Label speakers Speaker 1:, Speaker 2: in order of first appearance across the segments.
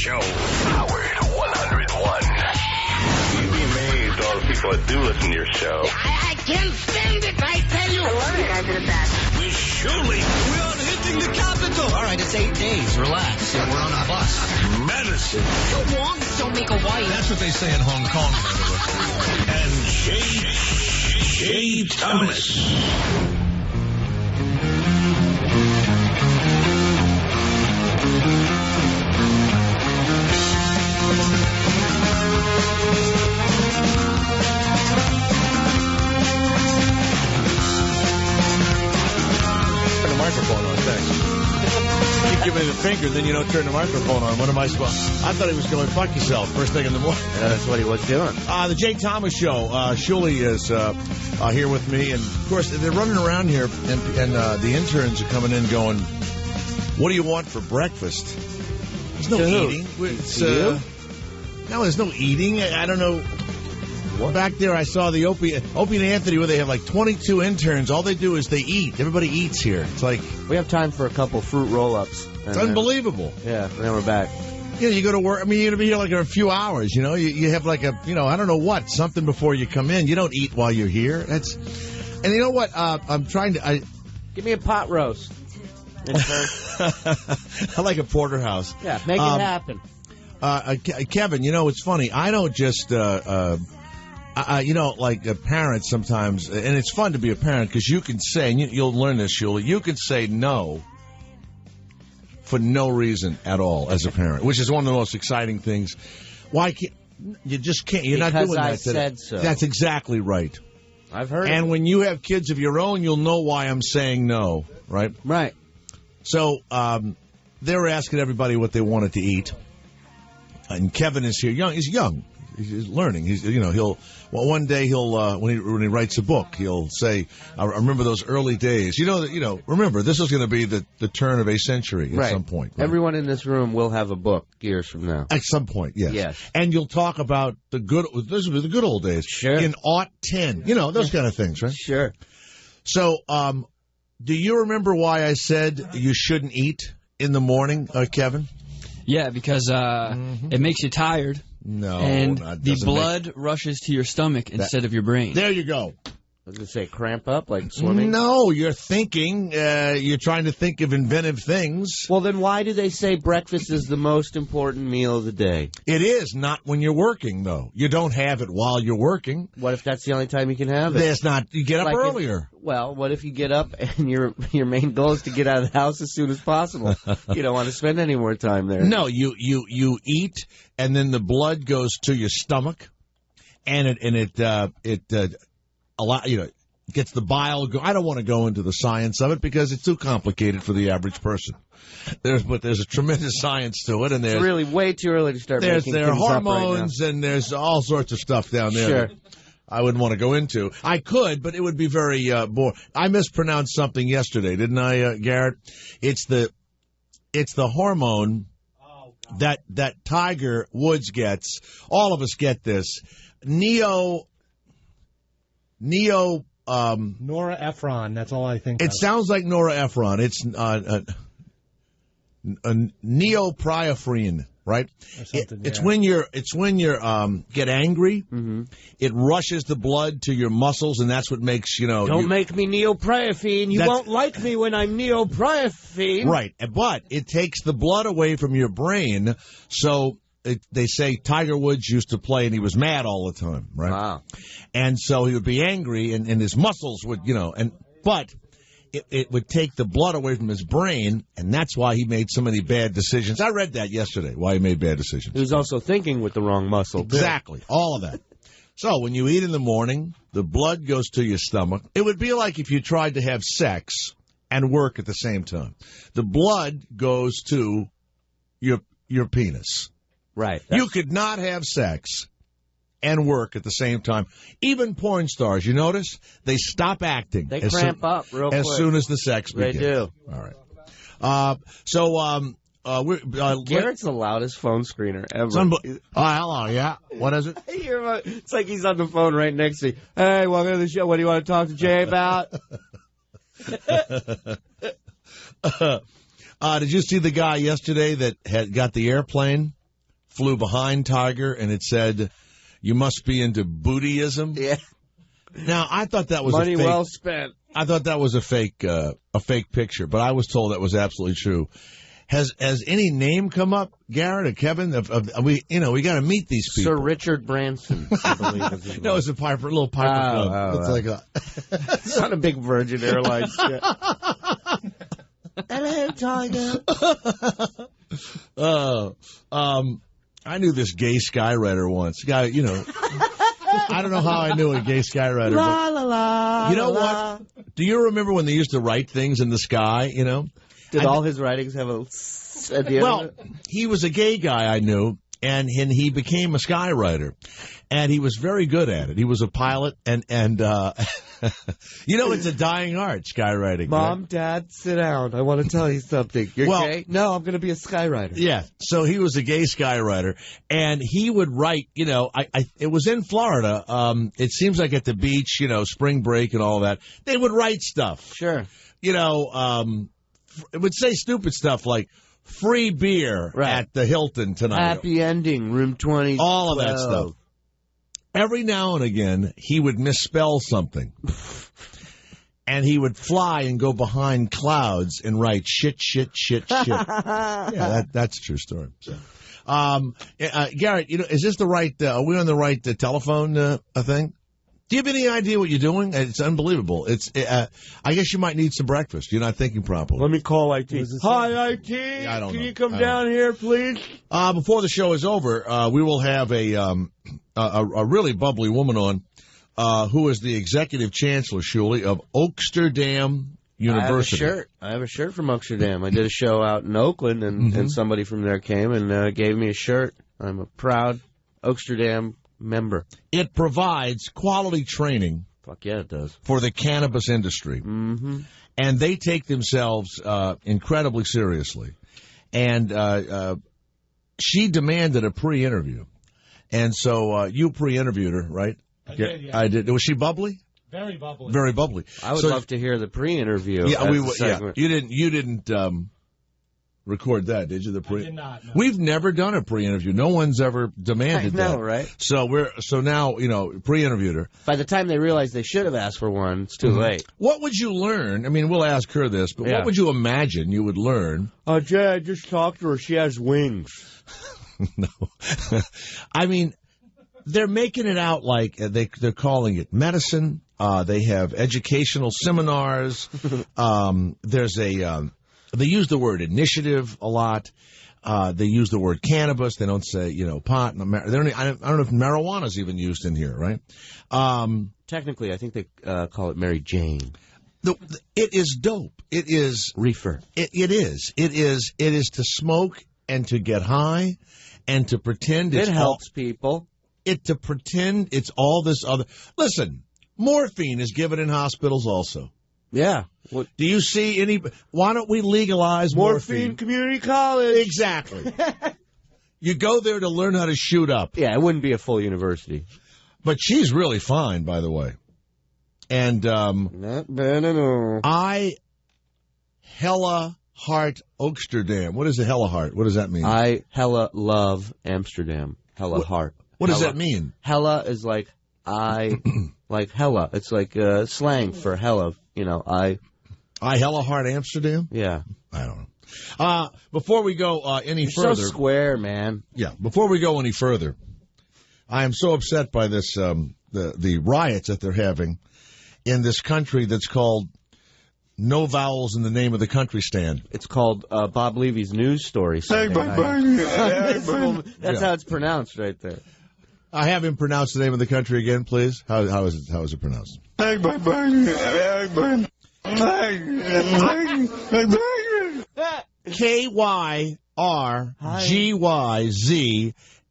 Speaker 1: Show. Howard 101.
Speaker 2: You'd be amazed all the people that do listen to your show.
Speaker 3: I can't stand it, I tell you.
Speaker 4: I love you guys are the best.
Speaker 1: With Shirley. We're hitting the capital.
Speaker 5: All right, it's 8 days. Relax. Yeah, we're on a bus.
Speaker 1: Medicine.
Speaker 3: Two wrongs don't make a right.
Speaker 5: That's what they say in Hong Kong, by the way.
Speaker 1: And Jay Thomas.
Speaker 6: Turn the microphone on, thanks. Keep giving me the finger, then you don't turn the microphone on. What am I supposed? I thought he was going, fuck yourself, first thing in the morning.
Speaker 7: Yeah, that's what he was doing.
Speaker 6: The Jay Thomas Show. Shuli is here with me, and of course they're running around here, and the interns are coming in, going, "What do you want for breakfast?" There's no eating. It's, no, there's no eating. I don't know. What? Back there, I saw the Opie and Anthony, where they have like 22 interns. All they do is they eat. Everybody eats here. It's like
Speaker 7: we have time for a couple fruit roll-ups.
Speaker 6: It's unbelievable.
Speaker 7: Yeah, and then we're back.
Speaker 6: Yeah, you go to work. I mean, you're going to be here like in a few hours, you know. You have like a, I don't know what, something before you come in. You don't eat while you're here. And you know what? I'm trying to...
Speaker 7: Give me a pot roast.
Speaker 6: I like a porterhouse.
Speaker 7: Yeah, make it happen.
Speaker 6: Kevin, it's funny. I don't just... like parents sometimes, and it's fun to be a parent because you can say, and you'll learn this, Shuli, you can say no for no reason at all as a parent, which is one of the most exciting things. Why can't you just can't? You're
Speaker 7: because
Speaker 6: not doing that.
Speaker 7: I said so.
Speaker 6: That's exactly right.
Speaker 7: I've heard.
Speaker 6: And when you have kids of your own, you'll know why I'm saying no, right?
Speaker 7: Right.
Speaker 6: So they were asking everybody what they wanted to eat, and Kevin is here. He's young. He's learning. One day when he writes a book, he'll say, "I remember those early days." Remember this is going to be the turn of a century at some point. Right?
Speaker 7: Everyone in this room will have a book years from now.
Speaker 6: At some point, yes.
Speaker 7: Yes.
Speaker 6: And you'll talk about the good old days.
Speaker 7: Sure.
Speaker 6: In '10, those kind of things, right?
Speaker 7: Sure.
Speaker 6: So, do you remember why I said you shouldn't eat in the morning, Kevin?
Speaker 8: Yeah, because it makes you tired.
Speaker 6: No,
Speaker 8: and the blood rushes to your stomach instead of your brain.
Speaker 6: There you go.
Speaker 7: I was going to say cramp up like swimming.
Speaker 6: No, you're thinking. You're trying to think of inventive things.
Speaker 7: Well, then why do they say breakfast is the most important meal of the day?
Speaker 6: It is not when you're working, though. You don't have it while you're working.
Speaker 7: What if that's the only time you can have it?
Speaker 6: There's not. You get up earlier.
Speaker 7: What if you get up and your main goal is to get out of the house as soon as possible? You don't want to spend any more time there.
Speaker 6: No, you eat, and then the blood goes to your stomach, and it a lot, gets the bile. I don't want to go into the science of it because it's too complicated for the average person. But there's a tremendous science to it, and
Speaker 7: it's really way too early to start. There
Speaker 6: are hormones and there's all sorts of stuff down there.
Speaker 7: Sure.
Speaker 6: That I wouldn't want to go into. I could, but it would be very boring. I mispronounced something yesterday, didn't I, Garrett? It's the hormone that Tiger Woods gets. All of us get this.
Speaker 9: Nora Ephron. That's all I think.
Speaker 6: It sounds like Nora Ephron. It's neopriophene, right? It's when you get angry.
Speaker 7: Mm-hmm.
Speaker 6: It rushes the blood to your muscles, and that's what makes
Speaker 7: Don't make me neopriophene. You won't like me when I'm neopriophene.
Speaker 6: Right, but it takes the blood away from your brain, so. They say Tiger Woods used to play and he was mad all the time, right?
Speaker 7: Wow.
Speaker 6: And so he would be angry and his muscles would, but it would take the blood away from his brain, and that's why he made so many bad decisions. I read that yesterday, why he made bad decisions.
Speaker 7: He was also thinking with the wrong muscle.
Speaker 6: Exactly, all of that. So when you eat in the morning, the blood goes to your stomach. It would be like if you tried to have sex and work at the same time. The blood goes to your penis.
Speaker 7: Right.
Speaker 6: You could not have sex and work at the same time. Even porn stars, you notice? They stop acting.
Speaker 7: They cramp up real quick.
Speaker 6: As soon as the sex begins.
Speaker 7: They do.
Speaker 6: All right.
Speaker 7: Garrett's the loudest phone screener ever.
Speaker 6: Hello, yeah. What is it?
Speaker 7: It's like he's on the phone right next to you. Hey, welcome to the show. What do you want to talk to Jay about?
Speaker 6: Did you see the guy yesterday that had got the airplane? flew behind Tiger, and it said, "You must be into Buddhism."
Speaker 7: Yeah.
Speaker 6: Now, I thought that was
Speaker 7: Money
Speaker 6: a fake,
Speaker 7: well spent.
Speaker 6: I thought that was a fake picture, but I was told that was absolutely true. Has any name come up, Garrett or Kevin? We got to meet these people.
Speaker 7: Sir Richard Branson, I believe. Is his
Speaker 6: No,
Speaker 7: name.
Speaker 6: it's a little Piper Club. It's like a.
Speaker 7: It's not a big Virgin Airlines shit. Hello, Tiger.
Speaker 6: I knew this gay skywriter once. Guy, I don't know how I knew a gay skywriter.
Speaker 7: La
Speaker 6: But
Speaker 7: la la.
Speaker 6: you know
Speaker 7: la,
Speaker 6: what? Do you remember when they used to write things in the sky?
Speaker 7: Did all his writings have a at the end
Speaker 6: Well,
Speaker 7: of it?
Speaker 6: he was a gay guy I knew, and he became a skywriter, and he was very good at it. He was a pilot, and it's a dying art, skywriting.
Speaker 7: Mom,
Speaker 6: right?
Speaker 7: Dad, sit down. I want to tell you something. You're
Speaker 6: Well-
Speaker 7: gay? No, I'm going to be a skywriter.
Speaker 6: Yeah, so he was a gay skywriter, and he would write. It was in Florida. It seems like at the beach, spring break and all that. They would write stuff.
Speaker 7: Sure.
Speaker 6: It would say stupid stuff like free beer at the Hilton tonight.
Speaker 7: Happy ending, room 20.
Speaker 6: All of that stuff. Every now and again, he would misspell something. And he would fly and go behind clouds and write shit. Yeah, that's a true story. So, Garrett, is this the right, are we on the right telephone thing? Do you have any idea what you're doing? It's unbelievable. I guess you might need some breakfast. You're not thinking properly.
Speaker 7: Let me call IT. Hi, IT.
Speaker 6: I don't
Speaker 7: Can
Speaker 6: know.
Speaker 7: you come down here, please?
Speaker 6: Before the show is over, we will have a really bubbly woman on who is the executive chancellor, Shuli, of Oaksterdam University.
Speaker 7: I have a shirt from Oaksterdam. I did a show out in Oakland, and somebody from there came and gave me a shirt. I'm a proud Oaksterdam member.
Speaker 6: It provides quality training.
Speaker 7: Fuck yeah, it does.
Speaker 6: For the cannabis industry.
Speaker 7: Mm-hmm.
Speaker 6: And they take themselves incredibly seriously. And she demanded a pre-interview. And so you pre-interviewed her, right?
Speaker 9: I did, yeah.
Speaker 6: I did. Was she bubbly?
Speaker 9: Very bubbly.
Speaker 6: Very bubbly.
Speaker 7: I would love to hear the pre-interview.
Speaker 6: Yeah,
Speaker 7: as a segment.
Speaker 6: You didn't record that, did you? The pre.
Speaker 9: I did not. No.
Speaker 6: We've never done a pre-interview. No one's ever demanded
Speaker 7: I know,
Speaker 6: that.
Speaker 7: right?
Speaker 6: So now pre-interviewed her.
Speaker 7: By the time they realize they should have asked for one, it's too late.
Speaker 6: What would you learn? I mean, we'll ask her this, but
Speaker 7: Yeah.
Speaker 6: what would you imagine you would learn?
Speaker 7: Jay, I just talked to her. She has wings.
Speaker 6: No, I mean, they're making it out like they're calling it medicine. They have educational seminars. There's they use the word initiative a lot. They use the word cannabis. They don't say, pot. I don't know if marijuana is even used in here, right?
Speaker 7: Technically, I think they call it Mary Jane.
Speaker 6: It is dope. It is
Speaker 7: reefer.
Speaker 6: It is. It is to smoke and to get high and to pretend
Speaker 7: It helps people.
Speaker 6: To pretend it's all this other. Listen, morphine is given in hospitals also.
Speaker 7: Yeah.
Speaker 6: Do you see any? Why don't we legalize morphine?
Speaker 7: Community College.
Speaker 6: Exactly. You go there to learn how to shoot up.
Speaker 7: Yeah, it wouldn't be a full university.
Speaker 6: But she's really fine, by the way. And
Speaker 7: Not bad at all.
Speaker 6: I hella heart Oaksterdam. What is a hella heart? What does that mean?
Speaker 7: I hella love Amsterdam. Hella heart.
Speaker 6: What does
Speaker 7: Hella.
Speaker 6: that mean?
Speaker 7: Hella is like like hella. It's like slang for hella. I
Speaker 6: hella heart Amsterdam?
Speaker 7: Yeah.
Speaker 6: I don't know. Before we go any
Speaker 7: You're
Speaker 6: further.
Speaker 7: so square, man.
Speaker 6: Yeah. Before we go any further, I am so upset by this, the riots that they're having in this country that's called No Vowels in the Name of the Country Stand.
Speaker 7: It's called Bob Levy's news story. That's how it's pronounced right there.
Speaker 6: I have him pronounce the name of the country again, please. How is it pronounced?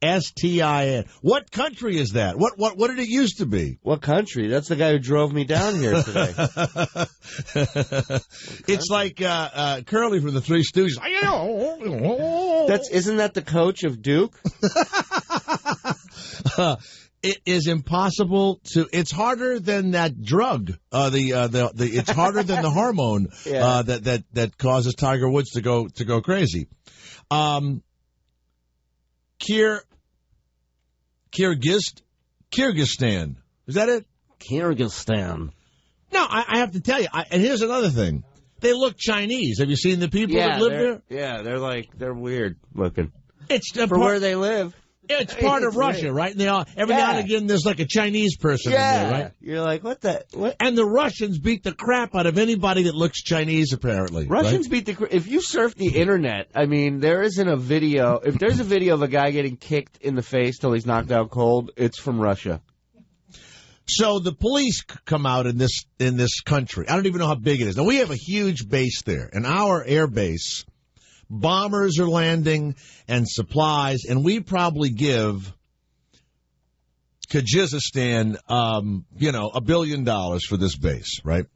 Speaker 6: KYRGYZSTIN. What country is that? What did it used to be?
Speaker 7: What country? That's the guy who drove me down here today.
Speaker 6: It's like Curly from the Three Stooges.
Speaker 7: Isn't that the coach of Duke?
Speaker 6: It is impossible to. It's harder than that drug. It's harder than the hormone that causes Tiger Woods to go crazy. Kyrgyzstan. Is that it?
Speaker 7: Kyrgyzstan.
Speaker 6: No, I have to tell you. And here's another thing. They look Chinese. Have you seen the people that live there?
Speaker 7: Yeah, they're weird looking.
Speaker 6: It's
Speaker 7: for where they live.
Speaker 6: It's part of Russia, right? And they all, every now and again, there's like a Chinese person in there, right?
Speaker 7: You're like, what?
Speaker 6: And the Russians beat the crap out of anybody that looks Chinese, apparently.
Speaker 7: Russians beat the... If you surf the internet, I mean, there isn't a video... If there's a video of a guy getting kicked in the face till he's knocked out cold, it's from Russia.
Speaker 6: So the police come out in this country. I don't even know how big it is. Now, we have a huge base there. And our air base... Bombers are landing and supplies, and we probably give Kyrgyzstan, $1 billion for this base, right?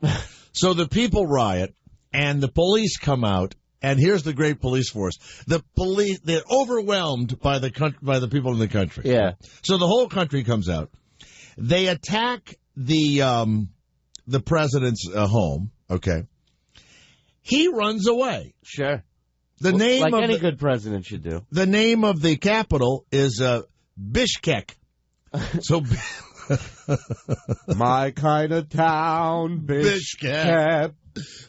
Speaker 6: So the people riot, and the police come out, and here's the great police force. The police, they're overwhelmed by the people in the country.
Speaker 7: Yeah.
Speaker 6: So the whole country comes out. They attack the president's home. Okay. He runs away.
Speaker 7: Sure.
Speaker 6: The name
Speaker 7: like
Speaker 6: of
Speaker 7: any good president should do.
Speaker 6: The name of the capital is Bishkek. So
Speaker 7: my kind of town, Bishkek.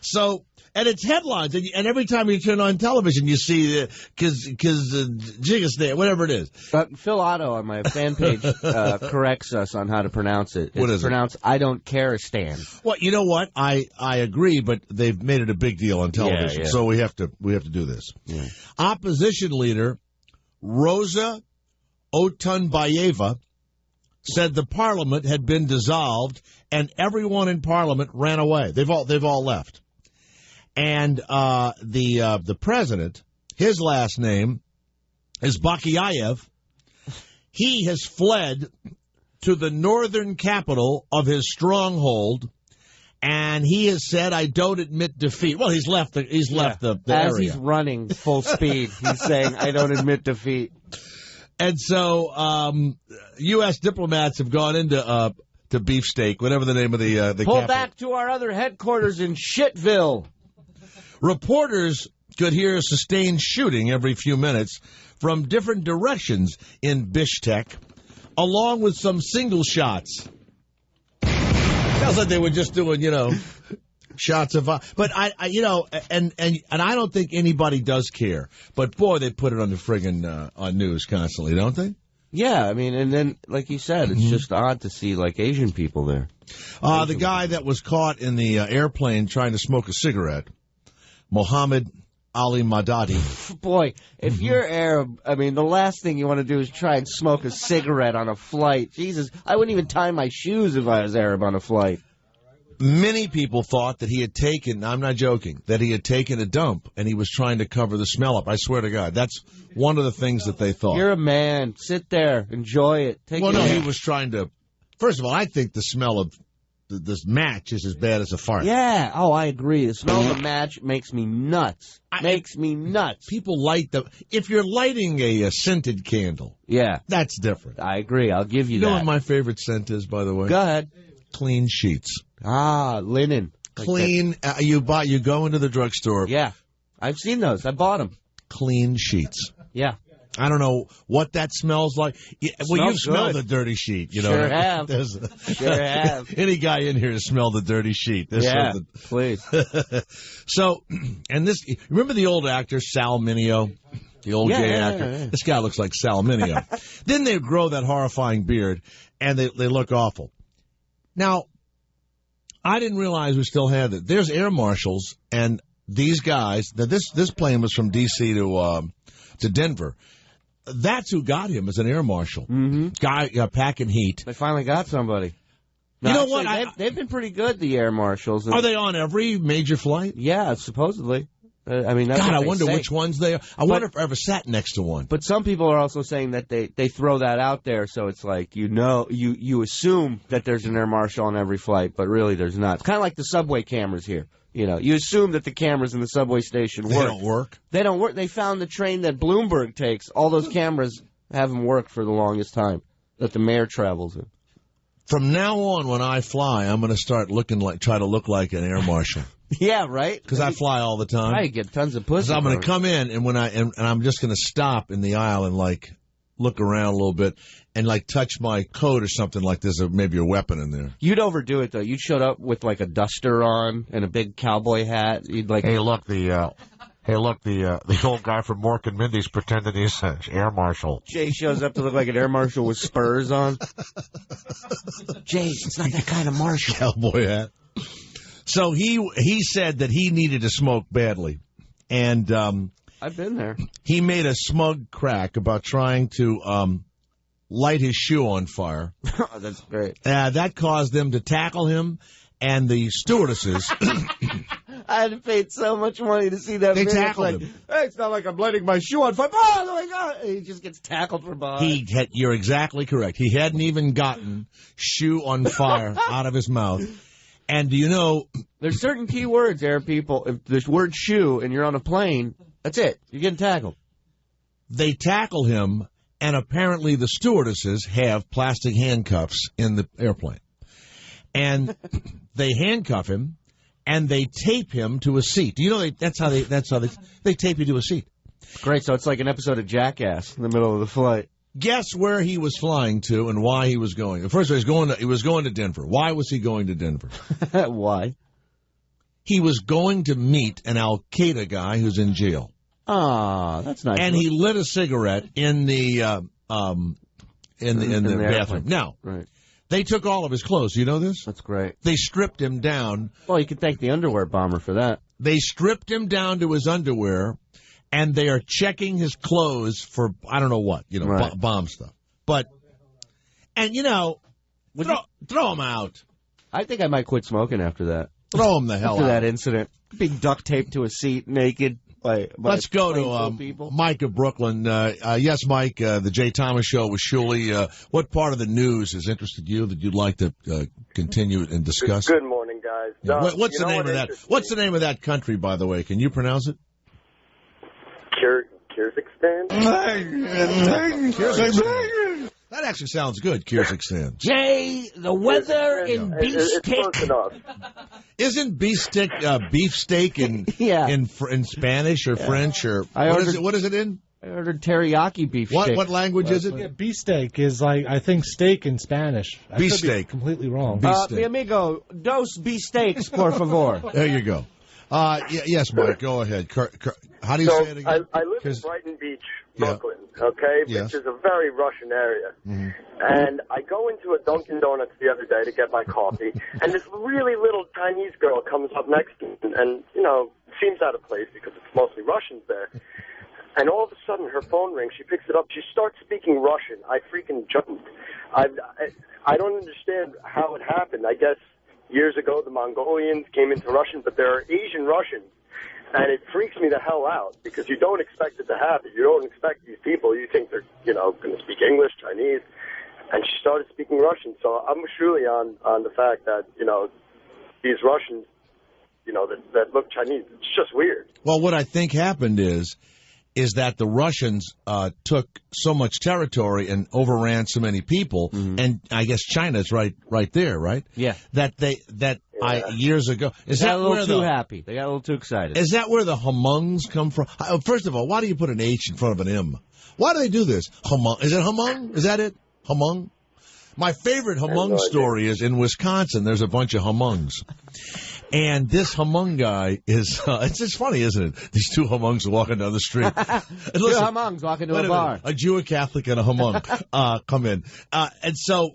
Speaker 6: So, and it's headlines, and every time you turn on television, you see Kyrgyzstan, whatever it is.
Speaker 7: But Phil Otto on my fan page corrects us on how to pronounce it. It's pronounced I don't care stand.
Speaker 6: Well, you know what? I agree, but they've made it a big deal on television, so we have to do this.
Speaker 7: Yeah.
Speaker 6: Opposition leader Rosa Otunbayeva said the parliament had been dissolved and everyone in parliament ran away. They've all left. And the president, his last name is Bakiyev. He has fled to the northern capital of his stronghold, and he has said, "I don't admit defeat." Well, he's left the
Speaker 7: As
Speaker 6: area.
Speaker 7: He's running full speed, he's saying, "I don't admit defeat."
Speaker 6: And so, U.S. diplomats have gone into to Beefsteak, whatever the name of the
Speaker 7: Pull
Speaker 6: capital.
Speaker 7: back to our other headquarters in Shitville.
Speaker 6: Reporters could hear sustained shooting every few minutes from different directions in Bishkek, along with some single shots. Sounds like they were just doing, shots of. But I don't think anybody does care. But boy, they put it on the friggin' on news constantly, don't they?
Speaker 7: Yeah, I mean, and then, like you said, it's just odd to see, like, Asian people there.
Speaker 6: The guy that was caught in the airplane trying to smoke a cigarette, Mohammed Ali Madadi.
Speaker 7: Boy, if you're Arab, I mean, the last thing you want to do is try and smoke a cigarette on a flight. Jesus, I wouldn't even tie my shoes if I was Arab on a flight.
Speaker 6: Many people thought that he had taken, I'm not joking, that he had taken a dump and he was trying to cover the smell up. I swear to God. That's one of the things that they thought.
Speaker 7: You're a man. Sit there. Enjoy it.
Speaker 6: He was trying to, first of all, I think the smell of this match is as bad as a fart.
Speaker 7: Yeah. Oh, I agree. The smell of the match makes me nuts. Makes me nuts.
Speaker 6: People light if you're lighting a scented candle.
Speaker 7: Yeah.
Speaker 6: That's different.
Speaker 7: I agree. I'll give you that.
Speaker 6: You know what my favorite scent is, by the way?
Speaker 7: Go ahead.
Speaker 6: Clean sheets.
Speaker 7: Linen.
Speaker 6: Clean. You go into the drugstore.
Speaker 7: Yeah. I've seen those. I bought them.
Speaker 6: Clean sheets.
Speaker 7: Yeah.
Speaker 6: I don't know what that smells like. Well, you smell the dirty sheet.
Speaker 7: Sure have. Sure have.
Speaker 6: Any guy in here has smelled the dirty sheet.
Speaker 7: Please.
Speaker 6: So, and this, remember the old actor Sal Mineo? The old gay actor? Yeah. This guy looks like Sal Mineo. Then they grow that horrifying beard, and they look awful. Now, I didn't realize we still had it. There's air marshals, and these guys, this plane was from D.C. to Denver. That's who got him as an air marshal.
Speaker 7: Mm-hmm.
Speaker 6: Guy packing heat.
Speaker 7: They finally got somebody. No,
Speaker 6: you know what?
Speaker 7: They've been pretty good, the air marshals.
Speaker 6: Are they on every major flight?
Speaker 7: Yeah, supposedly. I mean, that's
Speaker 6: God,
Speaker 7: what
Speaker 6: I wonder
Speaker 7: say.
Speaker 6: which ones they are. I wonder if I ever sat next to one.
Speaker 7: But some people are also saying that they throw that out there, so it's like, you assume that there's an air marshal on every flight, but really there's not. It's kind of like the subway cameras here. You assume that the cameras in the subway station work.
Speaker 6: They don't work?
Speaker 7: They don't work. They found the train that Bloomberg takes. All those cameras haven't worked for the longest time that the mayor travels in.
Speaker 6: From now on, when I fly, I'm going to start try to look like an air marshal.
Speaker 7: Yeah, right?
Speaker 6: Because I fly all the time.
Speaker 7: I get tons of pussy.
Speaker 6: So I'm going to come in, and I'm just going to stop in the aisle and, look around a little bit and like touch my coat or something like there's maybe a weapon in there.
Speaker 7: You'd overdo it though. You'd show up with like a duster on and a big cowboy hat. You'd like,
Speaker 4: Hey, look, the old guy from Mork and Mindy's pretending he's an air marshal.
Speaker 7: Jay shows up to look like an air marshal with spurs on. Jay, it's not that kind of marshal.
Speaker 6: Cowboy hat. So he said that he needed to smoke badly, and
Speaker 7: I've been there.
Speaker 6: He made a smug crack about trying to light his shoe on fire.
Speaker 7: That's great.
Speaker 6: That caused them to tackle him, and the stewardesses.
Speaker 7: I had paid so much money to see that.
Speaker 6: They
Speaker 7: video.
Speaker 6: tackled
Speaker 7: Like,
Speaker 6: him.
Speaker 7: hey, it's not like I'm lighting my shoe on fire. Oh my God! He just gets tackled from behind.
Speaker 6: You're exactly correct. He hadn't even gotten shoe on fire out of his mouth. And do you know...
Speaker 7: There's certain key words there, people. If there's word shoe and you're on a plane, that's it. You're getting tackled.
Speaker 6: They tackle him, and apparently the stewardesses have plastic handcuffs in the airplane. And they handcuff him, and they tape him to a seat. Do you know that's how they tape you to a seat?
Speaker 7: Great. So it's like an episode of Jackass in the middle of the flight.
Speaker 6: Guess where he was flying to and why he was going. First of all, he was going to Denver. Why was he going to Denver?
Speaker 7: Why?
Speaker 6: He was going to meet an Al-Qaeda guy who's in jail.
Speaker 7: Ah, that's nice.
Speaker 6: And he lit a cigarette in the bathroom. Now,
Speaker 7: right.
Speaker 6: They took all of his clothes. You know this?
Speaker 7: That's great.
Speaker 6: They stripped him down.
Speaker 7: Well, you could thank the underwear bomber for that.
Speaker 6: They stripped him down to his underwear, and they are checking his clothes for, I don't know what,
Speaker 7: right.
Speaker 6: Bomb stuff. But, and, throw him out.
Speaker 7: I think I might quit smoking after that.
Speaker 6: Throw him the hell
Speaker 7: after
Speaker 6: out.
Speaker 7: that incident. Being duct taped to a seat, naked.
Speaker 6: Let's go to Mike of Brooklyn. Yes, Mike, the Jay Thomas Show with Shuley. What part of the news has interested you that you'd like to continue and discuss?
Speaker 2: Good morning, guys.
Speaker 6: Yeah. What's the name of that? What's the name of that country, by the way? Can you pronounce it?
Speaker 2: Kyrgyzstan.
Speaker 6: That actually sounds good, Kyrgyzstan.
Speaker 3: Jay, the weather in
Speaker 2: It's
Speaker 3: beefsteak.
Speaker 2: close enough.
Speaker 6: Isn't beefsteak in
Speaker 7: Yeah.
Speaker 6: in Spanish or French or what is it in?
Speaker 7: I ordered teriyaki beef steak.
Speaker 6: What language is it?
Speaker 9: Yeah, beefsteak is like, I think, steak in Spanish. I could be
Speaker 6: Beefsteak.
Speaker 9: completely wrong.
Speaker 7: Mi amigo, dos beefsteaks, por favor.
Speaker 6: There you go. Yes, Mike, go ahead. How do you say it again?
Speaker 2: I live in Brighton Beach, Brooklyn, okay?
Speaker 6: Yes.
Speaker 2: Which is a very Russian area.
Speaker 6: Mm-hmm.
Speaker 2: And I go into a Dunkin' Donuts the other day to get my coffee, and this really little Chinese girl comes up next to me and seems out of place because it's mostly Russians there. And all of a sudden, her phone rings. She picks it up. She starts speaking Russian. I freaking jumped. I don't understand how it happened. I guess years ago the Mongolians came into Russian, but there are Asian Russians. And it freaks me the hell out because you don't expect it to happen. You don't expect these people. You think they're, going to speak English, Chinese. And she started speaking Russian. So I'm surely on the fact that, these Russians, that look Chinese, it's just weird.
Speaker 6: Well, what I think happened is that the Russians took so much territory and overran so many people, and I guess China's right there, right?
Speaker 7: Yeah.
Speaker 6: Years ago.
Speaker 7: They got a little too happy. They got a little too excited.
Speaker 6: Is that where the humungs come from? First of all, why do you put an H in front of an M? Why do they do this? Humung. Is it humung? Is that it? Humung? My favorite humung story is in Wisconsin. There's a bunch of humungs. And this humung guy is, it's just funny, isn't it? These two humungs are walking down the street.
Speaker 7: Two humungs walking to a bar.
Speaker 6: A Jew, a Catholic, and a humung come in. And so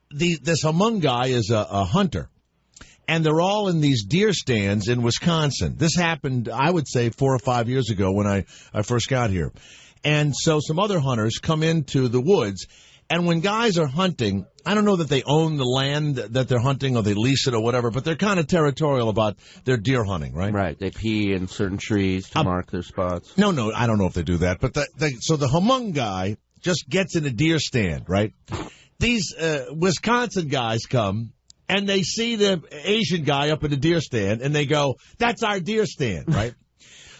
Speaker 6: this humung guy is a hunter. And they're all in these deer stands in Wisconsin. This happened, I would say, 4 or 5 years ago when I first got here. And so some other hunters come into the woods. And when guys are hunting, I don't know that they own the land that they're hunting or they lease it or whatever, but they're kind of territorial about their deer hunting, right?
Speaker 7: Right. They pee in certain trees to mark their spots.
Speaker 6: No, I don't know if they do that. But so the humung guy just gets in a deer stand, right? These Wisconsin guys come, and they see the Asian guy up in the deer stand, and they go, that's our deer stand, right?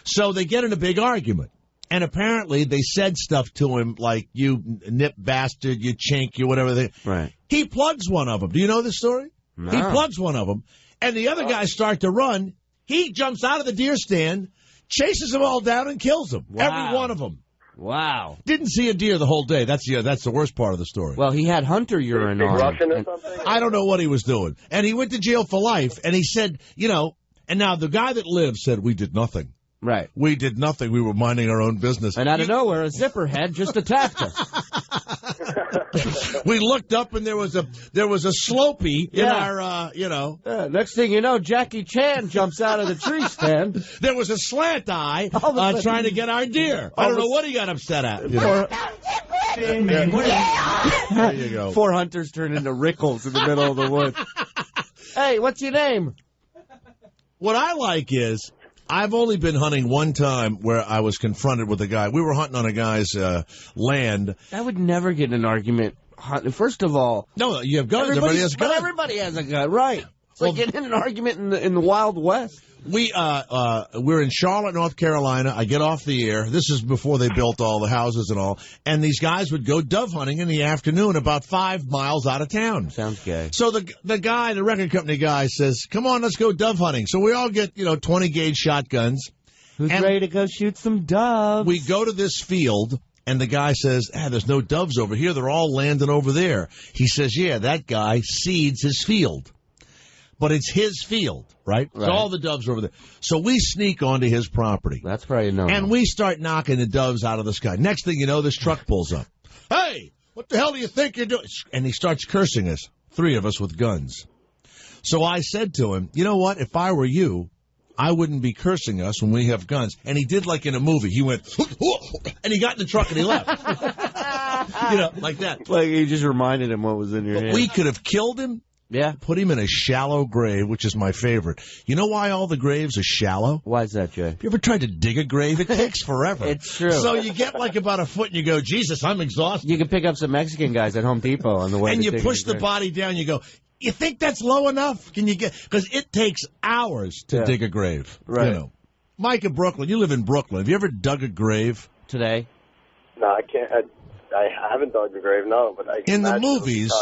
Speaker 6: So they get in a big argument. And apparently they said stuff to him like, you nip bastard, you chink, you whatever.
Speaker 7: Right.
Speaker 6: He plugs one of them. Do you know this story?
Speaker 7: No.
Speaker 6: He plugs one of them. And the other guys start to run. He jumps out of the deer stand, chases them all down, and kills them.
Speaker 7: Wow.
Speaker 6: Every one of them.
Speaker 7: Wow.
Speaker 6: Didn't see a deer the whole day. That's the worst part of the story.
Speaker 7: Well, he had hunter urine
Speaker 2: Big
Speaker 7: on
Speaker 2: Russian
Speaker 7: him.
Speaker 2: or something?
Speaker 6: I don't know what he was doing. And he went to jail for life, and he said, and now the guy that lived said, we did nothing.
Speaker 7: Right.
Speaker 6: We did nothing. We were minding our own business.
Speaker 7: And out of nowhere, a zipper head just attacked us.
Speaker 6: We looked up, and there was a Slopey in our,
Speaker 7: Next thing you know, Jackie Chan jumps out of the tree stand.
Speaker 6: There was a slant eye trying to get our deer. I don't know what he got upset at. There you go.
Speaker 7: 4 hunters turned into Rickles in the middle of the woods. Hey, what's your name?
Speaker 6: What I like is, I've only been hunting one time where I was confronted with a guy. We were hunting on a guy's land.
Speaker 7: I would never get in an argument. First of all,
Speaker 6: no, you have guns. Everybody has a gun.
Speaker 7: But everybody has a gun, right? It's like getting in an argument in the Wild West.
Speaker 6: We're in Charlotte, North Carolina. I get off the air. This is before they built all the houses and all. And these guys would go dove hunting in the afternoon about 5 miles out of town.
Speaker 7: Sounds gay.
Speaker 6: So the record company guy says, come on, let's go dove hunting. So we all get, 20 gauge shotguns.
Speaker 7: Who's ready to go shoot some doves?
Speaker 6: We go to this field, and the guy says, there's no doves over here. They're all landing over there. He says, yeah, that guy seeds his field. But it's his field, right? So all the doves are over there. So we sneak onto his property.
Speaker 7: That's probably no.
Speaker 6: And we start knocking the doves out of the sky. Next thing you know, this truck pulls up. Hey, what the hell do you think you're doing? And he starts cursing us, 3 of us with guns. So I said to him, you know what? If I were you, I wouldn't be cursing us when we have guns. And he did like in a movie. He went, and he got in the truck and he left. Like that.
Speaker 7: Like you just reminded him what was in your hand.
Speaker 6: We could have killed him.
Speaker 7: Yeah.
Speaker 6: Put him in a shallow grave, which is my favorite. You know why all the graves are shallow?
Speaker 7: Why is that, Jay?
Speaker 6: Have you ever tried to dig a grave? It takes forever.
Speaker 7: It's true.
Speaker 6: So you get like about a foot and you go, Jesus, I'm exhausted.
Speaker 7: You can pick up some Mexican guys at Home Depot on the way.
Speaker 6: And you push the body down. You go, you think that's low enough? Can you get? Because it takes hours to dig a grave.
Speaker 7: Right.
Speaker 6: Mike in Brooklyn, you live in Brooklyn. Have you ever dug a grave?
Speaker 7: Today?
Speaker 2: No, I can't. I haven't dug a grave, no. But I can
Speaker 6: in the
Speaker 2: imagine
Speaker 6: movies.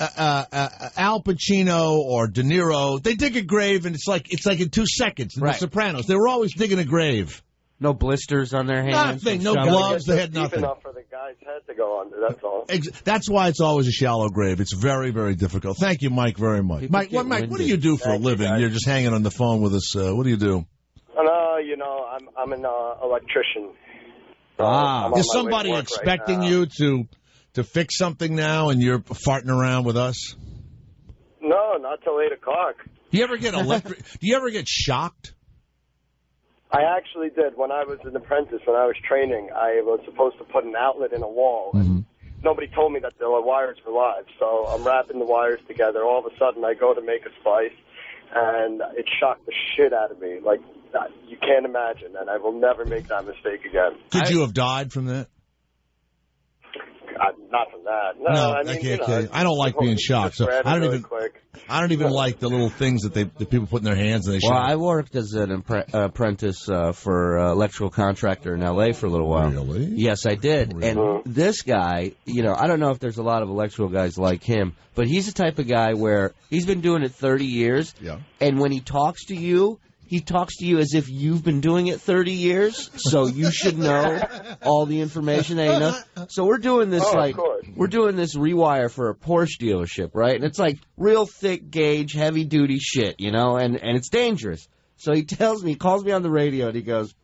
Speaker 6: Al Pacino or De Niro, they dig a grave and it's like in 2 seconds. In The Sopranos, they were always digging a grave.
Speaker 7: No blisters on their hands.
Speaker 6: Nothing. No gloves. They had
Speaker 2: deep
Speaker 6: nothing.
Speaker 2: enough for the guy's head to go under. That's all.
Speaker 6: That's why it's always a shallow grave. It's very, very difficult. Thank you, Mike, very much. Mike, what do you do for a living? You're just hanging on the phone with us. What do you do?
Speaker 2: I'm an electrician.
Speaker 6: Is somebody expecting you to fix something now, and you're farting around with us?
Speaker 2: No, not till 8 o'clock.
Speaker 6: Do you ever get do you ever get shocked?
Speaker 2: I actually did. When I was an apprentice, when I was training, I was supposed to put an outlet in a wall. And nobody told me that the wires were live, so I'm wrapping the wires together. All of a sudden, I go to make a splice, and it shocked the shit out of me. Like, you can't imagine, and I will never make that mistake again.
Speaker 6: Could you have died from that?
Speaker 2: Not from that. No, I mean,
Speaker 6: I don't like being shocked. So I don't even like the little things that people put in their hands and they shock.
Speaker 7: Well, I worked as an apprentice for electrical contractor in L.A. for a little while.
Speaker 6: Really?
Speaker 7: Yes, I did.
Speaker 6: Really?
Speaker 7: And this guy, I don't know if there's a lot of electrical guys like him, but he's the type of guy where he's been doing it 30 years.
Speaker 6: Yeah.
Speaker 7: And when he talks to you, he talks to you as if you've been doing it 30 years, so you should know all the information that you know. So we're doing this we're doing this rewire for a Porsche dealership, right? And it's like real thick gauge, heavy duty shit, and it's dangerous. So he calls me on the radio, and he goes,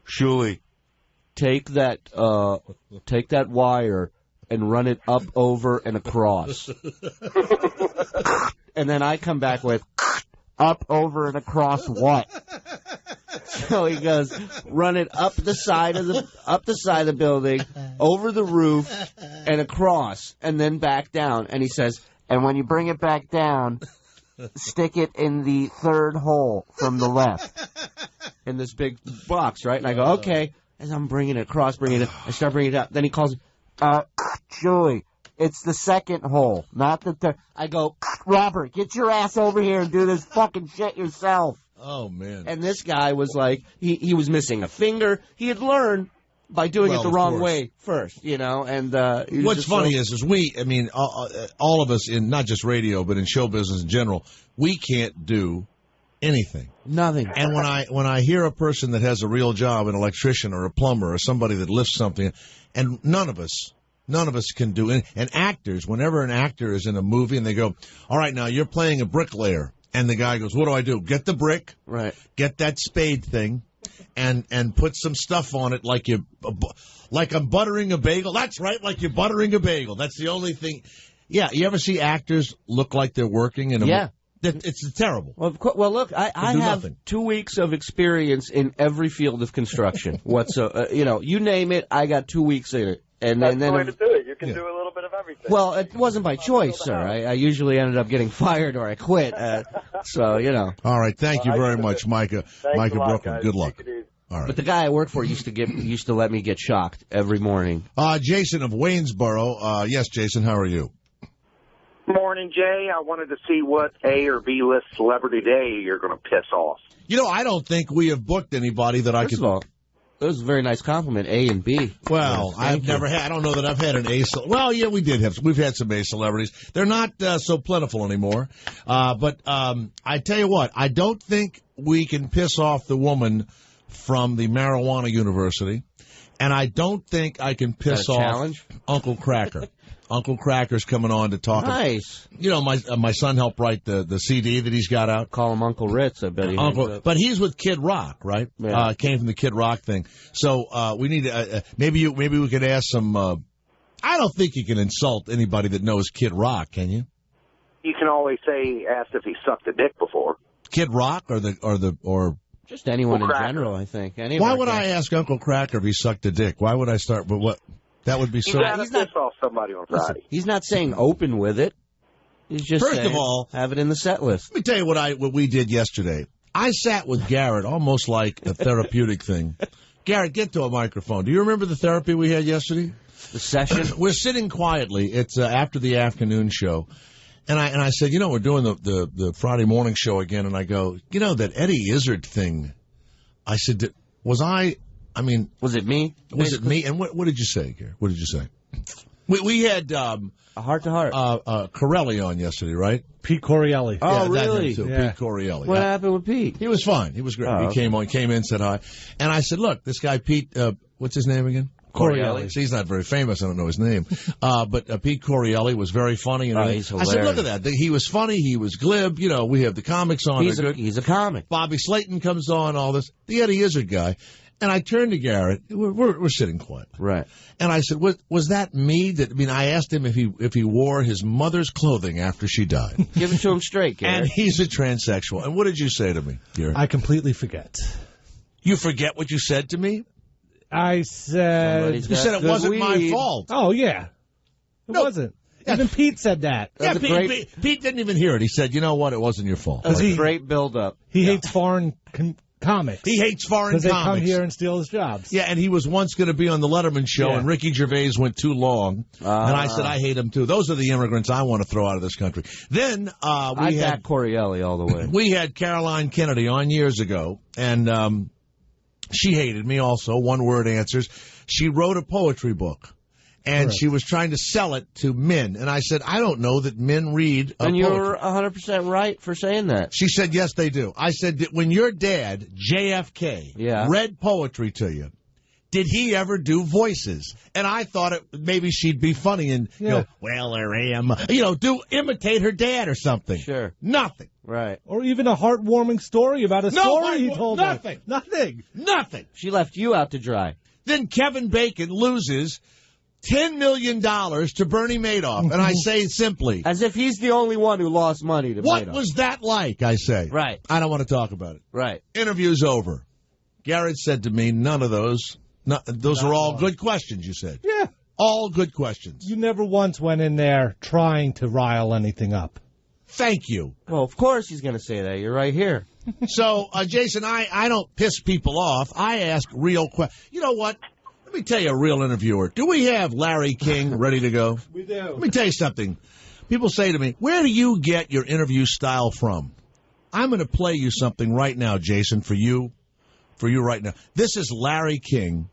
Speaker 7: "Shuli, take that wire and run it up, over, and across." And then I come back with, "Up, over, and across what?" So he goes, "Run it up the side of the building, over the roof, and across, and then back down." And he says, "And when you bring it back down, stick it in the third hole from the left in this big box, right?" And I go, "Okay." As I'm bringing it across, I start bringing it up. Then he calls me, "Julie, it's the second hole, not the third." I go, "Robert, get your ass over here and do this fucking shit yourself."
Speaker 6: Oh, man.
Speaker 7: And this guy was like, he was missing a finger. He had learned by doing it the wrong way first, and
Speaker 6: what's funny is all of us in not just radio, but in show business in general, we can't do anything.
Speaker 7: Nothing.
Speaker 6: And when I hear a person that has a real job, an electrician or a plumber or somebody that lifts something, and none of us can do it. And actors, whenever an actor is in a movie and they go, all right, now you're playing a bricklayer, and the guy goes, what do? Get the brick,
Speaker 7: right?
Speaker 6: Get that spade thing, and put some stuff on it like I'm buttering a bagel. That's right, like you're buttering a bagel. That's the only thing. Yeah, you ever see actors look like they're working in a movie? It's terrible.
Speaker 7: Well, look, I have
Speaker 6: nothing.
Speaker 7: 2 weeks of experience in every field of construction. You name it, I got 2 weeks in it. And
Speaker 2: That's
Speaker 7: then
Speaker 2: the way to do it. You can do a little bit of everything.
Speaker 7: Well, it wasn't by choice, sir. I usually ended up getting fired or I quit.
Speaker 6: All right, thank you very much, Micah. Micah Brooklyn.
Speaker 2: Guys.
Speaker 6: Good luck.
Speaker 2: Take it easy.
Speaker 6: All right.
Speaker 7: But the guy I worked for used to let me get shocked every morning.
Speaker 6: Jason of Waynesboro. Yes, Jason, how are you?
Speaker 10: Morning, Jay. I wanted to see what A or B list celebrity day you're going to piss off.
Speaker 6: I don't think we have booked anybody that I could.
Speaker 7: First of all, that was a very nice compliment, A and B.
Speaker 6: Well, I don't know that I've had an A. Well, yeah, we've had some A celebrities. They're not so plentiful anymore. But I tell you what, I don't think we can piss off the woman from the Marijuana University, and I don't think I can piss off Uncle Cracker. Uncle Cracker's coming on to talk.
Speaker 7: Nice.
Speaker 6: My son helped write the CD that he's got out.
Speaker 7: Call him Uncle Ritz, I bet he
Speaker 6: But he's with Kid Rock, right?
Speaker 7: Yeah.
Speaker 6: Came from the Kid Rock thing. So we need to, maybe we could ask some, I don't think you can insult anybody that knows Kid Rock, can you?
Speaker 10: You can always ask if he sucked a dick before.
Speaker 6: Kid Rock or
Speaker 7: just anyone in general, I think.
Speaker 6: Why would I ask Uncle Cracker if he sucked a dick? Why would I start with what? That would be so.
Speaker 10: He's not piss off somebody on Friday.
Speaker 7: He's not saying open with it. He's just
Speaker 6: First of all,
Speaker 7: have it in the set list.
Speaker 6: Let me tell you what we did yesterday. I sat with Garrett almost like a therapeutic thing. Garrett, get to a microphone. Do you remember the therapy we had yesterday?
Speaker 7: The session?
Speaker 6: We're sitting quietly. It's after the afternoon show. And I said, we're doing the Friday morning show again. And I go, that Eddie Izzard thing. I said, was it me? Was it me? And what did you say, Gary? What did you say? We had
Speaker 7: a heart-to-heart.
Speaker 6: Corelli on yesterday, right?
Speaker 9: Pete Corielli.
Speaker 7: Oh, really?
Speaker 6: Too.
Speaker 9: Yeah.
Speaker 6: Pete Corielli.
Speaker 7: What happened with Pete?
Speaker 6: He was fine. He was great.
Speaker 7: Oh,
Speaker 6: He came in, said hi. And I said, look, this guy Pete, what's his name again?
Speaker 7: Corielli.
Speaker 6: See, he's not very famous. I don't know his name. But Pete Corielli was very funny. And
Speaker 7: he's hilarious.
Speaker 6: I said, look at that. He was funny. He was glib. We have the comics on.
Speaker 7: He's a comic.
Speaker 6: Bobby Slayton comes on, all this. The Eddie Izzard guy. And I turned to Garrett. We're sitting quiet,
Speaker 7: right?
Speaker 6: And I said, "Was that me?" I asked him if he wore his mother's clothing after she died.
Speaker 7: Give it to him straight, Garrett.
Speaker 6: And he's a transsexual. And what did you say to me, Garrett?
Speaker 9: I completely forget.
Speaker 6: You forget what you said to me?
Speaker 9: I said
Speaker 6: you said it wasn't my fault.
Speaker 9: Oh yeah, it wasn't. Even Pete said that.
Speaker 6: Pete didn't even hear it. He said, "You know what? It wasn't your fault."
Speaker 7: That's a great build-up.
Speaker 9: He hates foreign comics.
Speaker 6: He hates foreign comics.
Speaker 9: Because they come here and steal his jobs.
Speaker 6: Yeah, and he was once going to be on the Letterman show, and Ricky Gervais went too long. And I said, I hate him too. Those are the immigrants I want to throw out of this country. Then
Speaker 7: I back Corielli all the way.
Speaker 6: We had Caroline Kennedy on years ago, and she hated me also, one-word answers. She wrote a poetry book. And she was trying to sell it to men. And I said, I don't know that men read
Speaker 7: And you're 100% right for saying that.
Speaker 6: She said, yes, they do. I said, when your dad, JFK, read poetry to you, did he ever do voices? And I thought maybe she'd be funny and, well, there I am. Imitate her dad or something.
Speaker 7: Sure.
Speaker 6: Nothing.
Speaker 7: Right.
Speaker 9: Or even a heartwarming story about a story he told
Speaker 6: nothing.
Speaker 9: her. Nothing.
Speaker 7: She left you out to dry.
Speaker 6: Then Kevin Bacon loses $10 million to Bernie Madoff. And I say simply,
Speaker 7: as if he's the only one who lost money to Madoff.
Speaker 6: What was that like, I say?
Speaker 7: Right.
Speaker 6: I don't want to talk about it.
Speaker 7: Right.
Speaker 6: Interview's over. Garrett said to me, none of those. Those are all good questions, you said.
Speaker 9: Yeah.
Speaker 6: All good questions.
Speaker 9: You never once went in there trying to rile anything up.
Speaker 6: Thank you.
Speaker 7: Well, of course he's going to say that. You're right here.
Speaker 6: So, Jason, I don't piss people off. I ask real questions. You know what? Let me tell you, a real interviewer. Do we have Larry King ready to go?
Speaker 9: We do.
Speaker 6: Let me tell you something. People say to me, where do you get your interview style from? I'm going to play you something right now, Jason, for you right now. This is Larry King,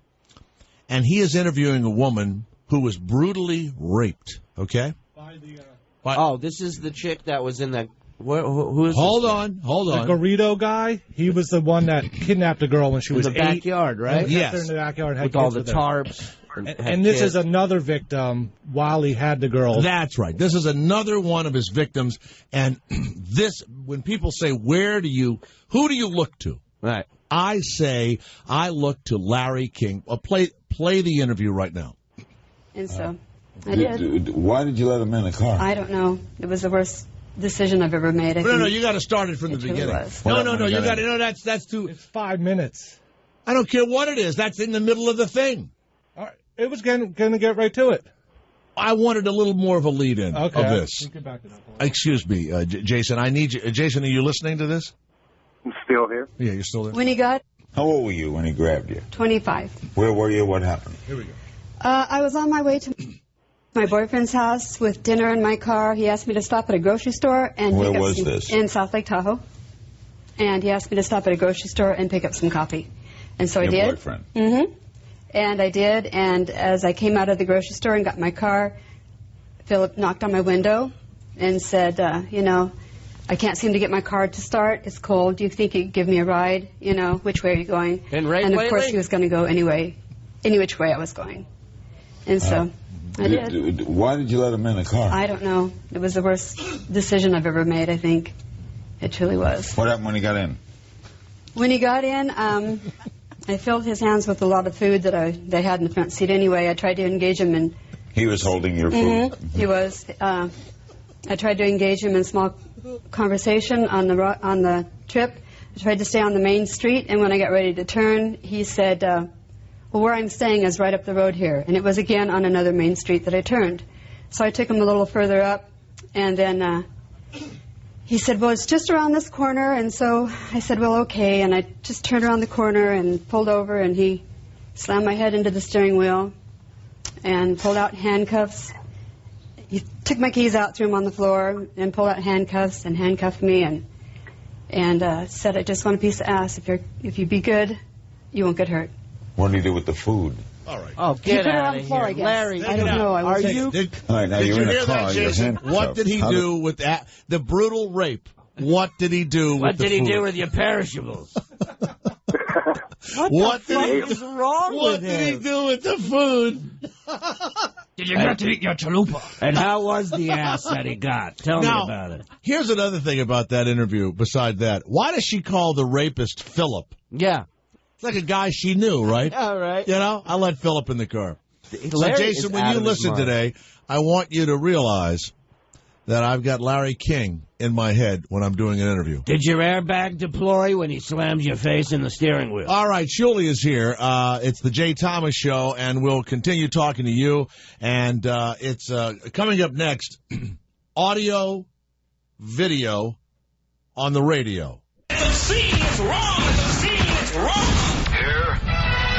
Speaker 6: and he is interviewing a woman who was brutally raped, okay?
Speaker 7: This is the chick that was in that Who is
Speaker 6: Hold
Speaker 7: this?
Speaker 6: on.
Speaker 9: The Garrido guy, he was the one that kidnapped a girl when she
Speaker 7: In
Speaker 9: was
Speaker 7: the
Speaker 9: 8.
Speaker 7: backyard, right?
Speaker 9: And kept her in the backyard and had
Speaker 7: With all
Speaker 9: kids
Speaker 7: the
Speaker 9: with her.
Speaker 7: tarps.
Speaker 9: And this is another victim while he had the girl.
Speaker 6: That's right. This is another one of his victims. And this, when people say, who do you look to?
Speaker 7: Right.
Speaker 6: I say, I look to Larry King. Play the interview right now.
Speaker 11: And so, I did.
Speaker 12: Why did you let him in the car?
Speaker 11: I don't know. It was the worst decision I've ever made.
Speaker 6: No, you got to start it from the beginning. No, you got to. No, that's too.
Speaker 9: It's 5 minutes.
Speaker 6: I don't care what it is. That's in the middle of the thing.
Speaker 9: All right. It was going to get right to it.
Speaker 6: I wanted a little more of a lead-in of this.
Speaker 9: You can back it up.
Speaker 6: Excuse me, Jason. I need you. Jason, are you listening to this?
Speaker 10: I'm still here.
Speaker 6: Yeah, you're still there.
Speaker 11: When he got
Speaker 12: How old were you when he grabbed you?
Speaker 11: 25.
Speaker 12: Where were you? What happened?
Speaker 6: Here we go.
Speaker 11: I was on my way to my boyfriend's house with dinner in my car. He asked me to stop at a grocery store and
Speaker 12: Where
Speaker 11: pick up
Speaker 12: was
Speaker 11: some,
Speaker 12: this?
Speaker 11: In South Lake Tahoe. And he asked me to stop at a grocery store and pick up some coffee. And so
Speaker 12: Your
Speaker 11: I did.
Speaker 12: boyfriend.
Speaker 11: Mm-hmm. And I did. And as I came out of the grocery store and got in my car, Philip knocked on my window and said, I can't seem to get my car to start. It's cold. Do you think you could give me a ride? Which way are you going?
Speaker 7: Been right
Speaker 11: and of
Speaker 7: lately?
Speaker 11: course he was going to go any which way I was going. And so I did.
Speaker 12: Why did you let him in the car?
Speaker 11: I don't know. It was the worst decision I've ever made, I think. It truly was.
Speaker 12: What happened when he got in?
Speaker 11: When he got in, I filled his hands with a lot of food that they had in the front seat anyway. I tried to engage him in...
Speaker 12: He was holding your food?
Speaker 11: He was. I tried to engage him in small conversation on the trip. I tried to stay on the main street, and when I got ready to turn, he said, well, where I'm staying is right up the road here. And it was again on another main street that I turned. So I took him a little further up, and then he said, well, it's just around this corner. And so I said, well, okay. And I just turned around the corner and pulled over, and he slammed my head into the steering wheel and pulled out handcuffs. He took my keys out, threw them on the floor, and pulled out handcuffs and handcuffed me and said, I just want a piece of ass. If you be good, you won't get hurt.
Speaker 12: What did he do with the food?
Speaker 6: All right.
Speaker 7: Oh,
Speaker 11: He
Speaker 7: get
Speaker 11: put it
Speaker 7: out
Speaker 11: on the
Speaker 7: of
Speaker 11: floor,
Speaker 7: here.
Speaker 11: I guess.
Speaker 7: Larry,
Speaker 11: I don't know. I
Speaker 7: are
Speaker 11: was
Speaker 7: you?
Speaker 12: All right, now
Speaker 6: Did
Speaker 12: you're
Speaker 6: you
Speaker 12: in
Speaker 6: hear
Speaker 12: a car.
Speaker 6: that,
Speaker 12: Your
Speaker 6: Jason?
Speaker 12: hand-
Speaker 6: What did he
Speaker 12: How
Speaker 6: do with that? The brutal rape. What did he do with
Speaker 3: What
Speaker 6: the
Speaker 3: did he
Speaker 6: food?
Speaker 3: do with your perishables?
Speaker 7: What the fuck is wrong
Speaker 6: What
Speaker 7: with
Speaker 6: did he
Speaker 7: him?
Speaker 6: do with the food?
Speaker 3: Did you get to eat your chalupa?
Speaker 7: And how was the ass that he got? Tell me about it.
Speaker 6: Here's another thing about that interview, beside that. Why does she call the rapist Philip?
Speaker 7: Yeah.
Speaker 6: It's like a guy she knew, right?
Speaker 7: All right.
Speaker 6: You know, I let Philip in the car. So,
Speaker 7: Larry
Speaker 6: Jason,
Speaker 7: is
Speaker 6: when
Speaker 7: out
Speaker 6: you
Speaker 7: of his
Speaker 6: listen
Speaker 7: mind.
Speaker 6: today, I want you to realize that I've got Larry King in my head when I'm doing an interview.
Speaker 3: Did your airbag deploy when he slammed your face in the steering wheel?
Speaker 6: All right, Shuli is here. It's the Jay Thomas Show, and we'll continue talking to you. And it's coming up next, audio, video on the radio.
Speaker 1: C is wrong. C is wrong.
Speaker 13: Here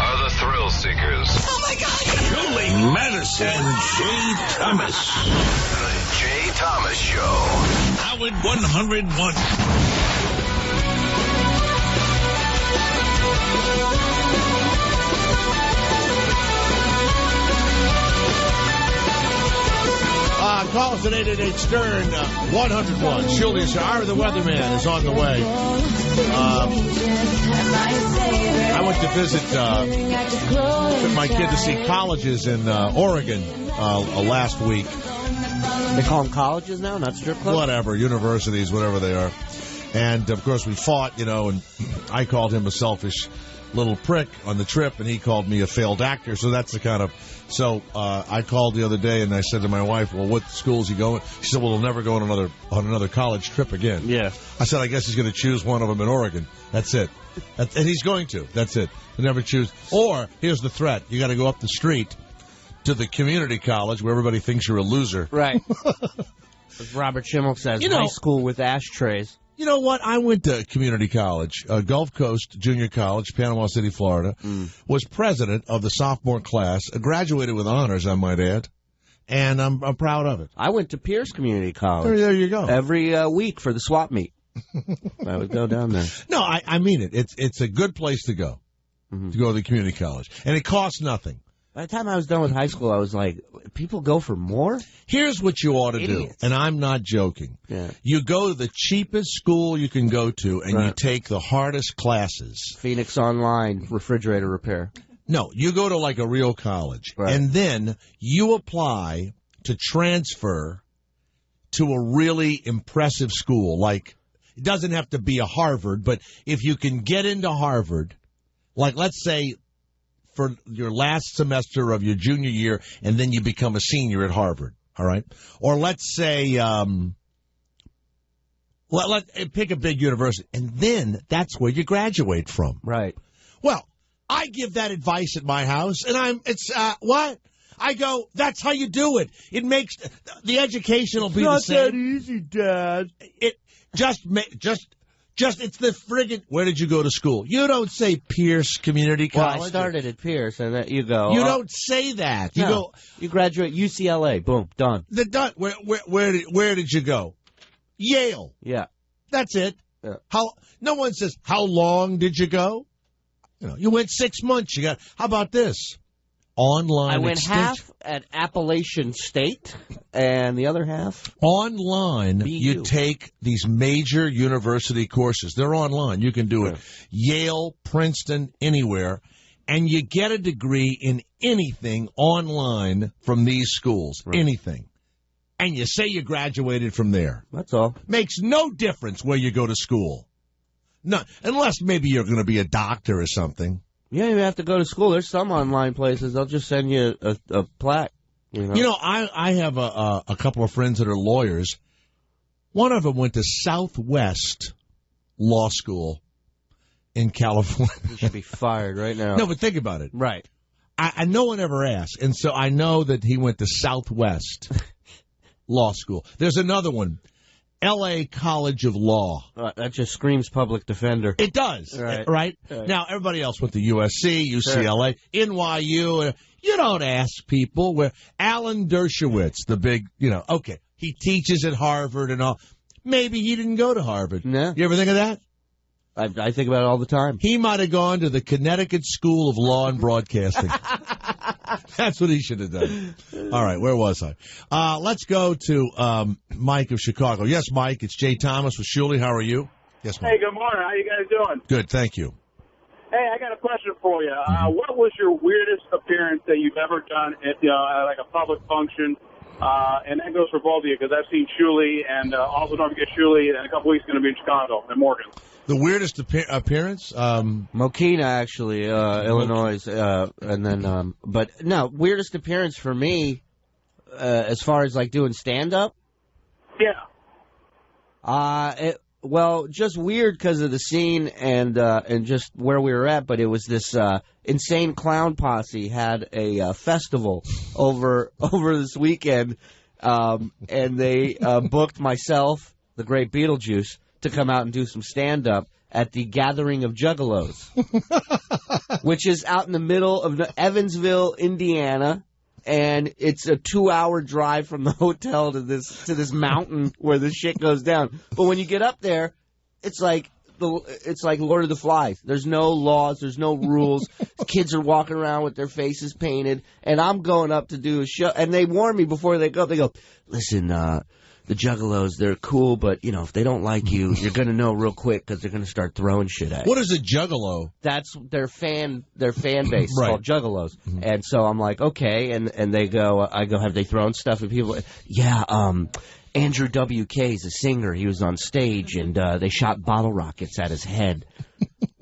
Speaker 13: are the thrill seekers.
Speaker 1: Oh, my God. Julie Madison and Jay Thomas.
Speaker 13: The Jay Thomas Show.
Speaker 1: Howard 101.
Speaker 6: Call us at 888-STERN-101. Shuli is here. Ira the Weatherman is on the way. I went to visit, took my kid to see colleges in Oregon last week.
Speaker 7: They call them colleges now, not strip clubs?
Speaker 6: Whatever, universities, whatever they are. And, of course, we fought, and I called him a selfish little prick on the trip, and he called me a failed actor. So that's the kind of... So I called the other day, and I said to my wife, well, what school is he going? She said, well, he'll never go on another college trip again.
Speaker 7: Yeah.
Speaker 6: I said, I guess he's going to choose one of them in Oregon. That's it. And he's going to. That's it. He'll never choose. Or, here's the threat. You got to go up the street to the community college where everybody thinks you're a loser.
Speaker 7: Right. As Robert Schimmel says, high school with ashtrays.
Speaker 6: You know what? I went to community college, Gulf Coast Junior College, Panama City, Florida. Was president of the sophomore class. Graduated with honors, I might add. And I'm proud of it.
Speaker 7: I went to Pierce Community College.
Speaker 6: There you go.
Speaker 7: Every week for the swap meet. I would go down there.
Speaker 6: No, I mean it. It's a good place to go, to go to the community college. And it costs nothing.
Speaker 7: By the time I was done with high school, I was like, people go for more?
Speaker 6: Here's what you ought to
Speaker 7: Idiots.
Speaker 6: do, and I'm not joking.
Speaker 7: Yeah.
Speaker 6: You go to the cheapest school you can go to, and you take the hardest classes.
Speaker 7: Phoenix Online, refrigerator repair.
Speaker 6: No, you go to like a real college,
Speaker 7: Right.
Speaker 6: and then you apply to transfer to a really impressive school. Like, it doesn't have to be a Harvard, but if you can get into Harvard, like let's say for your last semester of your junior year, and then you become a senior at Harvard, all right? Or let's say, pick a big university, and then that's where you graduate from.
Speaker 7: Right.
Speaker 6: Well, I give that advice at my house, and what? I go, that's how you do it. It makes, the education will be the same.
Speaker 7: Not that easy, Dad.
Speaker 6: It's the friggin', where did you go to school? You don't say Pierce Community College.
Speaker 7: Well, I started at Pierce, and then you go.
Speaker 6: You don't say that. You go.
Speaker 7: You graduate UCLA. Boom, done.
Speaker 6: Where did you go? Yale.
Speaker 7: Yeah.
Speaker 6: That's it.
Speaker 7: Yeah.
Speaker 6: No one says, how long did you go? You went 6 months. How about this? Online
Speaker 7: I went
Speaker 6: extension.
Speaker 7: half at Appalachian State, and the other half
Speaker 6: online.
Speaker 7: BU.
Speaker 6: You take these major university courses. They're online. You can do it. Yale, Princeton, anywhere, and you get a degree in anything online from these schools. Right. Anything. And you say you graduated from there.
Speaker 7: That's all.
Speaker 6: Makes no difference where you go to school. No, unless maybe you're going to be a doctor or something.
Speaker 7: Yeah, you have to go to school. There's some online places. They'll just send you a plaque.
Speaker 6: I have a couple of friends that are lawyers. One of them went to Southwest Law School in California.
Speaker 7: You should be fired right now.
Speaker 6: No, but think about it.
Speaker 7: Right.
Speaker 6: I no one ever asked, and so I know that he went to Southwest Law School. There's another one. L.A. College of Law.
Speaker 7: That just screams public defender.
Speaker 6: It does, right? Now, everybody else went to USC, UCLA, NYU. You don't ask people where. Alan Dershowitz, the big, okay, he teaches at Harvard and all. Maybe he didn't go to Harvard.
Speaker 7: Yeah.
Speaker 6: You ever think of that?
Speaker 7: I think about it all the time.
Speaker 6: He might have gone to the Connecticut School of Law and Broadcasting. That's what he should have done. All right, where was I? Let's go to Mike of Chicago. Yes, Mike, it's Jay Thomas with Shuley. How are you? Yes, Mike.
Speaker 14: Hey, good morning. How you guys doing?
Speaker 6: Good, thank you.
Speaker 14: Hey, I got a question for you. What was your weirdest appearance that you've ever done at like a public function? And that goes for both of you because I've seen Shuley, and also don't forget Shuley, and in a couple weeks going to be in Chicago and Morgan.
Speaker 6: The weirdest appearance?
Speaker 7: Mokina, actually, Illinois, and then, but no, weirdest appearance for me, as far as like doing stand-up?
Speaker 14: Yeah.
Speaker 7: Well, just weird because of the scene and just where we were at, but it was this Insane Clown Posse had a festival over this weekend, and they booked myself, the great Beetlejuice, to come out and do some stand-up at the Gathering of Juggalos, which is out in the middle of Evansville, Indiana, and it's a 2-hour drive from the hotel to this mountain where this shit goes down. But when you get up there, it's like Lord of the Flies. There's no laws, there's no rules. Kids are walking around with their faces painted, and I'm going up to do a show. And they warn me before they go. They go, listen, the Juggalos, they're cool, but, if they don't like you, you're going to know real quick because they're going to start throwing shit at you.
Speaker 6: What is a Juggalo?
Speaker 7: That's their fan base
Speaker 6: Right.
Speaker 7: called Juggalos. Mm-hmm. And so I'm like, okay. And they go, I go, have they thrown stuff at people? Yeah, Andrew W.K. is a singer. He was on stage, and they shot bottle rockets at his head.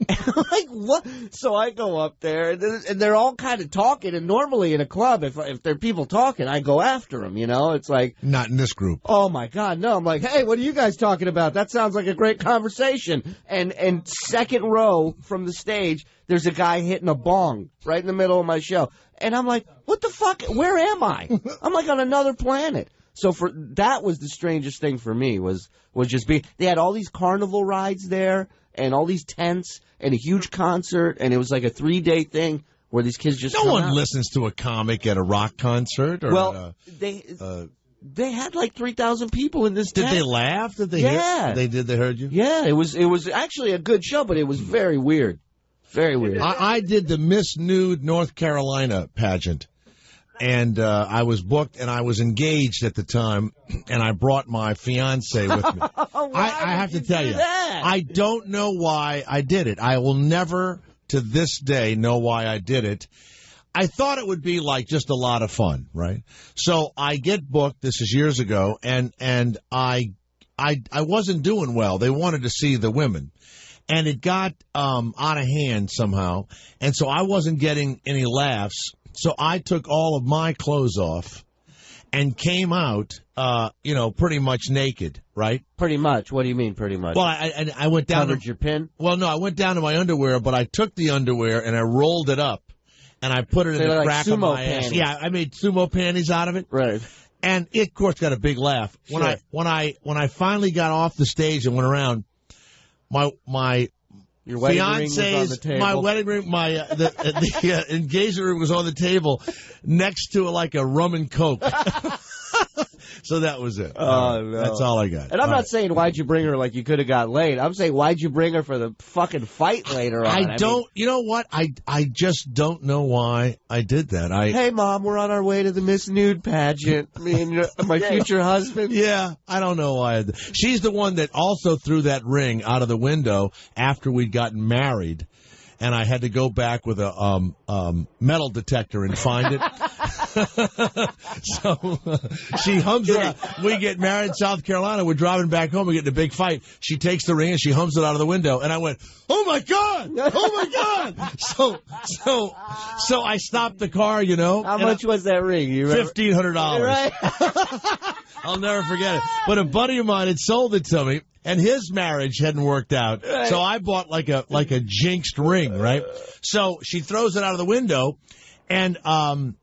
Speaker 7: Like, what? So I go up there, and they're all kind of talking. And normally in a club, if there are people talking, I go after them, It's like...
Speaker 6: Not in this group.
Speaker 7: Oh, my God, no. I'm like, hey, what are you guys talking about? That sounds like a great conversation. And second row from the stage, there's a guy hitting a bong right in the middle of my show. And I'm like, what the fuck? Where am I? I'm like on another planet. So that was the strangest thing for me was just being. They had all these carnival rides there and all these tents and a huge concert, and it was like a 3-day thing where these kids just
Speaker 6: no
Speaker 7: come
Speaker 6: one
Speaker 7: out.
Speaker 6: Listens to a comic at a rock concert. Or
Speaker 7: they had like 3,000 people in this tent.
Speaker 6: Did they laugh? Did they?
Speaker 7: Yeah,
Speaker 6: They did. They heard you.
Speaker 7: Yeah, it was actually a good show, but it was very weird. Very weird.
Speaker 6: I did the Miss Nude North Carolina pageant, and I was booked, and I was engaged at the time, and I brought my fiance with me. I have to tell you, I don't know why I did it. I will never, to this day, know why I did it. I thought it would be like just a lot of fun, right? So I get booked. This is years ago, and I wasn't doing well. They wanted to see the women. And it got out of hand somehow, and so I wasn't getting any laughs. So I took all of my clothes off and came out, pretty much naked, right?
Speaker 7: Pretty much. What do you mean, pretty much?
Speaker 6: Well, I went down.
Speaker 7: Covered your pin?
Speaker 6: Well, no, I went down to my underwear, but I took the underwear and I rolled it up, and I put it in the crack of my ass. Yeah, I made sumo panties out of it.
Speaker 7: Right.
Speaker 6: And it, of course, got a big laugh. When I finally got off the stage and went around, my
Speaker 7: your wedding ring was on the table.
Speaker 6: My wedding ring, the engagement ring was on the table next to like a rum and coke. So that was it.
Speaker 7: Oh, no.
Speaker 6: That's all I got.
Speaker 7: And I'm not saying why'd you bring her like you could have got laid. I'm saying why'd you bring her for the fucking fight later on?
Speaker 6: You know what? I just don't know why I did that.
Speaker 7: Hey, Mom, we're on our way to the Miss Nude pageant. Me and my future husband.
Speaker 6: Yeah, I don't know why. She's the one that also threw that ring out of the window after we'd gotten married. And I had to go back with a metal detector and find it. So she hums it out. We get married in South Carolina. We're driving back home. We get in a big fight. She takes the ring and she hums it out of the window. And I went, "Oh my God! Oh my God!" So I stopped the car.
Speaker 7: How much was that ring?
Speaker 6: $1,500.
Speaker 7: Right.
Speaker 6: I'll never forget it. But a buddy of mine had sold it to me. And his marriage hadn't worked out, right. So I bought like a jinxed ring, right? So she throws it out of the window, and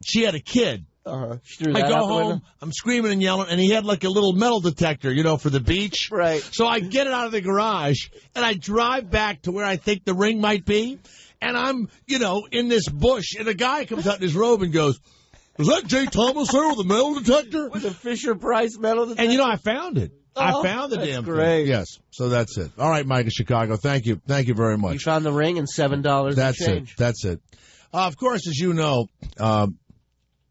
Speaker 6: she had a kid.
Speaker 7: Uh-huh.
Speaker 6: I go home, I'm screaming and yelling, and he had like a little metal detector, for the beach.
Speaker 7: Right.
Speaker 6: So I get it out of the garage, and I drive back to where I think the ring might be, and I'm, in this bush, and a guy comes out in his robe and goes, "Is that Jay Thomas there with a metal detector?"
Speaker 7: With a Fisher-Price metal detector?
Speaker 6: And, I found it. I found the damn
Speaker 7: great.
Speaker 6: thing. Yes. So that's it. All right, Mike in Chicago. Thank you. Thank you very much.
Speaker 7: You found the ring and $7
Speaker 6: That's
Speaker 7: in change.
Speaker 6: it. That's it. Of course, as you know,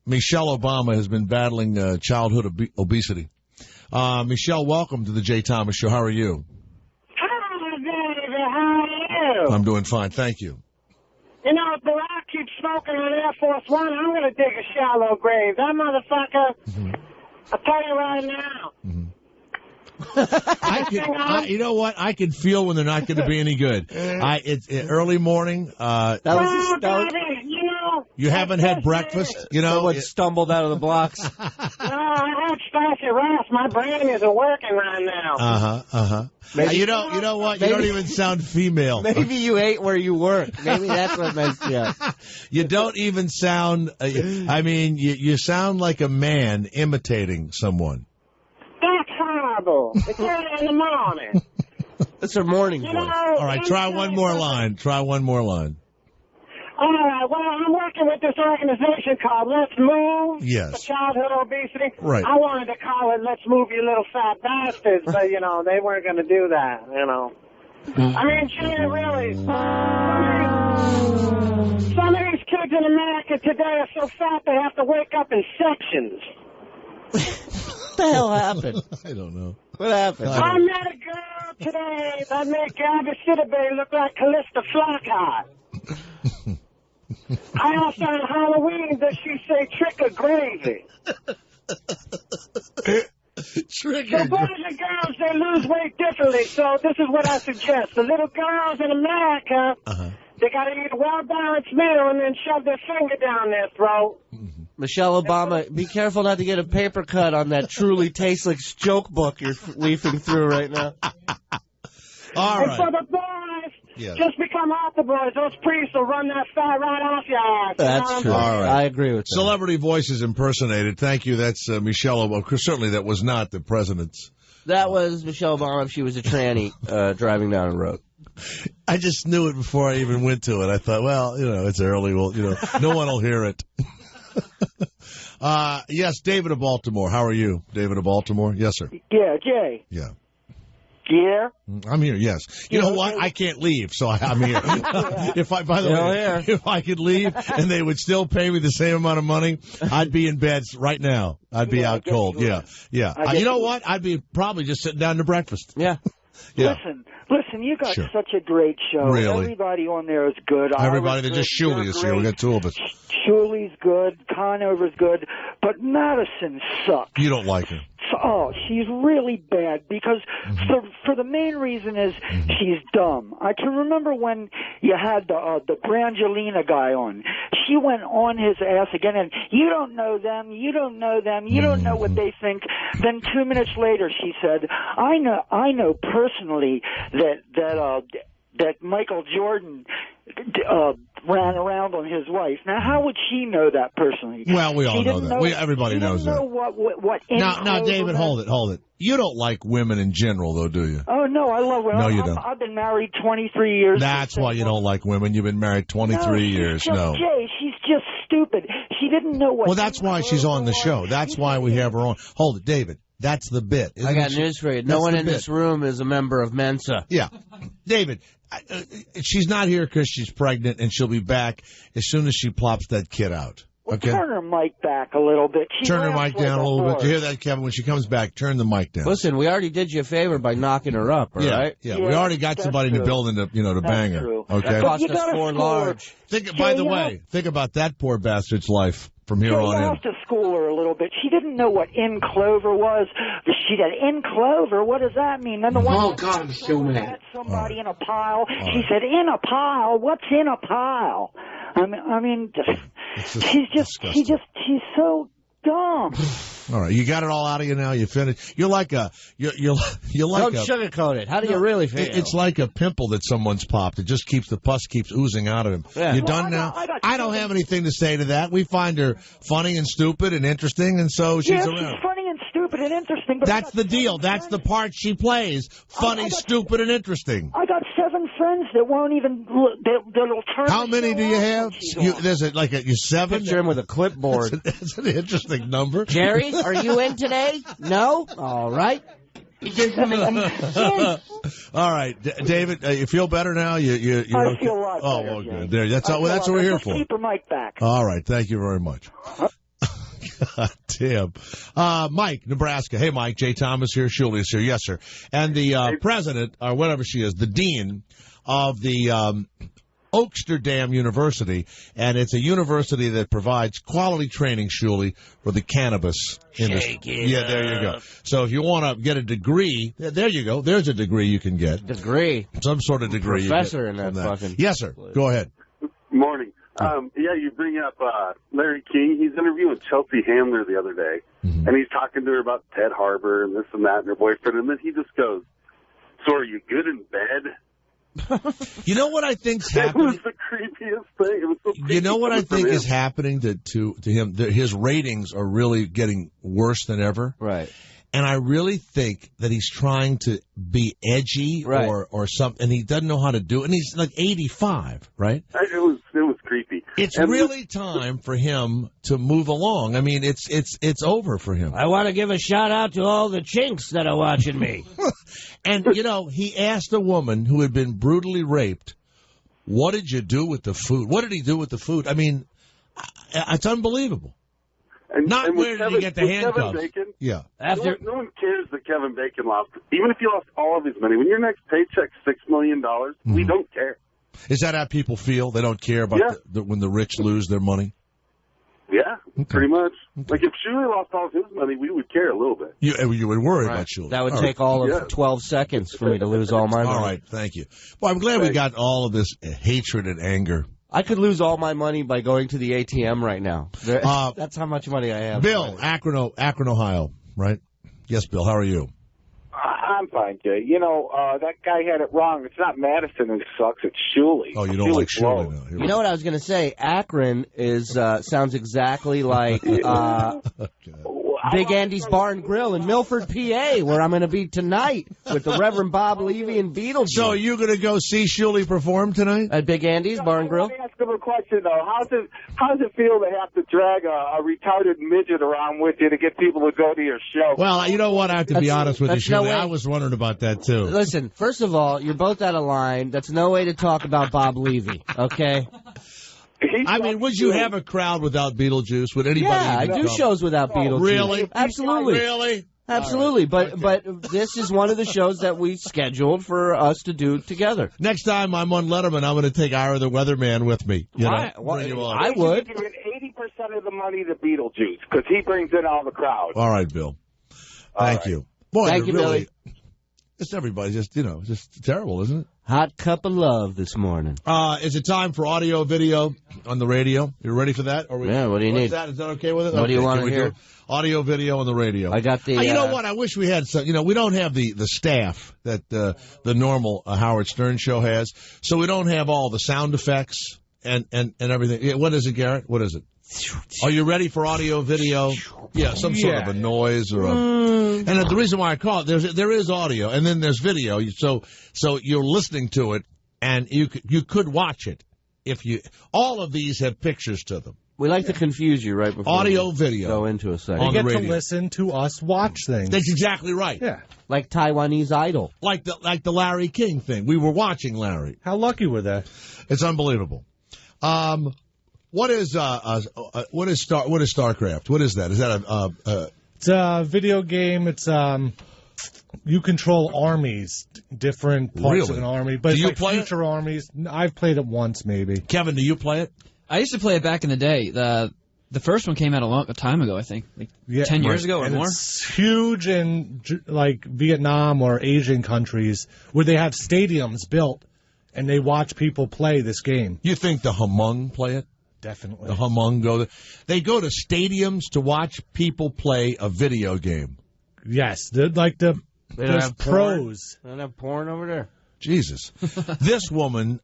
Speaker 6: Michelle Obama has been battling childhood obesity. Michelle, welcome to the Jay Thomas Show. How are you?
Speaker 15: Hi, baby. How are you?
Speaker 6: I'm doing fine. Thank you.
Speaker 15: If Barack keeps smoking on Air Force One, I'm going to dig a shallow grave. That motherfucker, I'll tell you right now.
Speaker 6: Mm-hmm. You know what? I can feel when they're not going to be any good. It's early morning. You haven't had breakfast.
Speaker 7: Someone stumbled out of the blocks.
Speaker 15: No, I had Stacey Ross. My brain isn't working right now.
Speaker 6: You know what? You don't even sound female.
Speaker 7: Maybe you ate where you work. Maybe that's what messed you up.
Speaker 6: You don't even sound. You sound like a man imitating someone.
Speaker 15: That's horrible. It's early in the morning.
Speaker 7: That's her morning voice.
Speaker 6: All right, try one more line.
Speaker 15: All right, well, I'm working with this organization called Let's Move for childhood obesity.
Speaker 6: Right.
Speaker 15: I wanted to call it Let's Move You Little Fat Bastards, but, they weren't going to do that, I mean, gee, really, some of these kids in America today are so fat they have to wake up in sections.
Speaker 7: What the hell happened?
Speaker 6: I don't know.
Speaker 7: What happened?
Speaker 15: I met a girl today that made Gabby Sidibe look like Callista Flockhart. I asked her on Halloween, does she say trick or gravy?
Speaker 6: Trick
Speaker 15: so boys and girls, they lose weight differently, so this is what I suggest. The little girls in America, they got to eat a well-balanced meal and then shove their finger down their throat.
Speaker 7: Michelle Obama, be careful not to get a paper cut on that truly tasteless joke book you're leafing through right now.
Speaker 6: All right.
Speaker 15: And for the boys, just become altar boys. Those priests will run that fat right off your ass.
Speaker 7: That's true.
Speaker 6: All right.
Speaker 7: I agree with that.
Speaker 6: Celebrity voices impersonated. Thank you. That's Michelle Obama. Certainly that was not the president's.
Speaker 7: That was Michelle Obama. She was a tranny driving down a road.
Speaker 6: I just knew it before I even went to it. I thought, well, it's early. Well, no one will hear it. Yes, David of Baltimore. How are you, David of Baltimore? Yes, sir.
Speaker 16: Yeah, Jay.
Speaker 6: Yeah.
Speaker 15: Yeah?
Speaker 6: I'm here, yes. You know what? I can't leave, so I'm here. By the way, if I could leave and they would still pay me the same amount of money, I'd be in bed right now. I'd be out cold. Yeah. You know what? I'd be probably just sitting down to breakfast.
Speaker 7: Yeah.
Speaker 15: Listen, you got
Speaker 6: Sure.
Speaker 15: such a great show.
Speaker 6: Really?
Speaker 15: Everybody on there is good.
Speaker 6: Everybody, they're just Shuli is here. We got two of us.
Speaker 15: Shuli's good. Conover's good. But Madison sucks.
Speaker 6: You don't like her.
Speaker 15: Oh, she's really bad because for the main reason is she's dumb. I can remember when you had the Brangelina guy on. She went on his ass again, and you don't know them, you don't know them, you don't know what they think. Then 2 minutes later, she said, "I know personally that Michael Jordan ran around on his wife." Now, how would she know that personally?
Speaker 6: Well, we all know that. Everybody knows that.
Speaker 15: What
Speaker 6: Now, David, hold it. You don't like women in general, though, do you?
Speaker 15: Oh, no, I love women.
Speaker 6: No, you don't.
Speaker 15: I've been married 23 years.
Speaker 6: That's why you don't like women. You've been married 23 years. No.
Speaker 15: Jay, she's just stupid. She didn't know what...
Speaker 6: Well, that's why she's on the show. That's why we have her on. Hold it, David. That's the bit.
Speaker 7: I got news for you. No one in this room is a member of Mensa.
Speaker 6: Yeah. David, she's not here because she's pregnant, and she'll be back as soon as she plops that kid out. Okay?
Speaker 15: Turn her mic back a little bit.
Speaker 6: Turn her mic down a little bit. You hear that, Kevin? When she comes back, turn the mic down.
Speaker 7: Listen, we already did you a favor by knocking her up, all right?
Speaker 6: Yeah, we already got somebody in the building to bang her. Okay?
Speaker 7: That cost us $4 large.
Speaker 6: By the way, think about that poor bastard's life from here on in.
Speaker 15: You have to school her a little bit. She didn't know what in clover was. She said, "In clover? What does that mean?" Then the one
Speaker 3: God, I'm so mad.
Speaker 15: Somebody in a pile. She said, "In a pile? What's in a pile?" I mean, she's so dumb.
Speaker 6: All right, you got it all out of you now. You finished. You're like a you're like
Speaker 7: Don't sugarcoat it. How do you really feel?
Speaker 6: It's like a pimple that someone's popped. It just keeps the pus keeps oozing out of him.
Speaker 7: Yeah.
Speaker 6: You're done now. I don't have anything to say to that. We find her funny and stupid and interesting, and so she's around.
Speaker 15: She's funny and stupid and interesting. But
Speaker 6: that's the deal. That's the part she plays. Funny, stupid, and interesting.
Speaker 15: I got 7 friends that won't even that'll turn.
Speaker 6: How many do you have? There's you 7.
Speaker 7: Picture him with a clipboard.
Speaker 6: That's an interesting number.
Speaker 7: Jerry, are you in today? No? All right.
Speaker 6: All right, David, you feel better now? You're
Speaker 15: I feel a lot better.
Speaker 6: Oh, well, good. There, that's what we're here for.
Speaker 15: Keep her mic back.
Speaker 6: All right, thank you very much. God damn. Mike, Nebraska. Hey, Mike. Jay Thomas here. Shuli is here. Yes, sir. And the president, or whatever she is, the dean of the Oaksterdam University, and it's a university that provides quality training, Shuli, for the cannabis industry. Yeah, there you go. So if you want to get a degree, there you go. There's a degree you can get.
Speaker 7: Degree.
Speaker 6: Some sort of degree.
Speaker 7: Professor in that fucking...
Speaker 6: Yes, sir. Go ahead.
Speaker 16: Morning. You bring up Larry King. He's interviewing Chelsea Handler the other day, and he's talking to her about Ted Harbor and this and that and her boyfriend, and then he just goes, "So are you good in bed?"
Speaker 6: You know what I think's happening?
Speaker 16: It was the creepiest thing. It was so creepy.
Speaker 6: You know what I think is happening to him? His ratings are really getting worse than ever.
Speaker 7: Right.
Speaker 6: And I really think that he's trying to be edgy or something, and he doesn't know how to do it. And he's like 85, right?
Speaker 16: It was creepy.
Speaker 6: It's really time for him to move along. I mean, it's over for him.
Speaker 3: I want to give a shout out to all the chinks that are watching me.
Speaker 6: And, he asked a woman who had been brutally raped, "What did you do with the food?" What did he do with the food? I mean, it's unbelievable.
Speaker 16: And
Speaker 6: where did he get the handcuffs?
Speaker 16: Kevin Bacon,
Speaker 6: yeah.
Speaker 16: No one cares that Kevin Bacon lost. Even if he lost all of his money, when your next paycheck's $6 million, we don't care.
Speaker 6: Is that how people feel? They don't care about when the rich lose their money?
Speaker 16: Yeah, pretty much. Okay. Like if Shuli lost all of his money, we would care a little bit.
Speaker 6: You would worry about Shuli.
Speaker 7: That would take all of 12 seconds for me to lose all my money.
Speaker 6: All right, thank you. Well, I'm glad we got all of this hatred and anger.
Speaker 7: I could lose all my money by going to the ATM right now. That's how much money I have.
Speaker 6: Bill, Akron, Ohio, right? Yes, Bill, how are you?
Speaker 10: I'm fine, Jay. That guy had it wrong. It's not Madison who sucks. It's Shuli.
Speaker 6: Oh, you don't like Shuli now.
Speaker 7: You know what I was going to say? Akron sounds exactly like... Big Andy's Bar and Grill in Milford, PA, where I'm going to be tonight with the Reverend Bob Levy and Beetlejuice.
Speaker 6: So are you going to go see Shuli perform tonight?
Speaker 7: At Big Andy's Bar and Grill?
Speaker 10: Let me ask him a question, though. How does it feel to have to drag a retarded midget around with you to get people to go to your show?
Speaker 6: Well, you know what? I have to be honest with you,
Speaker 7: that's no
Speaker 6: Shuli.
Speaker 7: way.
Speaker 6: I was wondering about that, too.
Speaker 7: Listen, first of all, you're both out of line. That's no way to talk about Bob Levy, okay?
Speaker 6: I mean, would you have a crowd without Beetlejuice? Would anybody?
Speaker 7: Yeah, I do shows without Beetlejuice.
Speaker 6: Really?
Speaker 7: Absolutely.
Speaker 6: Really?
Speaker 7: Absolutely. But this is one of the shows that we scheduled for us to do together.
Speaker 6: Next time I'm on Letterman, I'm going to take Ira the Weatherman with me. You know?
Speaker 7: I would.
Speaker 10: Give 80% of the money to Beetlejuice because he brings in all the crowd.
Speaker 6: All right, Bill. Thank you. Boy,
Speaker 7: Thank you,
Speaker 6: really,
Speaker 7: Billy.
Speaker 6: Just everybody, just terrible, isn't it?
Speaker 7: Hot cup of love this morning.
Speaker 6: Is it time for audio, video on the radio? You ready for that?
Speaker 7: Yeah, what do you need?
Speaker 6: That? Is that okay with it?
Speaker 7: What do you want
Speaker 6: can
Speaker 7: to
Speaker 6: we
Speaker 7: hear?
Speaker 6: do audio, video on the radio.
Speaker 7: I got the...
Speaker 6: you know what? I wish we had some... You know, we don't have the staff that the normal Howard Stern show has, so we don't have all the sound effects and everything. Yeah, what is it, Garrett? What is it? Are you ready for audio, video? Yeah, some sort of a noise or a... And the reason why I call it, there is audio, and then there's video. So you're listening to it, and you could watch it if you... All of these have pictures to them.
Speaker 7: We like to confuse you right before
Speaker 6: audio,
Speaker 7: we
Speaker 6: video.
Speaker 7: Go into a second.
Speaker 9: You get to listen to us watch things.
Speaker 6: That's exactly right.
Speaker 9: Yeah.
Speaker 7: Like Taiwanese Idol.
Speaker 6: Like the Larry King thing. We were watching Larry.
Speaker 9: How lucky were they?
Speaker 6: It's unbelievable. What is StarCraft? What is that? Is that
Speaker 9: It's a video game. It's you control armies, different parts of an army. But
Speaker 6: do
Speaker 9: it's
Speaker 6: you
Speaker 9: like
Speaker 6: play
Speaker 9: future armies. I've played it once, maybe.
Speaker 6: Kevin, do you play it?
Speaker 8: I used to play it back in the day. The first one came out a time ago, I think, like 10 years ago or
Speaker 9: and
Speaker 8: more.
Speaker 9: It's huge in like Vietnam or Asian countries where they have stadiums built and they watch people play this game.
Speaker 6: You think the Hmong play it?
Speaker 9: Definitely.
Speaker 6: The Hmong go there. They go to stadiums to watch people play a video game.
Speaker 9: Yes, there's pros.
Speaker 7: They don't have porn over there.
Speaker 6: Jesus. This woman,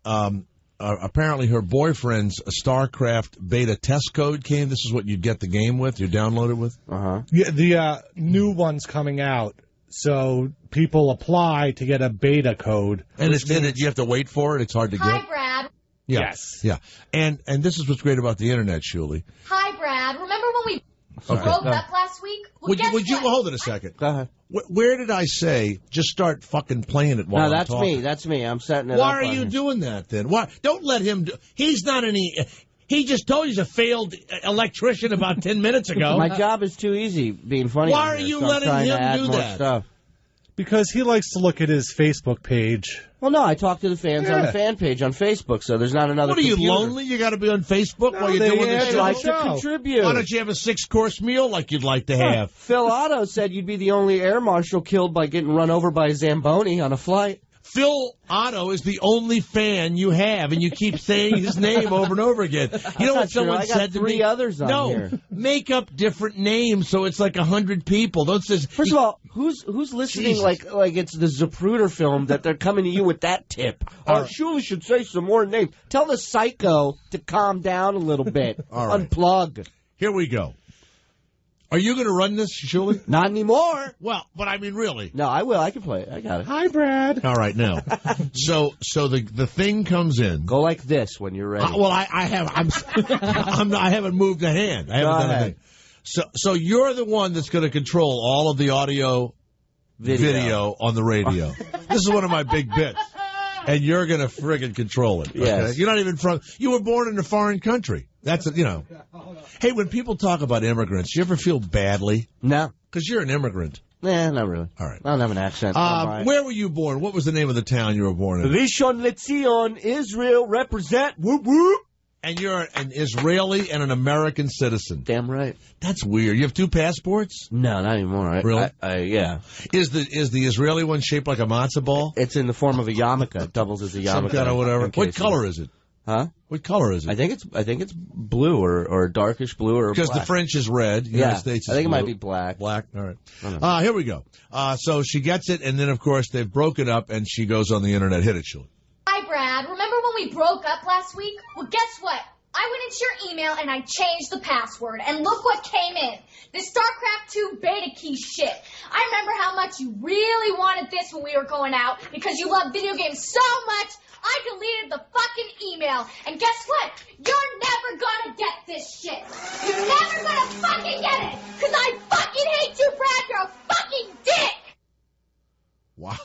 Speaker 6: apparently her boyfriend's StarCraft beta test code came. This is what you'd get the game with, you download it with?
Speaker 7: Uh-huh.
Speaker 9: Yeah, the new one's coming out, so people apply to get a beta code.
Speaker 6: And you have to wait for it? It's hard to get?
Speaker 17: Hi, Brad.
Speaker 6: Yeah.
Speaker 9: Yes.
Speaker 6: Yeah. And this is what's great about the Internet, Shuli.
Speaker 17: Hi, Brad. Remember when we broke up last week? Well,
Speaker 6: Would you hold it a second?
Speaker 7: Go ahead.
Speaker 6: Where did I say just start fucking playing it while I'm
Speaker 7: that's
Speaker 6: talking?
Speaker 7: me. That's me. I'm setting it up.
Speaker 6: Why are you doing that then? Why? Don't let him do. He's not any. He just told you he's a failed electrician about 10 minutes ago.
Speaker 7: My job is too easy being funny.
Speaker 6: Why are you letting him do that?
Speaker 7: Stuff.
Speaker 9: Because he likes to look at his Facebook page.
Speaker 7: Well, no, I talk to the fans on the fan page on Facebook, so there's not another.
Speaker 6: What are you,
Speaker 7: computer.
Speaker 6: lonely? You got to be on Facebook while you're doing this
Speaker 7: They
Speaker 6: show?
Speaker 7: like to contribute.
Speaker 6: Why don't you have a 6-course meal like you'd like to have?
Speaker 7: Phil Otto said you'd be the only air marshal killed by getting run over by a Zamboni on a flight.
Speaker 6: Phil Otto is the only fan you have, and you keep saying his name over and over again. You know what someone said to me?
Speaker 7: Three others on here.
Speaker 6: Make up different names so it's like 100 people. Don't say.
Speaker 7: First of all, who's listening?
Speaker 6: Jesus.
Speaker 7: Like it's the Zapruder film that they're coming to you with that tip. Oh, Shuli should say some more names. Tell the psycho to calm down a little bit.
Speaker 6: All right.
Speaker 7: Unplug.
Speaker 6: Here we go. Are you going to run this, Shuli?
Speaker 7: Not anymore.
Speaker 6: Well, but I mean, really.
Speaker 7: No, I will. I can play it. I got it.
Speaker 9: Hi, Brad.
Speaker 6: All right, now. So the thing comes in.
Speaker 7: Go like this when you're ready.
Speaker 6: Well, I haven't moved a hand. I haven't done anything. So you're the one that's going to control all of the audio, video on the radio. This is one of my big bits. And you're going to friggin' control it. Okay?
Speaker 7: Yes.
Speaker 6: You're not even from... You were born in a foreign country. That's, Hey, when people talk about immigrants, you ever feel badly?
Speaker 7: No.
Speaker 6: Because you're an immigrant.
Speaker 7: Nah, not really.
Speaker 6: All right.
Speaker 7: I don't have an accent.
Speaker 6: Where were you born? What was the name of the town you were born in?
Speaker 7: Rishon LeZion, Israel, represent. Whoop, whoop.
Speaker 6: And you're an Israeli and an American citizen.
Speaker 7: Damn right.
Speaker 6: That's weird. You have two passports?
Speaker 7: No, not anymore.
Speaker 6: Really?
Speaker 7: Yeah.
Speaker 6: Is the Israeli one shaped like a matzo ball?
Speaker 7: It's in the form of a yarmulke. It doubles as a yarmulke.
Speaker 6: Some kind of whatever. What color is it?
Speaker 7: Huh?
Speaker 6: What color is it?
Speaker 7: I think it's blue or darkish blue or
Speaker 6: because
Speaker 7: black.
Speaker 6: the French is red. United States is
Speaker 7: I think
Speaker 6: blue.
Speaker 7: it might be black.
Speaker 6: Black. All right. Here we go. So she gets it, and then of course they've broken up, and she goes on the internet. Hit it, Shuli.
Speaker 17: Hi, Brad. Remember when we broke up last week? Well, guess what? I went into your email and I changed the password, and look what came in. This StarCraft 2 beta key shit. I remember how much you really wanted this when we were going out because you love video games so much, I deleted the fucking email. And guess what? You're never gonna get this shit. You're never gonna fucking get it, because I fucking hate you, Brad. You're a fucking dick.
Speaker 6: Wow.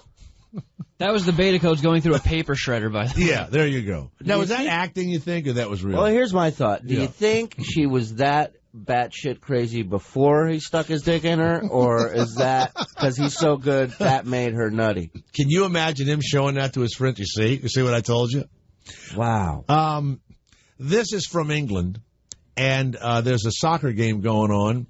Speaker 8: That was the beta codes going through a paper shredder, by the way.
Speaker 6: Yeah, there you go. Now, was that acting, you think, or that was real?
Speaker 7: Well, here's my thought. Do you think she was that batshit crazy before he stuck his dick in her, or is that because he's so good that made her nutty?
Speaker 6: Can you imagine him showing that to his friends? You see what I told you?
Speaker 7: Wow.
Speaker 6: This is from England, and there's a soccer game going on.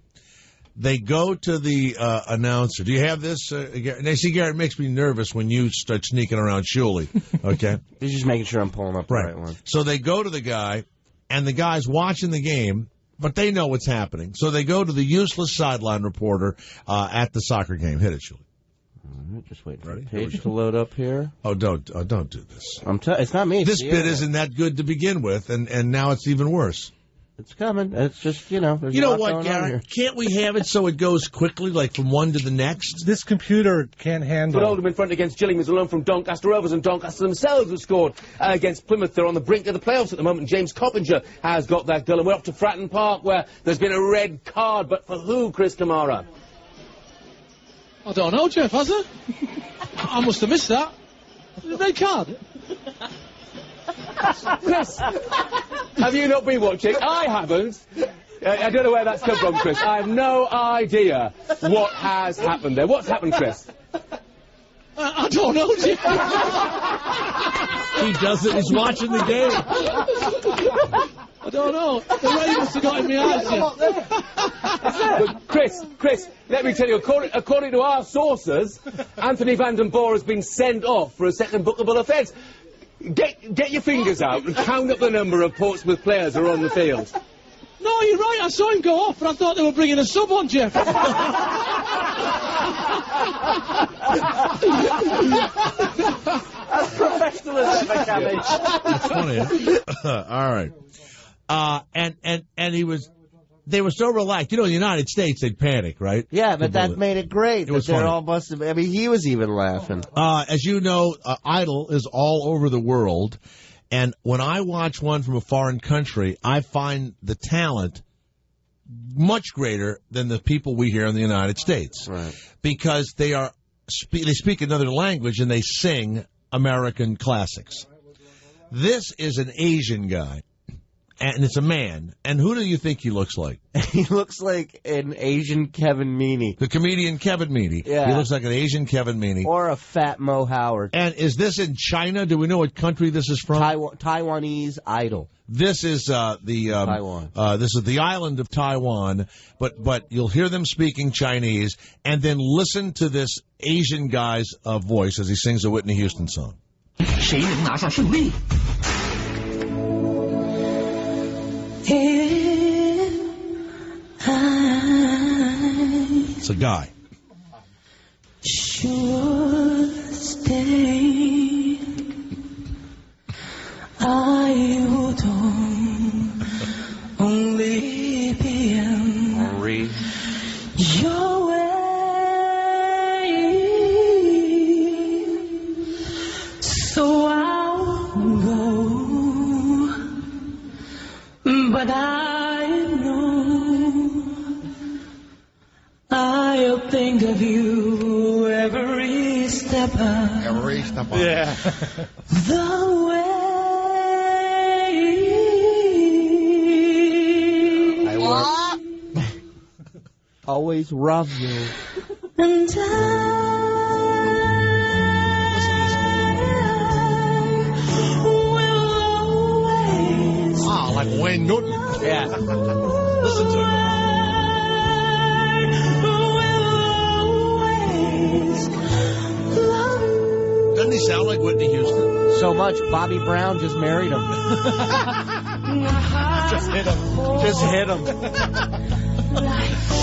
Speaker 6: They go to the announcer. Do you have this? Now, see, Garrett, it makes me nervous when you start sneaking around Shuley. Okay?
Speaker 7: He's just making sure I'm pulling up the right one.
Speaker 6: So they go to the guy, and the guy's watching the game, but they know what's happening. So they go to the useless sideline reporter at the soccer game. Hit it, Shuley.
Speaker 7: Just wait for the page to load up here.
Speaker 6: Oh, don't do this.
Speaker 7: It's not me.
Speaker 6: This bit isn't that good to begin with, and now it's even worse.
Speaker 7: It's coming. It's just, there's
Speaker 6: You
Speaker 7: a
Speaker 6: know
Speaker 7: lot
Speaker 6: what,
Speaker 7: going on here.
Speaker 6: Garrett? Can't we have it so it goes quickly, like from one to the next?
Speaker 9: This computer can't handle
Speaker 18: But Oldham in front against Gillingham alone from Doncaster Rovers, and Doncaster themselves have scored against Plymouth. They're on the brink of the playoffs at the moment. James Coppinger has got that goal, and we're up to Fratton Park where there's been a red card. But for who, Chris Kamara?
Speaker 19: I don't know, Jeff, has there? I must have missed that. Red card?
Speaker 18: Chris, have you not been watching? I haven't. I don't know where that's come from, Chris. I have no idea what has happened there. What's happened, Chris?
Speaker 19: I don't know, Jeff.
Speaker 6: He doesn't. He's watching the game.
Speaker 19: I don't know. The rain must have got in my eyes, Jeff.
Speaker 18: But Chris, let me tell you, according to our sources, Anthony Van Den Boer has been sent off for a second bookable offence. Get your fingers out and count up the number of Portsmouth players who are on the field.
Speaker 19: No, you're right. I saw him go off, and I thought they were bringing a sub on, Jeff.
Speaker 15: That's professionalism, McCabbage.
Speaker 6: It's funny, huh? All right. And they were so relaxed. You know, in the United States, they'd panic, right?
Speaker 7: Yeah, but that made it great.
Speaker 6: It was
Speaker 7: they're
Speaker 6: funny.
Speaker 7: all busted. I mean, he was even laughing.
Speaker 6: As you know, Idol is all over the world. And when I watch one from a foreign country, I find the talent much greater than the people we hear in the United States.
Speaker 7: Right.
Speaker 6: Because they speak another language and they sing American classics. This is an Asian guy. And it's a man. And who do you think he looks like?
Speaker 7: He looks like an Asian Kevin Meaney.
Speaker 6: The comedian Kevin Meaney.
Speaker 7: Yeah.
Speaker 6: He looks like an Asian Kevin Meaney.
Speaker 7: Or a fat Mo Howard.
Speaker 6: And is this in China? Do we know what country this is from?
Speaker 7: Taiwanese Idol.
Speaker 6: This is
Speaker 7: Taiwan.
Speaker 6: This is the island of Taiwan. But you'll hear them speaking Chinese, and then listen to this Asian guy's voice as he sings a Whitney Houston song.
Speaker 20: 谁能拿下胜利？
Speaker 6: It's a guy.
Speaker 20: Should stay. I would only be
Speaker 7: Henri.
Speaker 20: your way. So I'll go, but I know I'll think of you every step of
Speaker 6: Yeah.
Speaker 20: the way.
Speaker 7: I will always love you.
Speaker 20: And
Speaker 6: Like Wayne Newton.
Speaker 7: Yeah.
Speaker 6: Listen to him. Doesn't he sound like Whitney Houston?
Speaker 7: So much. Bobby Brown just married him.
Speaker 6: Just hit him.
Speaker 7: Just hit him.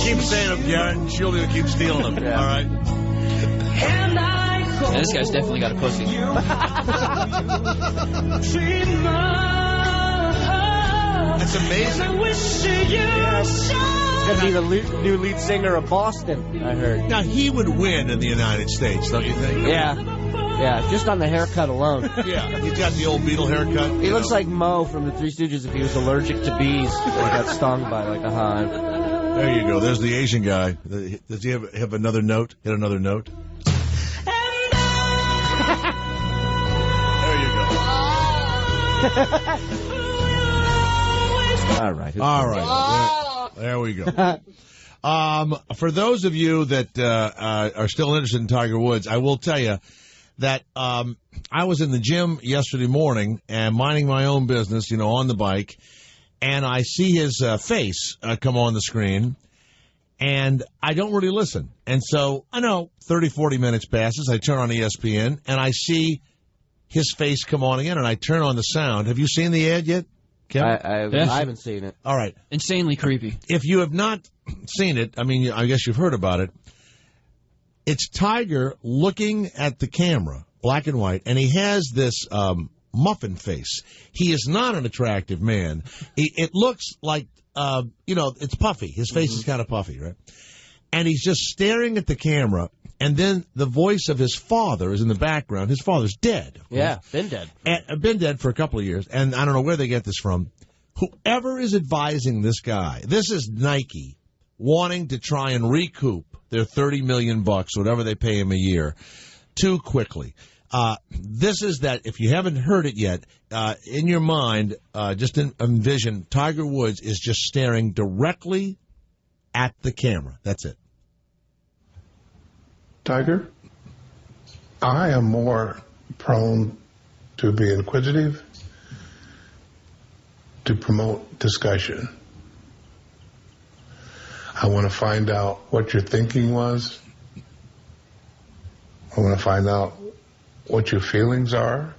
Speaker 6: Keep saying him, Garrett, and Shirley will keep stealing them.
Speaker 7: Yeah.
Speaker 6: All right?
Speaker 8: Yeah, this guy's definitely got a pussy.
Speaker 6: That's amazing.
Speaker 7: He's going to be the new lead singer of Boston, I heard.
Speaker 6: Now, he would win in the United States, don't you think?
Speaker 7: Yeah, just on the haircut alone.
Speaker 6: Yeah, he's got the old Beatle haircut.
Speaker 7: He looks like Mo from the Three Stooges if he was allergic to bees or got stung by like a hive.
Speaker 6: There you go. There's the Asian guy. Does he have another note? Hit another note? There you go.
Speaker 7: All right.
Speaker 6: There we go. For those of you that are still interested in Tiger Woods, I will tell you that I was in the gym yesterday morning and minding my own business, on the bike, and I see his face come on the screen, and I don't really listen. And so, I know, 30, 40 minutes passes, I turn on ESPN, and I see his face come on again, and I turn on the sound. Have you seen the ad yet, Kevin?
Speaker 7: I haven't seen it.
Speaker 6: All right.
Speaker 8: Insanely creepy.
Speaker 6: If you have not seen it, I mean, I guess you've heard about it. It's Tiger looking at the camera, black and white, and he has this muffin face. He is not an attractive man. It looks like, it's puffy. His face is kind of puffy, right? And he's just staring at the camera, and then the voice of his father is in the background. His father's dead.
Speaker 7: Yeah, been dead.
Speaker 6: Been dead for a couple of years, and I don't know where they get this from. Whoever is advising this guy, this is Nike wanting to try and recoup their $30 million, whatever they pay him a year, too quickly. This is that, if you haven't heard it yet, in your mind, just envision Tiger Woods is just staring directly at the camera. That's it.
Speaker 21: Tiger, I am more prone to be inquisitive, to promote discussion. I want to find out what your thinking was. I want to find out what your feelings are.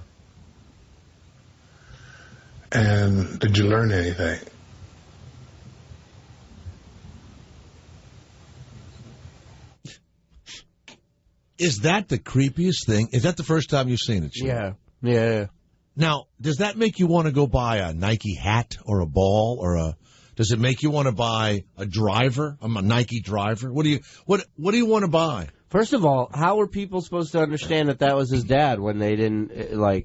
Speaker 21: And did you learn anything?
Speaker 6: Is that the creepiest thing? Is that the first time you've seen it,
Speaker 7: Sean? Yeah.
Speaker 6: Now, does that make you want to go buy a Nike hat or a ball or does it make you want to buy a driver, a Nike driver? What do you want to buy?
Speaker 7: First of all, how were people supposed to understand that was his dad when they didn't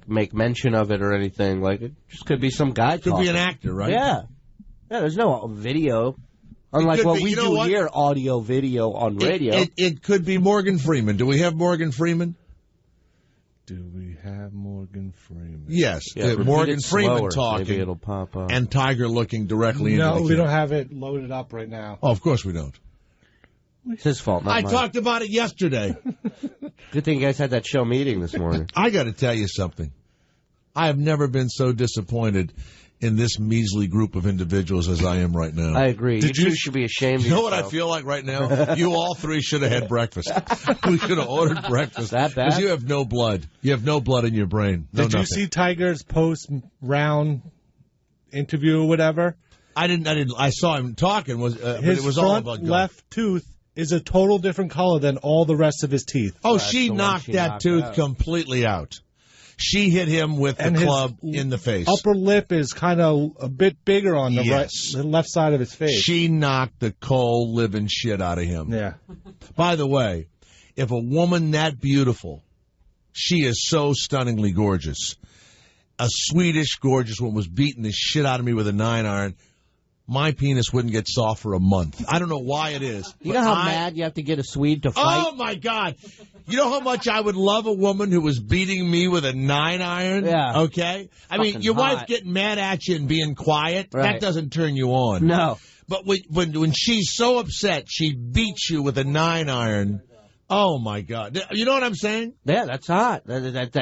Speaker 7: make mention of it or anything? Like, it just could be some guy.
Speaker 6: Could be an actor, right?
Speaker 7: Yeah. There's no video. Unlike what we do here, audio, video on radio.
Speaker 6: It could be Morgan Freeman. Do we have Morgan Freeman?
Speaker 9: Do we have Morgan Freeman?
Speaker 6: Yes.
Speaker 7: Yeah,
Speaker 6: Morgan Freeman
Speaker 7: slower.
Speaker 6: talking.
Speaker 7: Maybe it'll pop up.
Speaker 6: And Tiger looking directly into the camera.
Speaker 9: No, we don't have it loaded up right now.
Speaker 6: Oh, of course we don't.
Speaker 7: It's his fault, not mine.
Speaker 6: I talked about it yesterday.
Speaker 7: Good thing you guys had that show meeting this morning.
Speaker 6: I got to tell you something. I have never been so disappointed in this measly group of individuals as I am right now.
Speaker 7: I agree. You should be ashamed of
Speaker 6: yourself. You know
Speaker 7: yourself.
Speaker 6: what I feel like right now? You all three should have had breakfast. We should have ordered breakfast.
Speaker 7: That bad?
Speaker 6: Because you have no blood. You have no blood in your brain.
Speaker 9: Did you see Tiger's post-round interview or whatever?
Speaker 6: I didn't. I saw him talking. But
Speaker 9: his
Speaker 6: it was
Speaker 9: front
Speaker 6: all about God.
Speaker 9: left tooth is a total different color than all the rest of his teeth.
Speaker 6: Oh, she knocked that tooth completely out. She hit him with the club in the face.
Speaker 9: Upper lip is kind of a bit bigger on the the left side of his face.
Speaker 6: She knocked the cold living shit out of him.
Speaker 9: Yeah.
Speaker 6: By the way, if a woman that beautiful, she is so stunningly gorgeous. A Swedish gorgeous woman was beating the shit out of me with a 9-iron. My penis wouldn't get soft for a month. I don't know why it is.
Speaker 7: You know how mad you have to get a Swede to fight?
Speaker 6: Oh, my God. You know how much I would love a woman who was beating me with a 9-iron?
Speaker 7: Yeah.
Speaker 6: Okay? I mean, your wife getting mad at you and being quiet, that doesn't turn you on.
Speaker 7: No.
Speaker 6: But when she's so upset, she beats you with a 9-iron. Oh, my God. You know what I'm saying?
Speaker 7: Yeah, that's hot.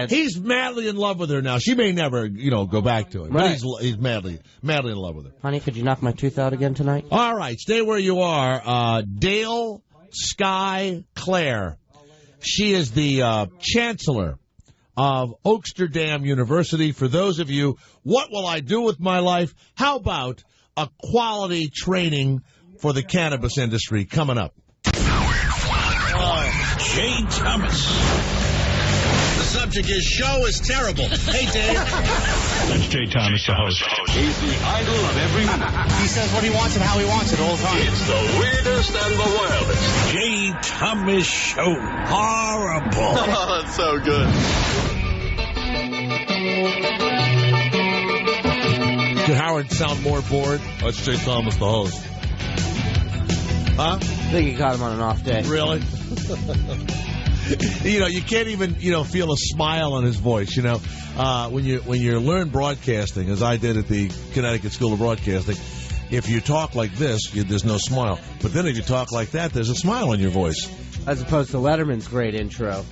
Speaker 6: He's madly in love with her now. She may never, go back to him.
Speaker 7: Right.
Speaker 6: But he's madly in love with her.
Speaker 7: Honey, could you knock my tooth out again tonight?
Speaker 6: All right, stay where you are. Dale Sky Clare. She is the chancellor of Oaksterdam University. For those of you, what will I do with my life? How about a quality training for the cannabis industry coming up?
Speaker 1: Jay Thomas. The
Speaker 6: subject is show is terrible. Hey, Dave.
Speaker 1: That's Jay Thomas, the host.
Speaker 13: He's the idol of every man.
Speaker 5: He says what he wants and how he wants it all the time.
Speaker 13: It's the weirdest and the wildest.
Speaker 1: Jay Thomas Show. Horrible.
Speaker 13: Oh, that's so good.
Speaker 6: Could Howard sound more bored? That's Jay Thomas, the host. Huh?
Speaker 7: I think you caught him on an off day.
Speaker 6: Really? You can't even, feel a smile on his voice, when you learn broadcasting, as I did at the Connecticut School of Broadcasting, if you talk like this, there's no smile. But then if you talk like that, there's a smile on your voice.
Speaker 7: As opposed to Letterman's great intro.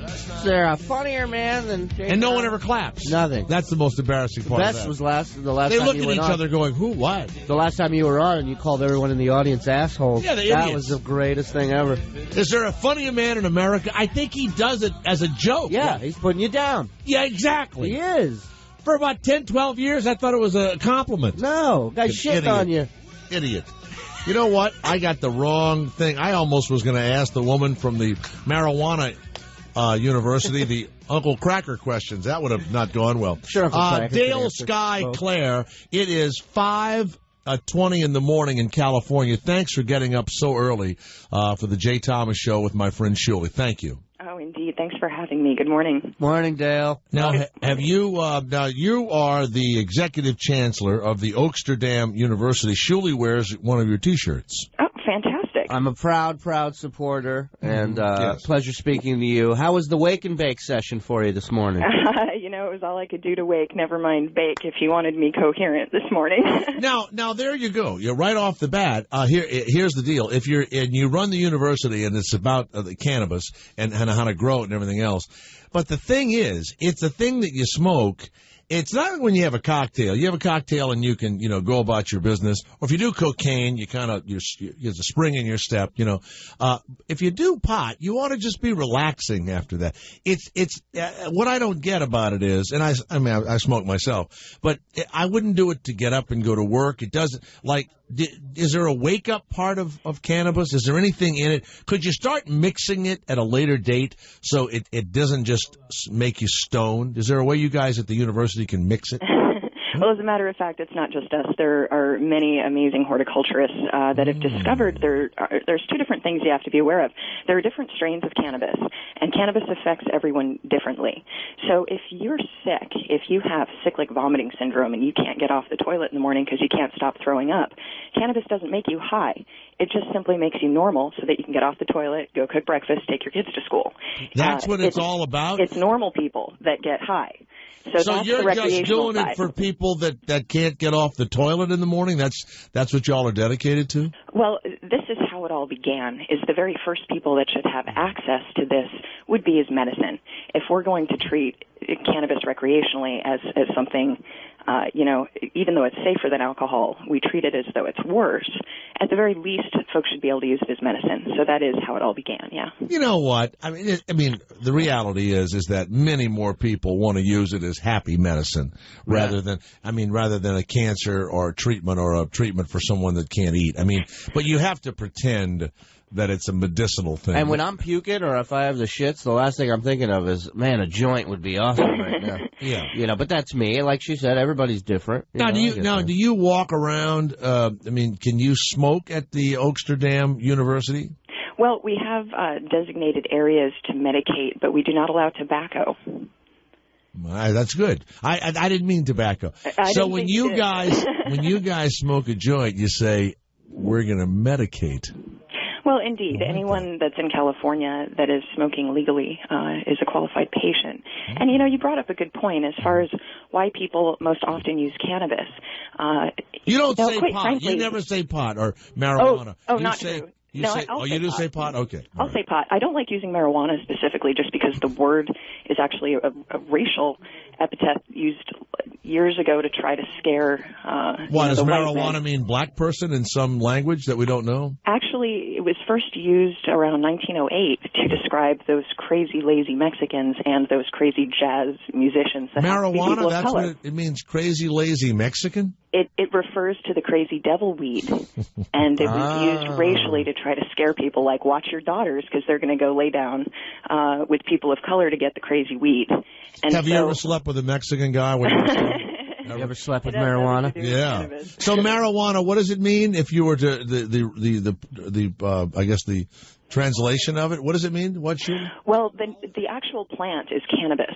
Speaker 7: Is there a funnier man than Jay
Speaker 6: And no one ever claps.
Speaker 7: Nothing.
Speaker 6: That's the most embarrassing part of
Speaker 7: Best
Speaker 6: that.
Speaker 7: was the last
Speaker 6: They
Speaker 7: time
Speaker 6: look
Speaker 7: you
Speaker 6: at
Speaker 7: went
Speaker 6: each
Speaker 7: on.
Speaker 6: other going, who, what?
Speaker 7: The last time you were on and you called everyone in the audience assholes.
Speaker 6: Yeah, the
Speaker 7: That
Speaker 6: idiots.
Speaker 7: was the greatest thing ever.
Speaker 6: Is there a funnier man in America? I think he does it as a joke.
Speaker 7: Yeah, he's putting you down.
Speaker 6: Yeah, exactly.
Speaker 7: He is.
Speaker 6: For about 10, 12 years, I thought it was a compliment.
Speaker 7: No, guy shitting on you.
Speaker 6: Idiot. You know what? I got the wrong thing. I almost was going to ask the woman from the marijuana university the Uncle Cracker questions. That would have not gone well.
Speaker 7: Sure, Uncle Cracker.
Speaker 6: Dale Sky Claire, it is 5:20 in the morning in California. Thanks for getting up so early for the Jay Thomas Show with my friend Shuli. Thank you.
Speaker 22: Oh, indeed. Thanks for having me. Good morning.
Speaker 7: Morning, Dale.
Speaker 6: Now, have you? Now you are the executive chancellor of the Oaksterdam University. Shuli wears one of your T-shirts.
Speaker 22: Oh, fantastic.
Speaker 7: I'm a proud supporter, and
Speaker 6: Yes.
Speaker 7: pleasure speaking to you. How was the wake and bake session for you this morning?
Speaker 22: It was all I could do to wake, never mind bake, if you wanted me coherent this morning.
Speaker 6: Now there you go. You're right off the bat. Here's the deal. If you run the university and it's about the cannabis and how to grow it and everything else, but the thing is, it's a thing that you smoke. It's not when you have a cocktail. You have a cocktail and you can, go about your business. Or if you do cocaine, you kind of, there's a spring in your step, If you do pot, you ought to just be relaxing after that. It's what I don't get about it is, and I smoke myself, but I wouldn't do it to get up and go to work. It doesn't, is there a wake-up part of cannabis? Is there anything in it? Could you start mixing it at a later date so it doesn't just make you stoned? Is there a way you guys at the university can mix it?
Speaker 22: Well, as a matter of fact, it's not just us. There are many amazing horticulturists that have discovered there's two different things you have to be aware of. There are different strains of cannabis, and cannabis affects everyone differently. So if you're sick, if you have cyclic vomiting syndrome and you can't get off the toilet in the morning because you can't stop throwing up, cannabis doesn't make you high. It just simply makes you normal so that you can get off the toilet, go cook breakfast, take your kids to school.
Speaker 6: That's what it's all about?
Speaker 22: It's normal people that get high. So that's
Speaker 6: you're
Speaker 22: the
Speaker 6: just
Speaker 22: recreational
Speaker 6: doing
Speaker 22: side.
Speaker 6: it for people that can't get off the toilet in the morning? That's what y'all are dedicated to?
Speaker 22: Well, this is how it all began, is the very first people that should have access to this would be as medicine. If we're going to treat cannabis recreationally as something, even though it's safer than alcohol, we treat it as though it's worse. At the very least, folks should be able to use it as medicine. So that is how it all began, yeah.
Speaker 6: You know what? I mean, the reality is that many more people want to use it as happy medicine rather than a cancer or a treatment for someone that can't eat. But you have to pretend that it's a medicinal thing.
Speaker 7: And when I'm puking or if I have the shits, the last thing I'm thinking of is, man, a joint would be awesome right now.
Speaker 6: Yeah.
Speaker 7: But that's me. Like she said, everybody's different.
Speaker 6: Do you walk around, can you smoke at the Oaksterdam University?
Speaker 22: Well, we have designated areas to medicate, but we do not allow tobacco.
Speaker 6: That's good. I didn't mean tobacco. So when you guys smoke a joint, you say, we're going to medicate.
Speaker 22: Well, indeed. Anyone that's in California that is smoking legally is a qualified patient. And, you brought up a good point as far as why people most often use cannabis.
Speaker 6: You don't say
Speaker 22: quite
Speaker 6: pot.
Speaker 22: frankly,
Speaker 6: You never say pot or marijuana.
Speaker 22: Not true.
Speaker 6: You do say pot? Okay.
Speaker 22: I'll say pot. I don't like using marijuana specifically just because the word is actually a racial epithet used years ago to try to scare
Speaker 6: Why, does
Speaker 22: the white
Speaker 6: marijuana
Speaker 22: men.
Speaker 6: mean black person in some language that we don't know?
Speaker 22: Actually, it was first used around 1908 to describe those crazy, lazy Mexicans and those crazy jazz musicians. That happen to be people
Speaker 6: Marijuana,
Speaker 22: of
Speaker 6: that's
Speaker 22: color.
Speaker 6: what it means, crazy, lazy Mexican?
Speaker 22: It refers to the crazy devil weed, and it was used racially to try to scare people, like, watch your daughters, because they're going to go lay down with people of color to get the crazy weed. And
Speaker 6: Have you ever slept with a Mexican guy?
Speaker 7: You ever slept with marijuana?
Speaker 6: Yeah. So marijuana, what does it mean if you were to I guess the translation of it? What does it mean? What should?
Speaker 22: Well, the actual plant is cannabis.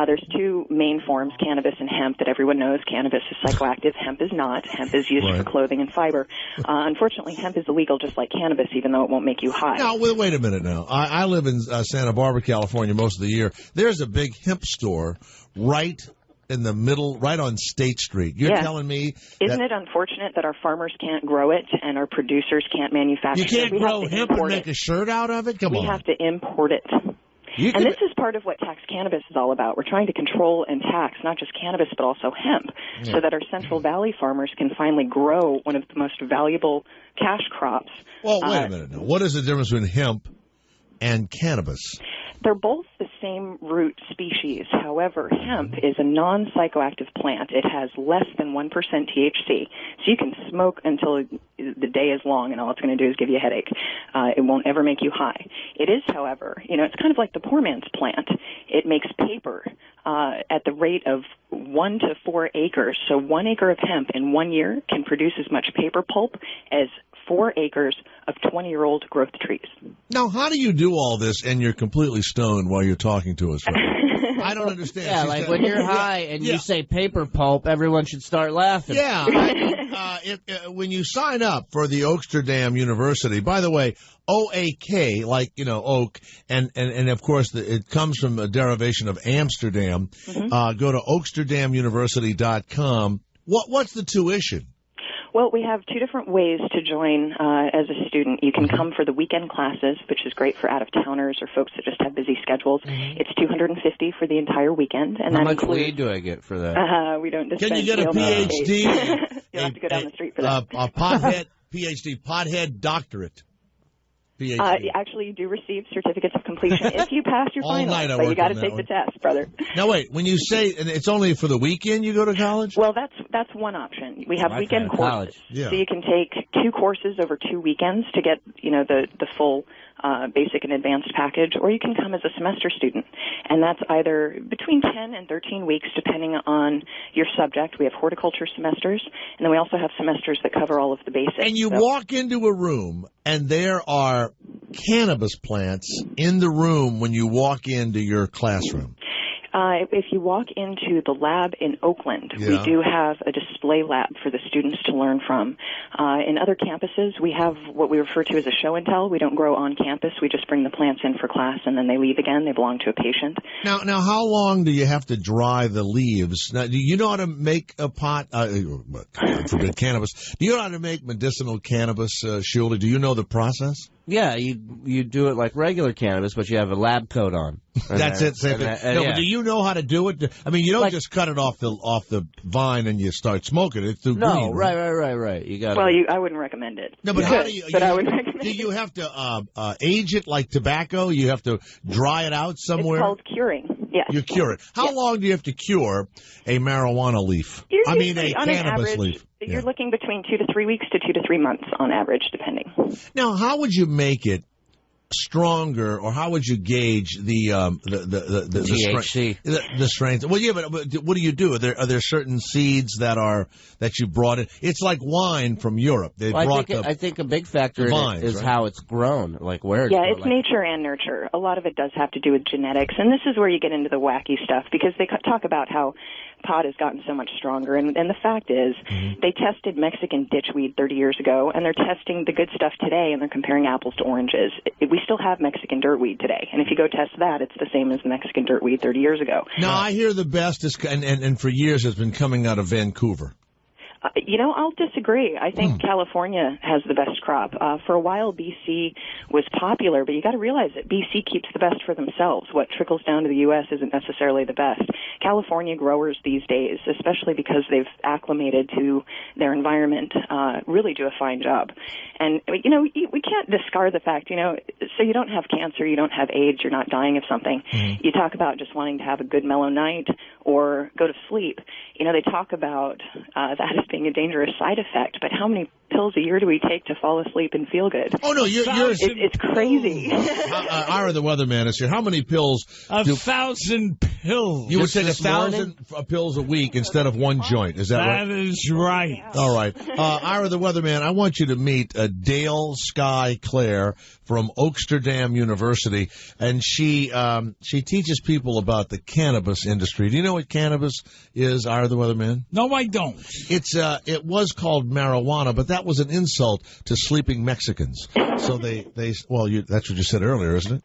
Speaker 22: There's two main forms, cannabis and hemp, that everyone knows. Cannabis is psychoactive. Hemp is not. Hemp is used for clothing and fiber. Unfortunately, hemp is illegal just like cannabis, even though it won't make you high.
Speaker 6: Now, wait a minute now. I live in Santa Barbara, California most of the year. There's a big hemp store right in the middle, right on State Street. You're telling me
Speaker 22: Isn't it unfortunate that our farmers can't grow it and our producers can't manufacture it?
Speaker 6: You can't grow hemp and make a shirt out of it? Come on.
Speaker 22: We have to import it. And this is part of what tax cannabis is all about. We're trying to control and tax not just cannabis but also hemp, so that our Central Valley farmers can finally grow one of the most valuable cash crops.
Speaker 6: Well, wait a minute now. What is the difference between hemp and cannabis?
Speaker 22: They're both the same root species. However, hemp is a non-psychoactive plant. It has less than 1% THC. So you can smoke until the day is long, and all it's going to do is give you a headache. It won't ever make you high. It is, however, it's kind of like the poor man's plant. It makes paper at the rate of 1 to 4 acres. So 1 acre of hemp in 1 year can produce as much paper pulp as 4 acres of 20-year-old growth trees.
Speaker 6: Now, how do you do all this and you're completely stoned while you're talking to us? Right? I don't understand.
Speaker 7: Yeah, like when you're high and you say paper pulp, everyone should start laughing.
Speaker 6: Yeah. When you sign up for the Oaksterdam University, by the way, OAK, like, oak, and of course it comes from a derivation of Amsterdam. Go to oaksterdamuniversity.com. What's the tuition?
Speaker 22: Well, we have two different ways to join as a student. You can come for the weekend classes, which is great for out-of-towners or folks that just have busy schedules. It's $250 for the entire weekend. And
Speaker 7: How
Speaker 22: that
Speaker 7: much weed do I get for that?
Speaker 22: We don't dispense.
Speaker 6: Can you get a PhD?
Speaker 22: You'll have to go down the street for that.
Speaker 6: A pothead PhD, pothead doctorate. PhD.
Speaker 22: Actually, you do receive certificates of completion if you pass your
Speaker 6: All
Speaker 22: final,
Speaker 6: night I
Speaker 22: but you
Speaker 6: worked
Speaker 22: got to
Speaker 6: on
Speaker 22: take
Speaker 6: that
Speaker 22: the test, brother.
Speaker 6: Now wait, when you say and it's only for the weekend you go to college?
Speaker 22: Well, that's one option. We have weekend courses, so you can take 2 courses over 2 weekends to get the full basic and advanced package, or you can come as a semester student, and that's either between 10 and 13 weeks depending on your subject. We have horticulture semesters, and then we also have semesters that cover all of the basics.
Speaker 6: And you walk into a room and there are cannabis plants in the room when you walk into your classroom.
Speaker 22: If you walk into the lab in Oakland, we do have a display lab for the students to learn from. In other campuses, we have what we refer to as a show and tell. We don't grow on campus. We just bring the plants in for class, and then they leave again. They belong to a patient.
Speaker 6: Now, how long do you have to dry the leaves? Now, do you know how to make a pot? God forbid cannabis. Do you know how to make medicinal cannabis, Shuli? Do you know the process?
Speaker 7: Yeah, you do it like regular cannabis, but you have a lab coat on.
Speaker 6: That's it. Same thing. But do you know how to do it? I mean, you don't just cut it off the vine and you start smoking it through green.
Speaker 22: No,
Speaker 7: right. You got.
Speaker 22: Well, I wouldn't recommend it.
Speaker 6: No, but how do you?
Speaker 22: But I would recommend.
Speaker 6: Do you have to age it like tobacco? You have to dry it out somewhere.
Speaker 22: It's called curing. Yes.
Speaker 6: You cure it. How long do you have to cure a marijuana leaf? A cannabis leaf.
Speaker 22: You're looking between 2 to 3 weeks to 2 to 3 months on average, depending.
Speaker 6: Now, how would you make it stronger, or how would you gauge the
Speaker 7: THC,
Speaker 6: the strength? Well, yeah, but what do you do? Are there certain seeds that you brought in? It's like wine from Europe.
Speaker 7: I think a big factor in it is how it's grown, like where it's grown.
Speaker 22: Yeah, it's nature and nurture. A lot of it does have to do with genetics, and this is where you get into the wacky stuff, because they talk about how pot has gotten so much stronger, and the fact is they tested Mexican ditchweed 30 years ago, and they're testing the good stuff today, and they're comparing apples to oranges. We still have Mexican dirtweed today, and if you go test that, it's the same as Mexican dirtweed 30 years ago.
Speaker 6: Now, I hear the best is, and for years has been coming out of Vancouver.
Speaker 22: I'll disagree. I think California has the best crop. For a while, BC was popular, but you got to realize that BC keeps the best for themselves. What trickles down to the U.S. isn't necessarily the best. California growers these days, especially because they've acclimated to their environment, really do a fine job. And, we can't discard the fact, so you don't have cancer, you don't have AIDS, you're not dying of something. You talk about just wanting to have a good mellow night or go to sleep. They talk about that as being a dangerous side effect, but how many pills a year do we take to fall asleep and feel good?
Speaker 6: Oh, no,
Speaker 22: it's crazy.
Speaker 6: Ira the Weatherman is here. How many pills?
Speaker 1: 1,000 pills.
Speaker 6: You would take 1,000 pills a week instead of one joint. Is that right?
Speaker 1: That is right.
Speaker 6: All right. Ira the Weatherman, I want you to meet Dale Sky Clare from Oaksterdam University, and she teaches people about the cannabis industry. Do you know what cannabis is, Ira the Weatherman?
Speaker 1: No, I don't.
Speaker 6: It was called marijuana, but that was an insult to sleeping Mexicans. So that's what you said earlier, isn't it?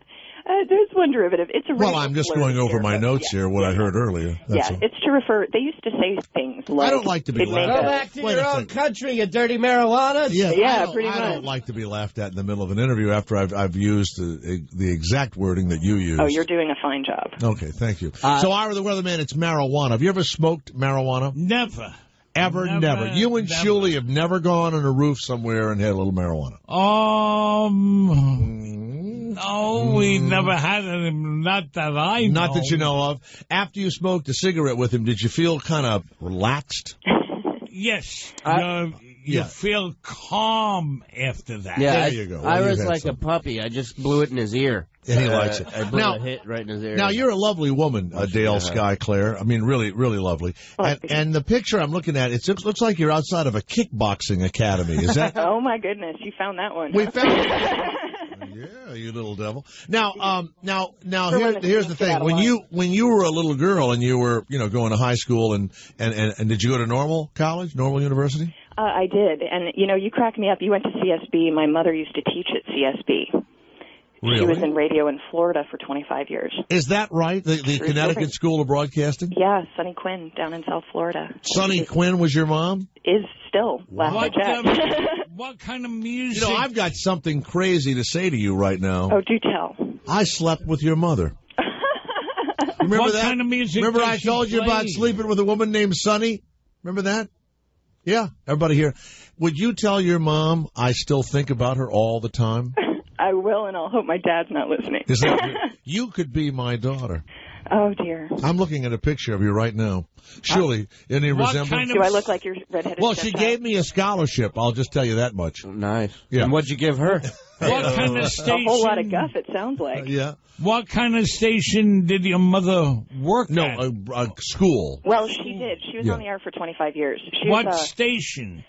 Speaker 22: There's one derivative. It's a
Speaker 6: well, I'm just going over my notes here, what I heard earlier. That's all.
Speaker 22: It's to refer. They used to say things like.
Speaker 6: I don't like to be laughed at.
Speaker 3: Go back to your own country, you dirty marijuana.
Speaker 22: Yeah, pretty much.
Speaker 6: I don't like to be laughed at in the middle of an interview after I've used the exact wording that you used.
Speaker 22: Oh, you're doing a fine job.
Speaker 6: Okay, thank you. So, Ira the Weatherman, it's marijuana. Have you ever smoked marijuana?
Speaker 1: Never.
Speaker 6: Never. You and Shuli have never gone on a roof somewhere and had a little marijuana.
Speaker 1: No, we never had it. Not that I know.
Speaker 6: Not that you know of. After you smoked a cigarette with him, did you feel kind of relaxed?
Speaker 1: Yes. You feel calm after that.
Speaker 3: Yeah,
Speaker 6: there you go.
Speaker 3: I was like a puppy. I just blew it in his ear.
Speaker 6: And he likes it.
Speaker 3: I blew a hit right in his ear.
Speaker 6: Now, you're a lovely woman, Dale Sky Clare. I mean, really, really lovely. And the picture I'm looking at, it looks like you're outside of a kickboxing academy. Is that?
Speaker 22: Oh, my goodness. You found that one.
Speaker 6: We found it. Yeah, you little devil. Now, here's the thing. When you were a little girl and you were, going to high school and did you go to Normal College, Normal University?
Speaker 22: I did. And, you crack me up. You went to CSB. My mother used to teach at CSB.
Speaker 6: Really?
Speaker 22: She was in radio in Florida for 25 years.
Speaker 6: Is that right? The Connecticut School of Broadcasting?
Speaker 22: Yeah, Sonny Quinn down in South Florida.
Speaker 6: Sonny Quinn was your mom?
Speaker 22: Is still. Last I checked.
Speaker 1: What kind of music?
Speaker 6: I've got something crazy to say to you right now.
Speaker 22: Oh, do tell.
Speaker 6: I slept with your mother. Remember
Speaker 1: what
Speaker 6: that?
Speaker 1: Kind of music?
Speaker 6: Remember I told you about sleeping with a woman named Sonny? Remember that? Yeah, everybody here. Would you tell your mom I still think about her all the time?
Speaker 22: I will, and I'll hope my dad's not listening.
Speaker 6: You could be my daughter.
Speaker 22: Oh, dear.
Speaker 6: I'm looking at a picture of you right now. Shuli, any resemblance?
Speaker 22: Do I look like your redheaded
Speaker 6: Well, she gave me a scholarship. I'll just tell you that much.
Speaker 7: Nice.
Speaker 6: Yeah.
Speaker 7: And what'd you give her?
Speaker 1: What kind of station?
Speaker 22: A whole lot of guff, it sounds like.
Speaker 6: Yeah.
Speaker 1: What kind of station did your mother work at?
Speaker 6: No, a school.
Speaker 22: Well, she did. She was on the air for 25 years.
Speaker 1: What station?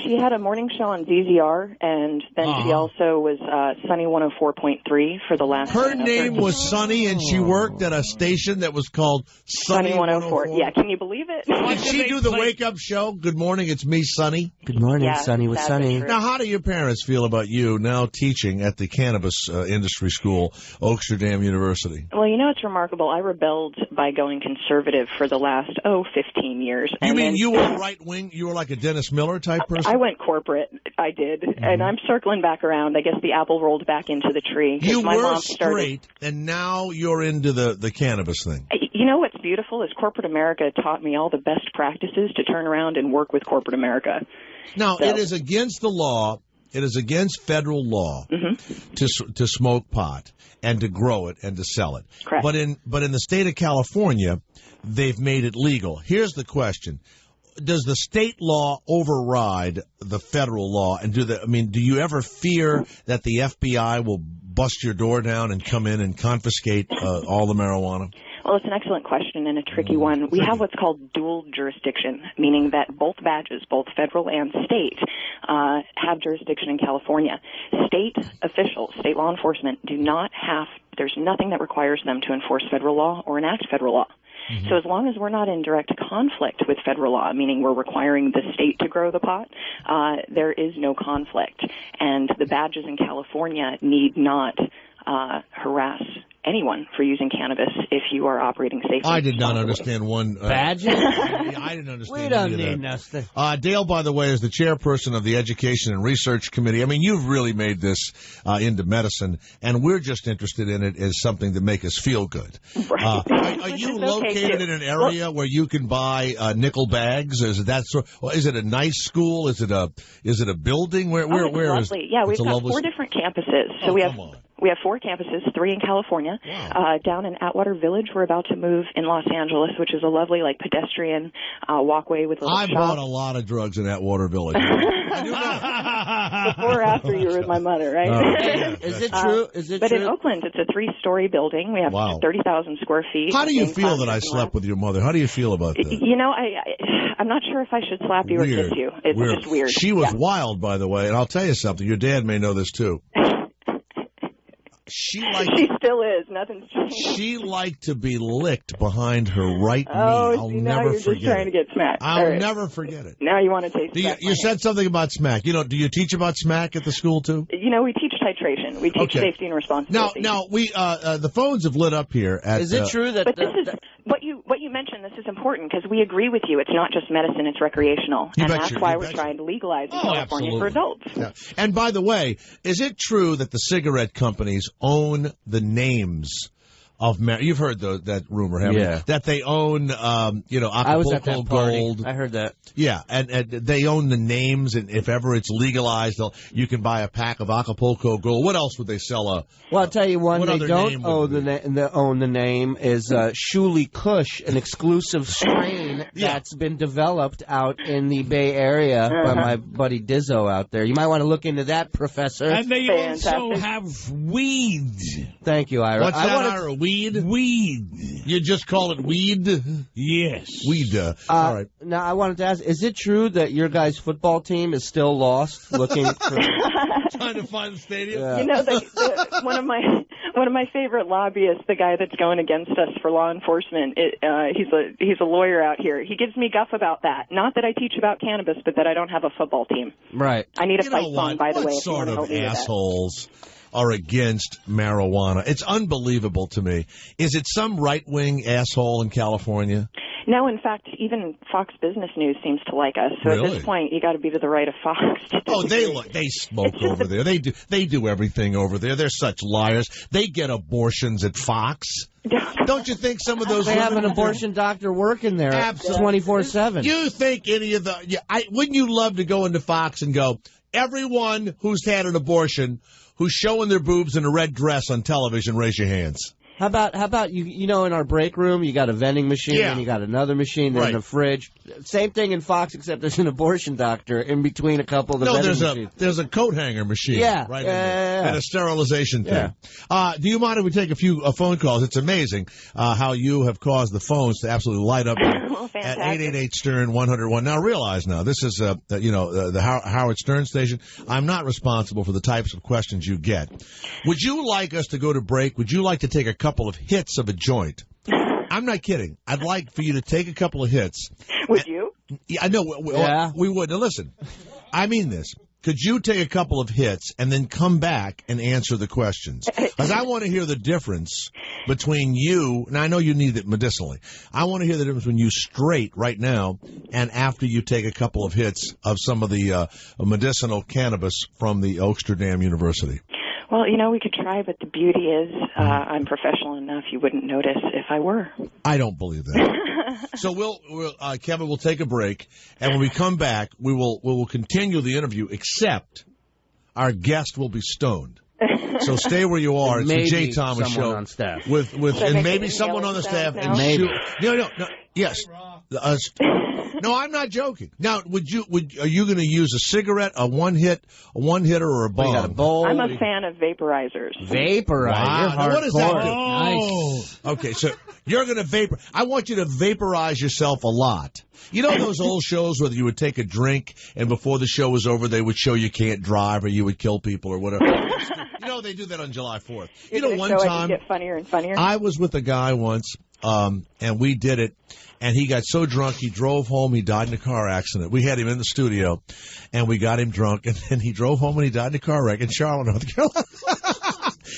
Speaker 22: She had a morning show on ZZR, and then she also was Sunny 104.3 for the last.
Speaker 6: Her name was Sunny, and she worked at a station that was called Sunny 104.
Speaker 22: Yeah, can you believe it?
Speaker 6: Did she do the wake-up show? Good morning, it's me, Sunny.
Speaker 7: Good morning, Sunny with Sunny.
Speaker 6: Now, how do your parents feel about you now teaching at the cannabis industry school, Oaksterdam University?
Speaker 22: Well, it's remarkable. I rebelled by going conservative for the last, 15 years.
Speaker 6: You mean you were right-wing? You were like a Dennis Miller type person?
Speaker 22: I went corporate. I did. Mm-hmm. And I'm circling back around. I guess the apple rolled back into the tree.
Speaker 6: You
Speaker 22: my
Speaker 6: were
Speaker 22: mom
Speaker 6: straight, and now you're into the cannabis thing.
Speaker 22: You know what's beautiful is corporate America taught me all the best practices to turn around and work with corporate America.
Speaker 6: Now, it is against the law. It is against federal law to smoke pot and to grow it and to sell it.
Speaker 22: Correct.
Speaker 6: But in the state of California, they've made it legal. Here's the question. Does the state law override the federal law? And do you ever fear that the FBI will bust your door down and come in and confiscate all the marijuana?
Speaker 22: Well, it's an excellent question and a tricky one. We have what's called dual jurisdiction, meaning that both badges, both federal and state, have jurisdiction in California. State officials, state law enforcement, there's nothing that requires them to enforce federal law or enact federal law. Mm-hmm. So as long as we're not in direct conflict with federal law, meaning we're requiring the state to grow the pot, there is no conflict. And the badges in California need not harass anyone for using cannabis if you are operating safely.
Speaker 6: I did not understand one.
Speaker 3: Badges?
Speaker 6: I didn't understand
Speaker 3: We don't
Speaker 6: any of
Speaker 3: need
Speaker 6: that.
Speaker 3: nothing.
Speaker 6: Dale, by the way, is the chairperson of the Education and Research Committee. I mean, you've really made this into medicine, and we're just interested in it as something to make us feel good.
Speaker 22: Right.
Speaker 6: Are you located in an area where you can buy nickel bags? Is it that sort? Is it a nice school? Is it a building? Where
Speaker 22: it's
Speaker 6: is?
Speaker 22: lovely. Yeah, we've got 4 different campuses. So we have 4 campuses, 3 in California. Down in Atwater Village, we're about to move in Los Angeles, which is a lovely, like, pedestrian walkway with little shops.
Speaker 6: I bought a lot of drugs in Atwater Village.
Speaker 22: Before or after you were with my mother, right?
Speaker 3: Is it true?
Speaker 22: But in Oakland, it's a 3-story building. We have 30,000 square feet.
Speaker 6: How do you feel that I slept with your mother? How do you feel about that?
Speaker 22: You know, I'm not sure if I should slap you or kiss you. It's just weird.
Speaker 6: She was wild, by the way, and I'll tell you something. Your dad may know this too. She
Speaker 22: still is. Nothing's changed.
Speaker 6: She liked to be licked behind her right knee. I'll
Speaker 22: now
Speaker 6: never
Speaker 22: you're
Speaker 6: forget
Speaker 22: just trying to get smacked.
Speaker 6: I'll never forget it.
Speaker 22: Now you want to taste smack.
Speaker 6: You said something about smack. You know, do you teach about smack at the school too?
Speaker 22: You know, we teach titration. We teach safety and responsibility.
Speaker 6: Now we the phones have lit up here.
Speaker 3: Is it true that?
Speaker 22: But this is what you mentioned. This is important because we agree with you. It's not just medicine; it's recreational, and that's why we're trying to legalize in California for adults.
Speaker 6: Yeah. And by the way, is it true that the cigarette companies own the names of you've heard that rumor, haven't you? That they own, Acapulco
Speaker 3: I was at that party.
Speaker 6: Gold.
Speaker 3: I heard that.
Speaker 6: Yeah, and they own the names, and if ever it's legalized, you can buy a pack of Acapulco Gold. What else would they sell?
Speaker 3: Well, I'll tell you one.
Speaker 6: What
Speaker 3: They
Speaker 6: other
Speaker 3: don't
Speaker 6: name
Speaker 3: own the name is Shuli Kush, an exclusive strain that's been developed out in the Bay Area by my buddy Dizzo out there. You might want to look into that, Professor.
Speaker 1: And they also have weed.
Speaker 3: Thank you, Ira.
Speaker 6: What's that, Ira? Weed?
Speaker 1: Weed.
Speaker 6: You just call it weed?
Speaker 1: Yes.
Speaker 6: Weed. All right.
Speaker 3: Now, I wanted to ask, is it true that your guys' football team is still lost, looking for...
Speaker 6: Trying to find the stadium?
Speaker 3: Yeah.
Speaker 22: You know, one of my favorite lobbyists, the guy that's going against us for law enforcement, he's a lawyer out here. He gives me guff about that. Not that I teach about cannabis, but that I don't have a football team.
Speaker 3: Right.
Speaker 22: I need a fight song, by the way.
Speaker 6: What sort of assholes are against marijuana? It's unbelievable to me. Is it some right-wing asshole in California?
Speaker 22: No, in fact, even Fox Business News seems to like us. So
Speaker 6: Really?
Speaker 22: at this point, you got to be to the right of Fox.
Speaker 6: They smoke over there. They do everything over there. They're such liars. They get abortions at Fox. Don't you think some of those
Speaker 3: They have
Speaker 6: women
Speaker 3: an abortion doctor working there 24/7.
Speaker 6: You think any of the... wouldn't you love to go into Fox and go, everyone who's had an abortion, who's showing their boobs in a red dress on television, raise your hands.
Speaker 3: How about you know, in our break room, you got a vending machine, and you got another machine, there's a fridge. Same thing in Fox, except there's an abortion doctor in between a couple of the vending machines.
Speaker 6: There's a coat hanger machine. Right in there. And a sterilization thing. Do you mind if we take a few phone calls? It's amazing how you have caused the phones to absolutely light up at 888-STERN-101. Now, realize this is, the Howard Stern station. I'm not responsible for the types of questions you get. Would you like us to go to break? Would you like to take a couple of hits of a joint? I'm not kidding. I'd like for you to take a couple of hits.
Speaker 22: Would you?
Speaker 6: Yeah, I know. We would. Now, listen, I mean this. Could you take a couple of hits and then come back and answer the questions? Because I want to hear the difference between you, and I know you need it medicinally. I want to hear the difference between you straight right now and after you take a couple of hits of some of the medicinal cannabis from the Oaksterdam University.
Speaker 22: Well, we could try, but the beauty is I'm professional enough you wouldn't notice if I were.
Speaker 6: I don't believe that. So Kevin, we'll take a break, and when we come back, we will continue the interview, except our guest will be stoned. So stay where you are. It's the Jay Thomas Show.
Speaker 3: On staff.
Speaker 6: With and maybe someone on the staff. And
Speaker 3: maybe.
Speaker 6: No. Yes. No, I'm not joking. Now, are you going to use a cigarette, a one hitter, or a bong?
Speaker 3: We got a bowl.
Speaker 22: I'm a fan of vaporizers.
Speaker 3: Vaporizer.
Speaker 6: Wow. Now, what does that do?
Speaker 3: Nice.
Speaker 6: Okay, so you're going to I want you to vaporize yourself a lot. You know those old shows where you would take a drink and before the show was over they would show you can't drive or you would kill people or whatever. They do that on July 4th. One time
Speaker 22: get funnier and funnier.
Speaker 6: I was with a guy once, and we did it, and he got so drunk he drove home. He died in a car accident. We had him in the studio, and we got him drunk, and then he drove home and he died in a car wreck in Charlotte, North Carolina.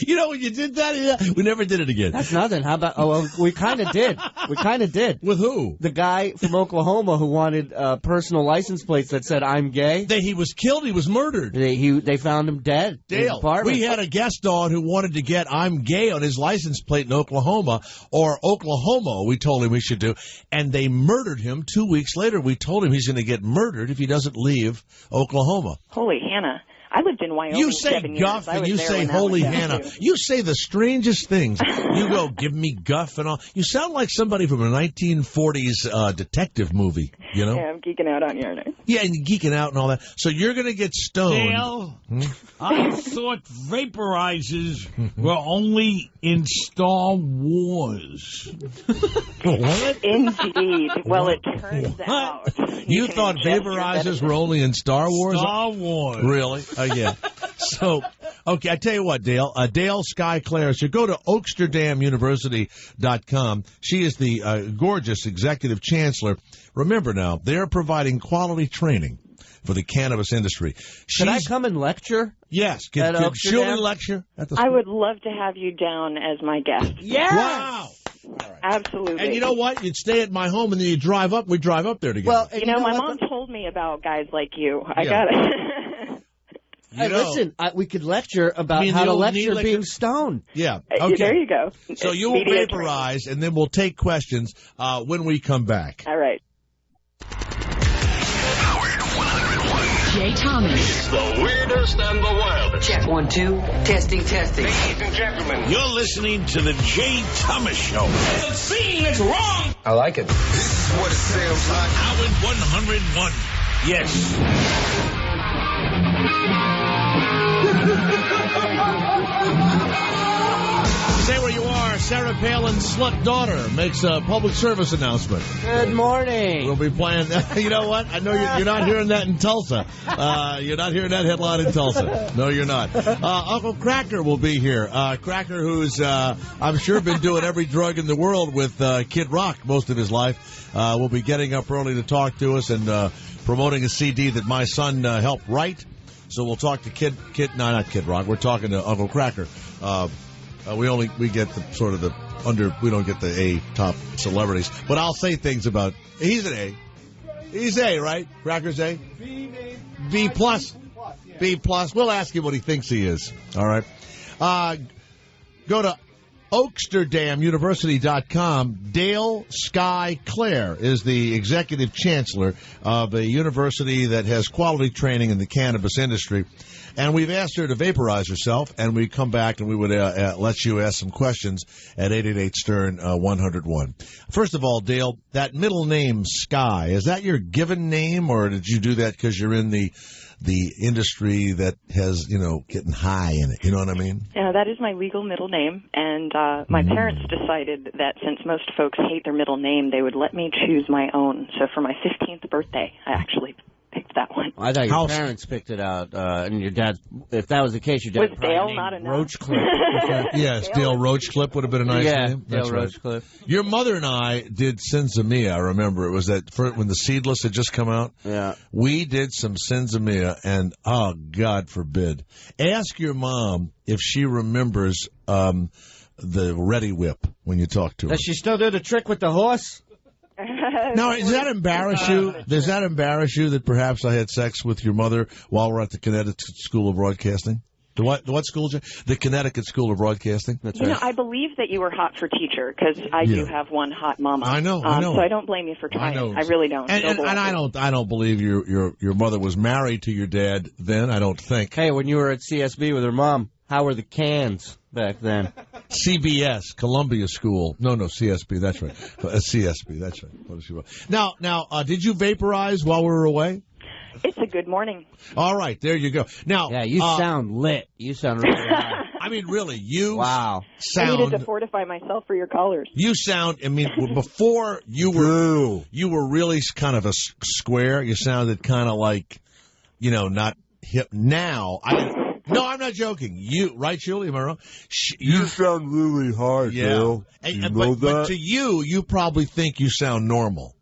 Speaker 6: You know when you did that? Yeah, we never did it again.
Speaker 3: That's nothing. How about? Oh, well, we kind of did. We kind of did.
Speaker 6: With who?
Speaker 3: The guy from Oklahoma who wanted personal license plates that said "I'm gay."
Speaker 6: He was killed. He was murdered.
Speaker 3: They found him dead. in his
Speaker 6: Dale,
Speaker 3: apartment.
Speaker 6: we had a guest on who wanted to get "I'm gay" on his license plate in Oklahoma, or Oklahoma. We told him we should do, and they murdered him 2 weeks later. We told him he's going to get murdered if he doesn't leave Oklahoma.
Speaker 22: Holy Hannah. I lived in Wyoming.
Speaker 6: You say
Speaker 22: 7 years.
Speaker 6: guff
Speaker 22: I
Speaker 6: and
Speaker 22: was
Speaker 6: you
Speaker 22: there
Speaker 6: say
Speaker 22: when that
Speaker 6: holy
Speaker 22: was
Speaker 6: Hannah.
Speaker 22: too.
Speaker 6: You say the strangest things. You go, give me guff and all. You sound like somebody from a 1940s detective movie, you know?
Speaker 22: Yeah, I'm geeking out on you, aren't I?
Speaker 6: Yeah, and geeking out and all that. So you're going to get stoned.
Speaker 1: Dale, I thought vaporizers were only in Star Wars.
Speaker 6: What?
Speaker 22: Indeed. Well, it turns out.
Speaker 6: You
Speaker 22: can
Speaker 6: thought
Speaker 22: ingest your
Speaker 6: vaporizers
Speaker 22: medicine.
Speaker 6: were only in Star Wars?
Speaker 1: Star Wars.
Speaker 6: Really? Yeah. So, okay, I tell you what, Dale. Dale Sky Clare. So go to OaksterdamUniversity.com. She is the gorgeous executive chancellor. Remember now, they're providing quality training for the cannabis industry.
Speaker 3: Should I come and lecture?
Speaker 6: Yes.
Speaker 3: At
Speaker 6: Could
Speaker 3: Oaksterdam?
Speaker 6: Julie lecture at the school?
Speaker 22: I would love to have you down as my guest.
Speaker 3: Yeah.
Speaker 6: Wow.
Speaker 22: Absolutely.
Speaker 6: And you know what? You'd stay at my home and then you drive up. We drive up there together.
Speaker 3: Well,
Speaker 22: You know, my mom told me about guys like you. I
Speaker 6: Yeah.
Speaker 22: got it.
Speaker 3: Hey, listen, we could lecture about
Speaker 6: mean
Speaker 3: how
Speaker 6: the
Speaker 3: to
Speaker 6: old
Speaker 3: lecture
Speaker 6: knee
Speaker 3: being
Speaker 6: lecture?
Speaker 3: stoned.
Speaker 6: Yeah. Okay.
Speaker 22: There you go.
Speaker 6: So you will
Speaker 22: Media
Speaker 6: vaporize, and then we'll take questions when we come back.
Speaker 22: All right.
Speaker 2: Jay Thomas.
Speaker 13: It's the weirdest and the wildest.
Speaker 2: Check 1, 2. Testing.
Speaker 13: Ladies and gentlemen,
Speaker 1: You're listening to the Jay Thomas Show. The thing that's wrong.
Speaker 5: I like it.
Speaker 1: This is what it sounds like. Howard 101. Yes.
Speaker 6: Stay where you are. Sarah Palin's slut daughter makes a public service announcement.
Speaker 3: Good morning.
Speaker 6: We'll be playing. You know what? I know you're not hearing that in Tulsa. You're not hearing that headline in Tulsa. No, you're not. Uncle Cracker will be here. Cracker, who's I'm sure been doing every drug in the world with Kid Rock most of his life, will be getting up early to talk to us and promoting a CD that my son helped write. So we'll talk to not Kid Rock. We're talking to Uncle Cracker. We get the sort of we don't get the A top celebrities, but I'll say things about, he's an A. He's A, right? Cracker's A? B plus. B plus. We'll ask him what he thinks he is. All right. Go to OaksterdamUniversity.com. Dale Sky Clare is the executive chancellor of a university that has quality training in the cannabis industry. And we've asked her to vaporize herself, and we come back and we would let you ask some questions at 888-STERN-101. First of all, Dale, that middle name, Sky, is that your given name, or did you do that because you're in the industry that has, getting high in it? You know what I mean?
Speaker 22: Yeah, that is my legal middle name, and my parents decided that since most folks hate their middle name, they would let me choose my own. So for my 15th birthday, I actually picked that one.
Speaker 3: I thought your parents picked it out, and your dad. If that was the case, your dad
Speaker 22: Was Dale not enough?
Speaker 3: Roachcliffe.
Speaker 6: Yes, Dale Roachcliffe would have been a nice name.
Speaker 3: Dale
Speaker 6: That's right.
Speaker 3: Roachcliffe.
Speaker 6: Your mother and I did Senzamia. I remember it was that when the Seedless had just come out.
Speaker 3: Yeah,
Speaker 6: we did some Senzamia, and oh, God forbid, ask your mom if she remembers the Ready Whip when you talk to her.
Speaker 3: Does she still do the trick with the horse?
Speaker 6: Now, does that embarrass you? Does that embarrass you that perhaps I had sex with your mother while we're at the Connecticut School of Broadcasting? The what school? The Connecticut School of Broadcasting. That's right.
Speaker 22: I believe that you were hot for teacher because I do have one hot mama.
Speaker 6: I know.
Speaker 22: So I don't blame you for trying. I really don't.
Speaker 6: And I don't believe your mother was married to your dad then. I don't think.
Speaker 3: Hey, when you were at CSB with her mom, how were the cans back then?
Speaker 6: CBS, Columbia School. No, CSB. That's right. CSB. That's right. Now, did you vaporize while we were away?
Speaker 22: It's a good morning.
Speaker 6: All right, there you go. Now,
Speaker 3: yeah, you sound lit. You sound really high.
Speaker 6: I mean, really, you
Speaker 3: wow.
Speaker 22: I needed to fortify myself for your callers.
Speaker 6: You sound. I mean, before you were really kind of a square. You sounded kind of like, not hip. Now, no, I'm not joking. You right, Julie? Am I wrong?
Speaker 12: You sound really hard, Dale.
Speaker 6: But to you probably think you sound normal.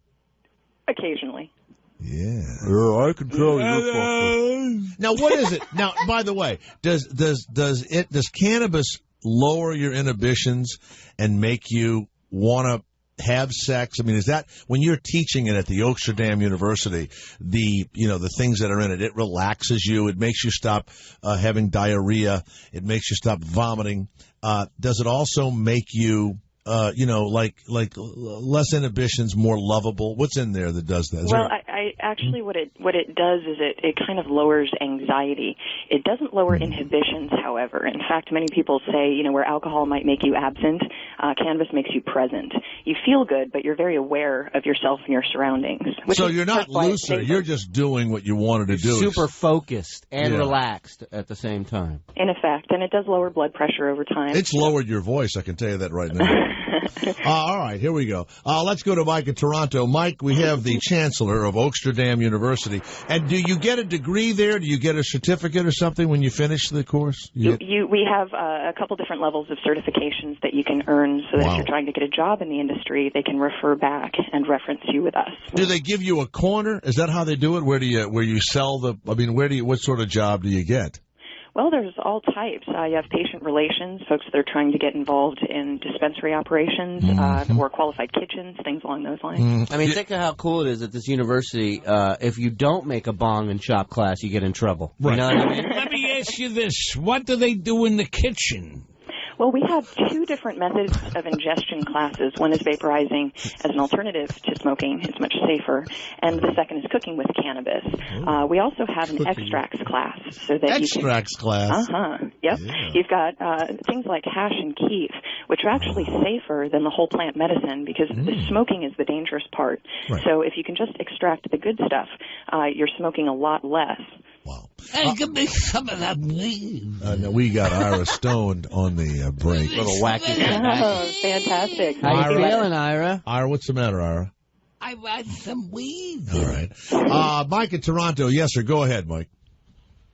Speaker 22: Occasionally.
Speaker 6: Yeah,
Speaker 12: I can tell you're
Speaker 6: Now, what is it? Now, by the way, does cannabis lower your inhibitions and make you want to have sex? I mean, is that when you're teaching it at the Oaksterdam University, the things that are in it, it relaxes you, it makes you stop having diarrhea, it makes you stop vomiting. Does it also make you like less inhibitions, more lovable? What's in there that does that?
Speaker 22: Well, I actually what it does is it kind of lowers anxiety. It doesn't lower inhibitions, however. In fact, many people say, where alcohol might make you absent, cannabis makes you present. You feel good, but you're very aware of yourself and your surroundings.
Speaker 6: So you're not looser. You're just doing what you wanted to do.
Speaker 3: Super focused and relaxed at the same time.
Speaker 22: In effect, and it does lower blood pressure over time.
Speaker 6: It's lowered your voice, I can tell you that right now. All right, here we go. Let's go to Mike in Toronto. Mike, we have the chancellor of Oaksterdam University. And do you get a degree there? Do you get a certificate or something when you finish the course?
Speaker 22: We have a couple different levels of certifications that you can earn so that if you're trying to get a job in the industry, they can refer back and reference you with us.
Speaker 6: Do they give you a corner? Is that how they do it? Where you sell what sort of job do you get?
Speaker 22: Well, there's all types. You have patient relations, folks that are trying to get involved in dispensary operations, or qualified kitchens, things along those lines.
Speaker 3: I mean, think of how cool it is at this university. If you don't make a bong and chop class, you get in trouble.
Speaker 1: Right.
Speaker 3: You know what I mean?
Speaker 1: Let me ask you this. What do they do in the kitchen?
Speaker 22: Well, we have two different methods of ingestion classes. One is vaporizing as an alternative to smoking. It's much safer. And the second is cooking with cannabis. We also have an extracts class. So that
Speaker 6: extracts class?
Speaker 22: Uh-huh. Yep. Yeah. You've got things like hash and keef, which are actually safer than the whole plant medicine because the smoking is the dangerous part. Right. So if you can just extract the good stuff, you're smoking a lot less.
Speaker 6: Wow.
Speaker 1: Hey, give me some of that weed.
Speaker 6: No, we got Ira stoned on the break.
Speaker 3: Little wacky.
Speaker 22: Oh, fantastic.
Speaker 3: How you feeling, Ira?
Speaker 6: Ira, what's the matter, Ira?
Speaker 1: I want some weed.
Speaker 6: All right. Mike in Toronto. Yes, sir. Go ahead, Mike.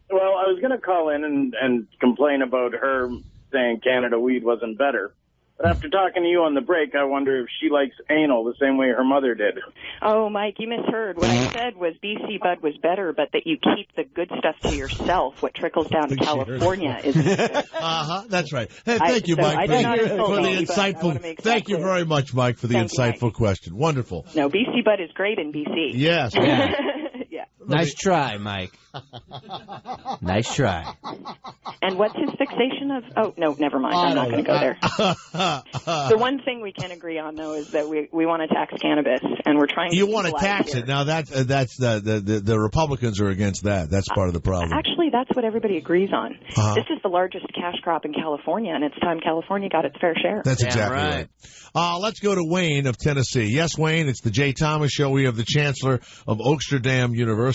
Speaker 4: Well, I was going to call in and complain about her saying Canada weed wasn't better. But after talking to you on the break, I wonder if she likes anal the same way her mother did.
Speaker 22: Oh, Mike, you misheard. What I said was BC Bud was better, but that you keep the good stuff to yourself. What trickles down to California is...
Speaker 6: That's right. Hey, thank you, Mike, for the insightful... Thank you very much, Mike, for the insightful question. Wonderful.
Speaker 22: No, BC Bud is great in BC.
Speaker 6: Yes.
Speaker 22: Yeah.
Speaker 3: Nice try, Mike. Nice try.
Speaker 22: And what's his fixation of... Oh, no, never mind. I'm not going to go there. The one thing we can agree on, though, is that we want to tax cannabis, and we're trying to...
Speaker 6: You want to tax it. Now, that's the Republicans are against that. That's part of the problem.
Speaker 22: Actually, that's what everybody agrees on. This is the largest cash crop in California, and it's time California got its fair share.
Speaker 6: That's exactly right. Let's go to Wayne of Tennessee. Yes, Wayne, it's the Jay Thomas Show. We have the Chancellor of Oaksterdam University.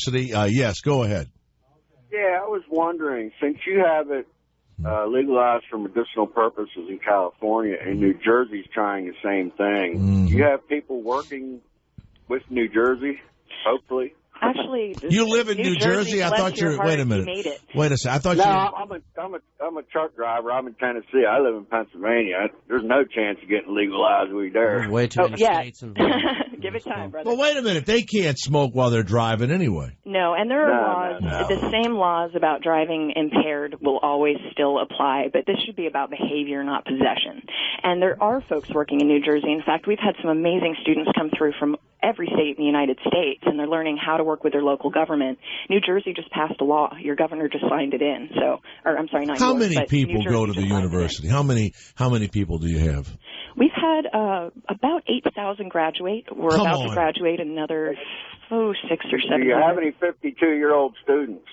Speaker 6: Yes, go ahead.
Speaker 11: Yeah, I was wondering, since you have it legalized for medicinal purposes in California, and New Jersey's trying the same thing, you have people working with New Jersey, hopefully?
Speaker 22: Actually,
Speaker 6: you live in New Jersey? I thought you were... Wait a minute. Wait a second. I thought
Speaker 11: I'm a truck driver. I'm in Tennessee. I live in Pennsylvania. There's no chance of getting legalized weed there.
Speaker 3: Way too many states involved.
Speaker 22: Give it time, brother.
Speaker 6: Well, wait a minute. They can't smoke while they're driving anyway.
Speaker 22: No, and there are laws. The same laws about driving impaired will always still apply, but this should be about behavior, not possession. And there are folks working in New Jersey. In fact, we've had some amazing students come through from every state in the United States, and they're learning how to work with their local government. New Jersey just passed a law. Your governor just signed it in. I'm sorry, not
Speaker 6: How
Speaker 22: yours,
Speaker 6: many people go to the university? How many people do you have?
Speaker 22: We've had about 8,000 graduate. We're about to graduate another 6 or 7.
Speaker 11: Do you have any 52-year-old students?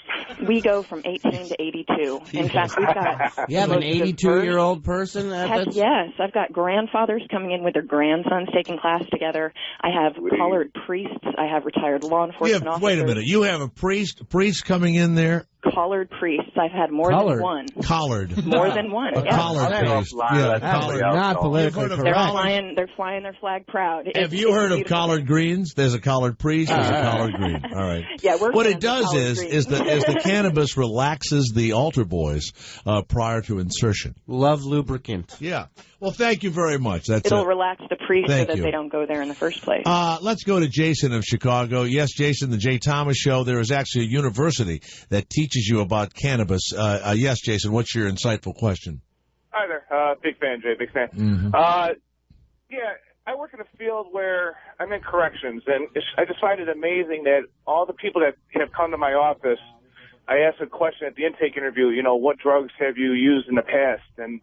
Speaker 22: We go from 18 to 82. In fact, we've got...
Speaker 3: You have an 82-year-old person?
Speaker 22: Yes. I've got grandfathers coming in with their grandsons taking class together. I have collared priests. I have retired law enforcement officers.
Speaker 6: Wait a minute. You have a priest coming in there?
Speaker 22: Collared priests. I've had more than one.
Speaker 6: Collared.
Speaker 22: More than one. Yeah.
Speaker 6: Collared priest. Yeah, collared.
Speaker 3: Not politically correct.
Speaker 22: They're flying their flag proud.
Speaker 6: Have you heard of collard greens? There's a collared priest. There's a collard green. All right.
Speaker 22: Yeah,
Speaker 6: what it does is the cannabis relaxes the altar boys prior to insertion.
Speaker 3: Love lubricant.
Speaker 6: Yeah. Well, thank you very much.
Speaker 22: It'll relax the priests so that they don't go there in the first place.
Speaker 6: Let's go to Jason of Chicago. Yes, Jason, the Jay Thomas Show. There is actually a university that teaches you about cannabis. Yes, Jason, what's your insightful question?
Speaker 23: Hi there.
Speaker 10: Big fan, Jay. Big fan.
Speaker 6: Mm-hmm.
Speaker 10: Yeah, I work in a field where I'm in corrections, and I just find it amazing that all the people that have come to my office, I ask a question at the intake interview, what drugs have you used in the past? And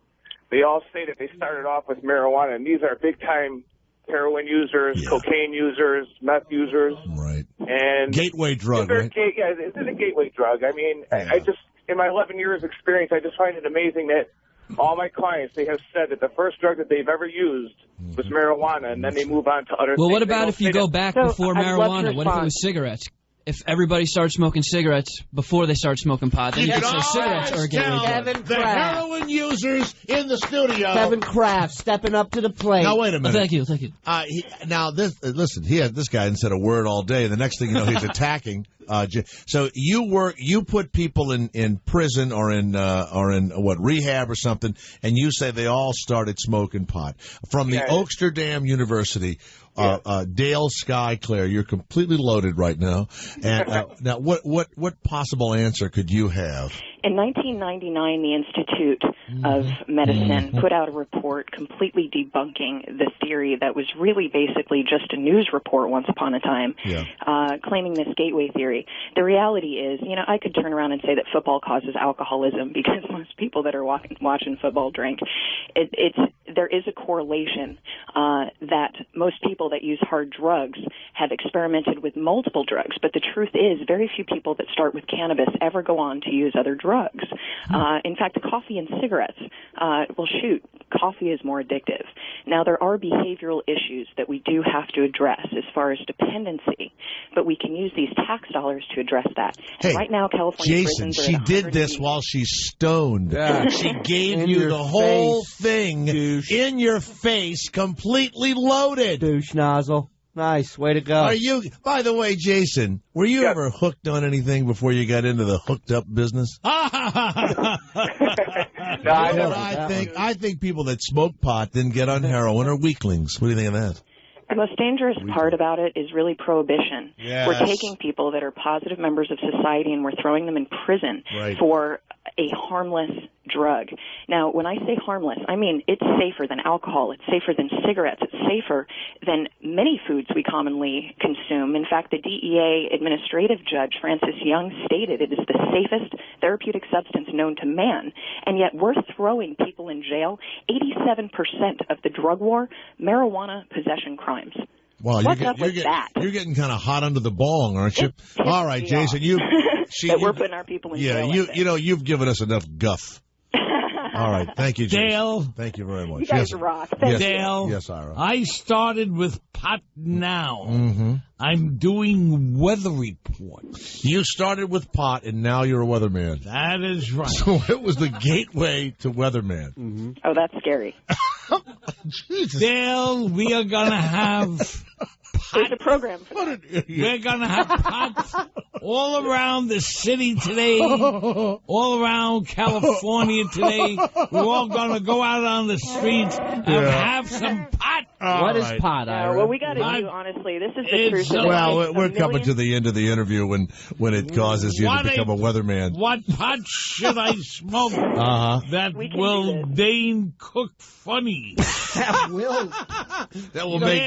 Speaker 10: they all say that they started off with marijuana, and these are big-time heroin users, cocaine users, meth users.
Speaker 6: Right.
Speaker 10: And
Speaker 6: gateway drug, right?
Speaker 10: It's a gateway drug. I mean, I just, in my 11 years experience, I just find it amazing that all my clients, they have said that the first drug that they've ever used was marijuana, and then they move on to other things.
Speaker 8: Well, what about if you go back before marijuana? What if it was cigarettes? If everybody starts smoking cigarettes before they start smoking pot, then you could say cigarettes are a gateway drug.
Speaker 6: The heroin users in the studio.
Speaker 3: Kevin Kraft stepping up to the plate.
Speaker 6: Now, wait a minute.
Speaker 8: Thank you.
Speaker 6: Listen, this guy hasn't said a word all day. The next thing you know, he's attacking. So you put people in prison or in rehab or something, and you say they all started smoking pot. From the Oaksterdam University, Dale Skyclair, you're completely loaded right now. And now, what possible answer could you have?
Speaker 22: In 1999, the Institute of Medicine put out a report completely debunking the theory that was really basically just a news report once upon a time, claiming this gateway theory. The reality is, I could turn around and say that football causes alcoholism because most people that are watching football drink. There is a correlation that most people that use hard drugs have experimented with multiple drugs, but the truth is very few people that start with cannabis ever go on to use other drugs. In fact, coffee and cigarettes, coffee is more addictive. Now, there are behavioral issues that we do have to address as far as dependency, but we can use these tax dollars to address that. And right now, California prisons are
Speaker 6: she did this while she's stoned.
Speaker 3: Yeah.
Speaker 6: She gave you the whole thing in your face, completely loaded.
Speaker 3: Douche nozzle. Nice. Way to go.
Speaker 6: By the way, Jason, were you ever hooked on anything before you got into the hooked up business? I think people that smoke pot then get on heroin are weaklings. What do you think of that?
Speaker 22: The most dangerous part about it is really prohibition.
Speaker 6: Yes.
Speaker 22: We're taking people that are positive members of society and we're throwing them in prison for a harmless drug. Now, when I say harmless, I mean it's safer than alcohol, it's safer than cigarettes, it's safer than many foods we commonly consume. In fact, the DEA administrative judge, Francis Young, stated it is the safest therapeutic substance known to man, and yet we're throwing people in jail. 87% of the drug war, marijuana possession crimes.
Speaker 6: Well, you're getting kind of hot under the bong, aren't you? All right, Jason,
Speaker 22: we're putting our people in jail.
Speaker 6: You've given us enough guff. All right, thank you, Jason.
Speaker 14: Dale.
Speaker 6: Thank you very much.
Speaker 22: You guys rock.
Speaker 14: Dale.
Speaker 6: Yes, Ira.
Speaker 14: I started with pot now.
Speaker 6: Mm-hmm.
Speaker 14: I'm doing weather reports.
Speaker 6: You started with pot, and now you're a weatherman.
Speaker 14: That is right.
Speaker 6: So it was the gateway to weatherman.
Speaker 22: Mm-hmm. Oh, that's scary.
Speaker 6: Jesus.
Speaker 14: Dale, we are going to have...
Speaker 22: There's a program for
Speaker 14: that. We're going to have pots all around the city today, all around California today. We're all going to go out on the streets and have some pot.
Speaker 3: What is pot, Ira?
Speaker 22: Well, we got to do, honestly, this is the truth.
Speaker 6: Well, we're coming to the end of the interview when it causes you to become a weatherman.
Speaker 14: What pot should I smoke that will Dane cook funny?
Speaker 3: That will
Speaker 6: make...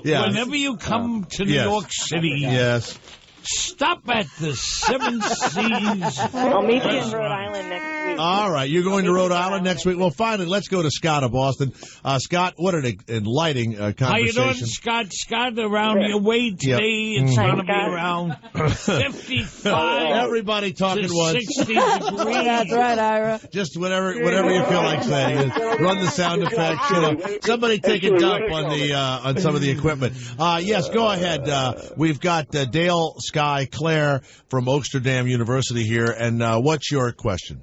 Speaker 14: Whenever you come to New York City...
Speaker 6: Yes.
Speaker 14: Stop at the Seven Seas.
Speaker 22: I'll meet you in Rhode Island next week.
Speaker 6: All right, you're going to Rhode Island next week. Well, finally, let's go to Scott of Boston. Scott, what an enlightening conversation.
Speaker 14: How you doing, Scott? Scott, around your way today, it's going to be around 55
Speaker 6: Everybody talking
Speaker 14: to
Speaker 6: once.
Speaker 14: 60 degrees.
Speaker 3: That's right, Ira.
Speaker 6: Just whatever you feel like saying. Run the sound effects. Somebody take a dump on some of the equipment. Yes, go ahead. We've got Dale Skyclair from Oaksterdam University here, and what's your question?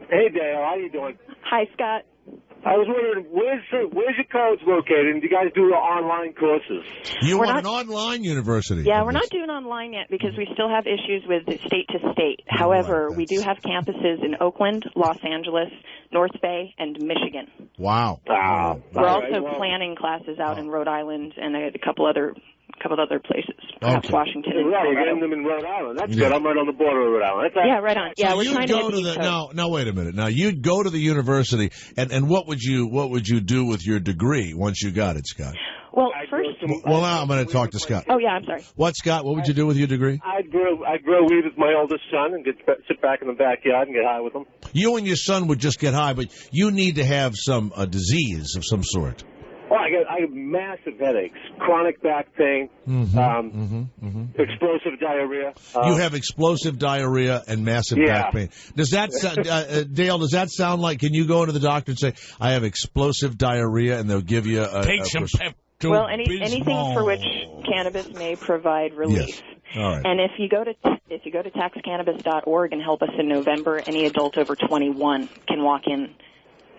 Speaker 10: Hey, Dale, how you doing?
Speaker 22: Hi, Scott.
Speaker 10: I was wondering, where's your college located, and do you guys do the online courses?
Speaker 6: You want an online university?
Speaker 22: Yeah, we're not doing online yet because we still have issues with state to state. However, we do have campuses in Oakland, Los Angeles, North Bay, and Michigan.
Speaker 6: Wow.
Speaker 22: We're also planning classes out in Rhode Island and a couple other a couple of other places, perhaps Washington. And
Speaker 16: right, you're getting them in Rhode Island. That's good. I'm right on the border of Rhode Island.
Speaker 22: Yeah, right on. Yeah,
Speaker 6: so
Speaker 22: we're trying to
Speaker 6: go to the now. Wait a minute. Now you'd go to the university, and what would you do with your degree once you got it, Scott?
Speaker 22: Well, first.
Speaker 6: Well, now I'm going to talk to Scott.
Speaker 22: Oh yeah, I'm sorry.
Speaker 6: What, Scott? What would you do with your degree?
Speaker 16: I'd grow weed with my oldest son and sit back in the backyard and get high with him.
Speaker 6: You and your son would just get high, but you need to have some disease of some sort.
Speaker 16: Well, I have massive headaches, chronic back pain, explosive diarrhea.
Speaker 6: You have explosive diarrhea and massive back pain. Does that Dale? Does that sound like? Can you go into the doctor and say, "I have explosive diarrhea," and they'll give you
Speaker 14: take some Pepto-Bismol.
Speaker 22: Well, anything for which cannabis may provide relief.
Speaker 6: Yes. All right.
Speaker 22: And if you go to taxcannabis.org and help us in November, any adult over 21 can walk in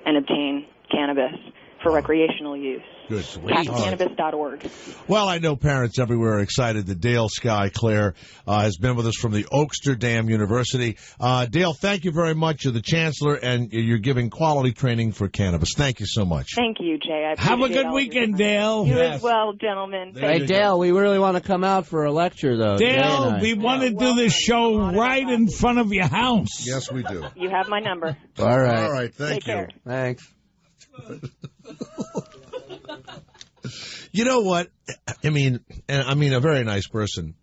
Speaker 22: and obtain cannabis for recreational use.
Speaker 6: Good.
Speaker 22: Taxcannabis.org.
Speaker 6: Well, I know parents everywhere are excited that Dale Sky Clare has been with us from the Oaksterdam University. Dale, thank you very much. You're the chancellor, and you're giving quality training for cannabis. Thank you so much.
Speaker 22: Thank you, Jay.
Speaker 14: Have a good weekend, Dale.
Speaker 22: You as well, gentlemen.
Speaker 3: Hey, Dale, we really want to come out for a lecture, though.
Speaker 14: Dale, we want to do this show right in front of your house.
Speaker 6: Yes, we do.
Speaker 22: You have my number.
Speaker 3: All right.
Speaker 6: All right. Thank you.
Speaker 22: Care.
Speaker 3: Thanks.
Speaker 6: You know what? I mean, a very nice person.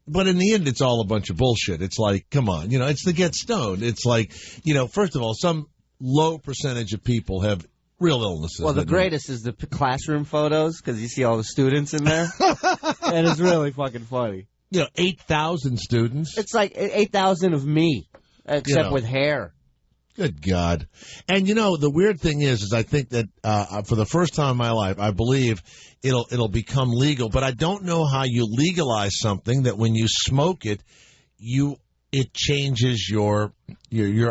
Speaker 6: But in the end, it's all a bunch of bullshit. It's like, come on, it's to get stoned. It's like, first of all, some low percentage of people have real illnesses.
Speaker 3: Well, the greatest is the classroom photos, because you see all the students in there. And it's really fucking funny.
Speaker 6: 8,000 students.
Speaker 3: It's like 8,000 of me, except with hair.
Speaker 6: Good God. And, the weird thing is I think that for the first time in my life, I believe it'll become legal. But I don't know how you legalize something that when you smoke it, it changes your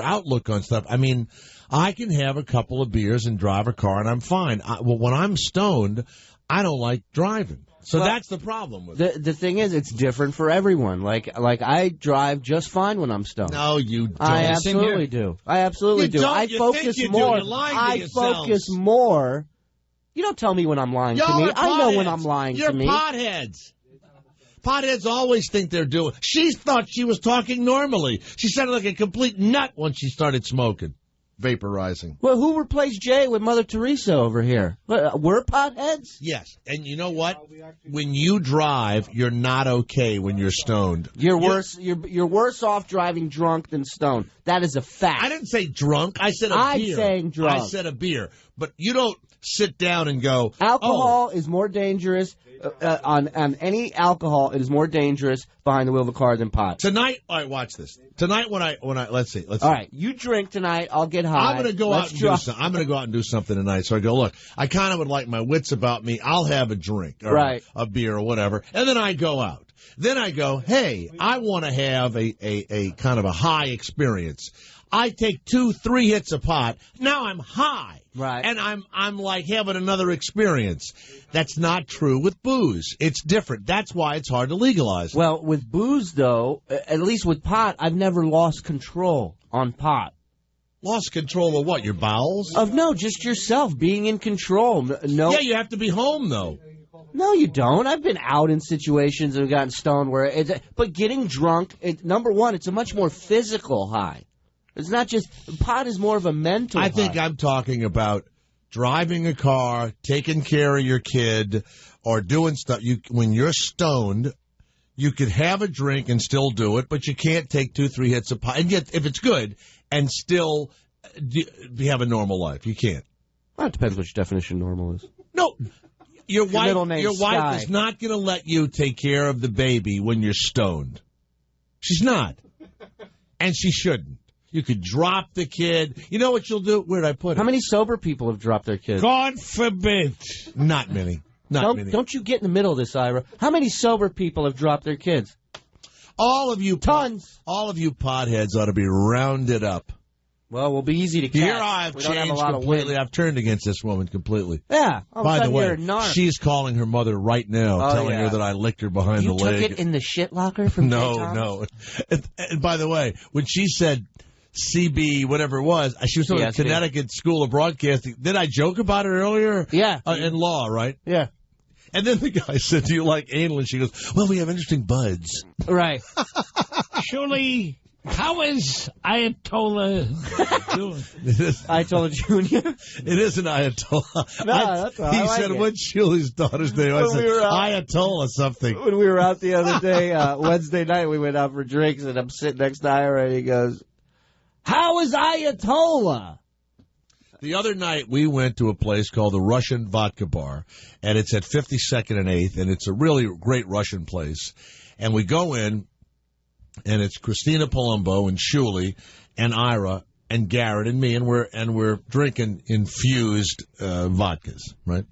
Speaker 6: outlook on stuff. I mean, I can have a couple of beers and drive a car, and I'm fine. When I'm stoned, I don't like driving. So that's the problem with it.
Speaker 3: The thing is, it's different for everyone. Like I drive just fine when I'm stoned.
Speaker 6: No, you don't.
Speaker 3: I absolutely do. I absolutely do. I focus more. I focus more. You don't tell me when I'm lying to me. I know when I'm lying to me.
Speaker 6: You're potheads. Potheads always think they're doing. She thought she was talking normally. She sounded like a complete nut once she started smoking. Vaporizing.
Speaker 3: Well, who replaced Jay with Mother Teresa over here? We're potheads?
Speaker 6: Yes. And you know what? When you drive, you're not okay when you're stoned.
Speaker 3: You're worse off driving drunk than stoned. That is a fact.
Speaker 6: I didn't say drunk. I said a beer.
Speaker 3: I'm saying drunk.
Speaker 6: I said a beer. But you don't sit down and go,
Speaker 3: alcohol is more dangerous. On any alcohol, it is more dangerous behind the wheel of a car than pot.
Speaker 6: Tonight, all right, watch this. Tonight when I let's see.
Speaker 3: All right, you drink tonight. I'll get high.
Speaker 6: I'm going to go out and do something. I'm going to go out and do something tonight. So I go, look, I kind of would like my wits about me. I'll have a drink, or a beer, or whatever, and then I go out. Then I go, hey, I want to have a kind of a high experience. I take 2-3 hits of pot. Now I'm high.
Speaker 3: Right.
Speaker 6: And I'm like having another experience. That's not true with booze. It's different. That's why it's hard to legalize.
Speaker 3: Well, with booze, though, at least with pot, I've never lost control on pot.
Speaker 6: Lost control of what? Your bowels?
Speaker 3: No, just yourself being in control. No.
Speaker 6: Yeah, you have to be home, though.
Speaker 3: No, you don't. I've been out in situations and gotten stoned where but getting drunk, number one, it's a much more physical high. It's not just, pot is more of a mental high.
Speaker 6: I think I'm talking about driving a car, taking care of your kid, or doing stuff. When you're stoned, you could have a drink and still do it, but you can't take 2-3 hits of pot. And yet, if it's good, and still have a normal life. You can't.
Speaker 3: Well, it depends which definition normal is.
Speaker 6: No. Your wife is not going to let you take care of the baby when you're stoned. She's not. And she shouldn't. You could drop the kid. You know what you'll do? Where did I put it?
Speaker 3: How many sober people have dropped their kids?
Speaker 14: God forbid.
Speaker 6: Not many.
Speaker 3: Don't you get in the middle of this, Ira. How many sober people have dropped their kids?
Speaker 6: All of you.
Speaker 3: Tons.
Speaker 6: All of you potheads ought to be rounded up.
Speaker 3: Well, we'll be easy to catch.
Speaker 6: Here I've changed completely. I've turned against this woman completely.
Speaker 3: Yeah.
Speaker 6: By the way, she's calling her mother right now, telling her that I licked her behind the leg.
Speaker 3: You took it in the shit locker from
Speaker 6: No. And by the way, when she said CB, whatever it was, she was talking Connecticut School of Broadcasting. Did I joke about it earlier?
Speaker 3: Yeah.
Speaker 6: In law, right?
Speaker 3: Yeah.
Speaker 6: And then the guy said, "Do you like anal?" And she goes, "Well, we have interesting buds."
Speaker 3: Right.
Speaker 14: Surely, how is Ayatollah doing?
Speaker 3: Ayatollah Jr.?
Speaker 6: It is an Ayatollah.
Speaker 3: No, that's right.
Speaker 6: He
Speaker 3: I like
Speaker 6: said,
Speaker 3: it.
Speaker 6: "What's Shuley's daughter's name?" I said, Ayatollah something.
Speaker 3: When we were out the other day, Wednesday night, we went out for drinks, and I'm sitting next to Ira, and he goes, "How is Ayatollah?"
Speaker 6: The other night, we went to a place called the Russian Vodka Bar, and it's at 52nd and 8th, and it's a really great Russian place. And we go in, and it's Christina Palumbo and Shuley and Ira and Garrett and me, and we're drinking infused vodkas, right?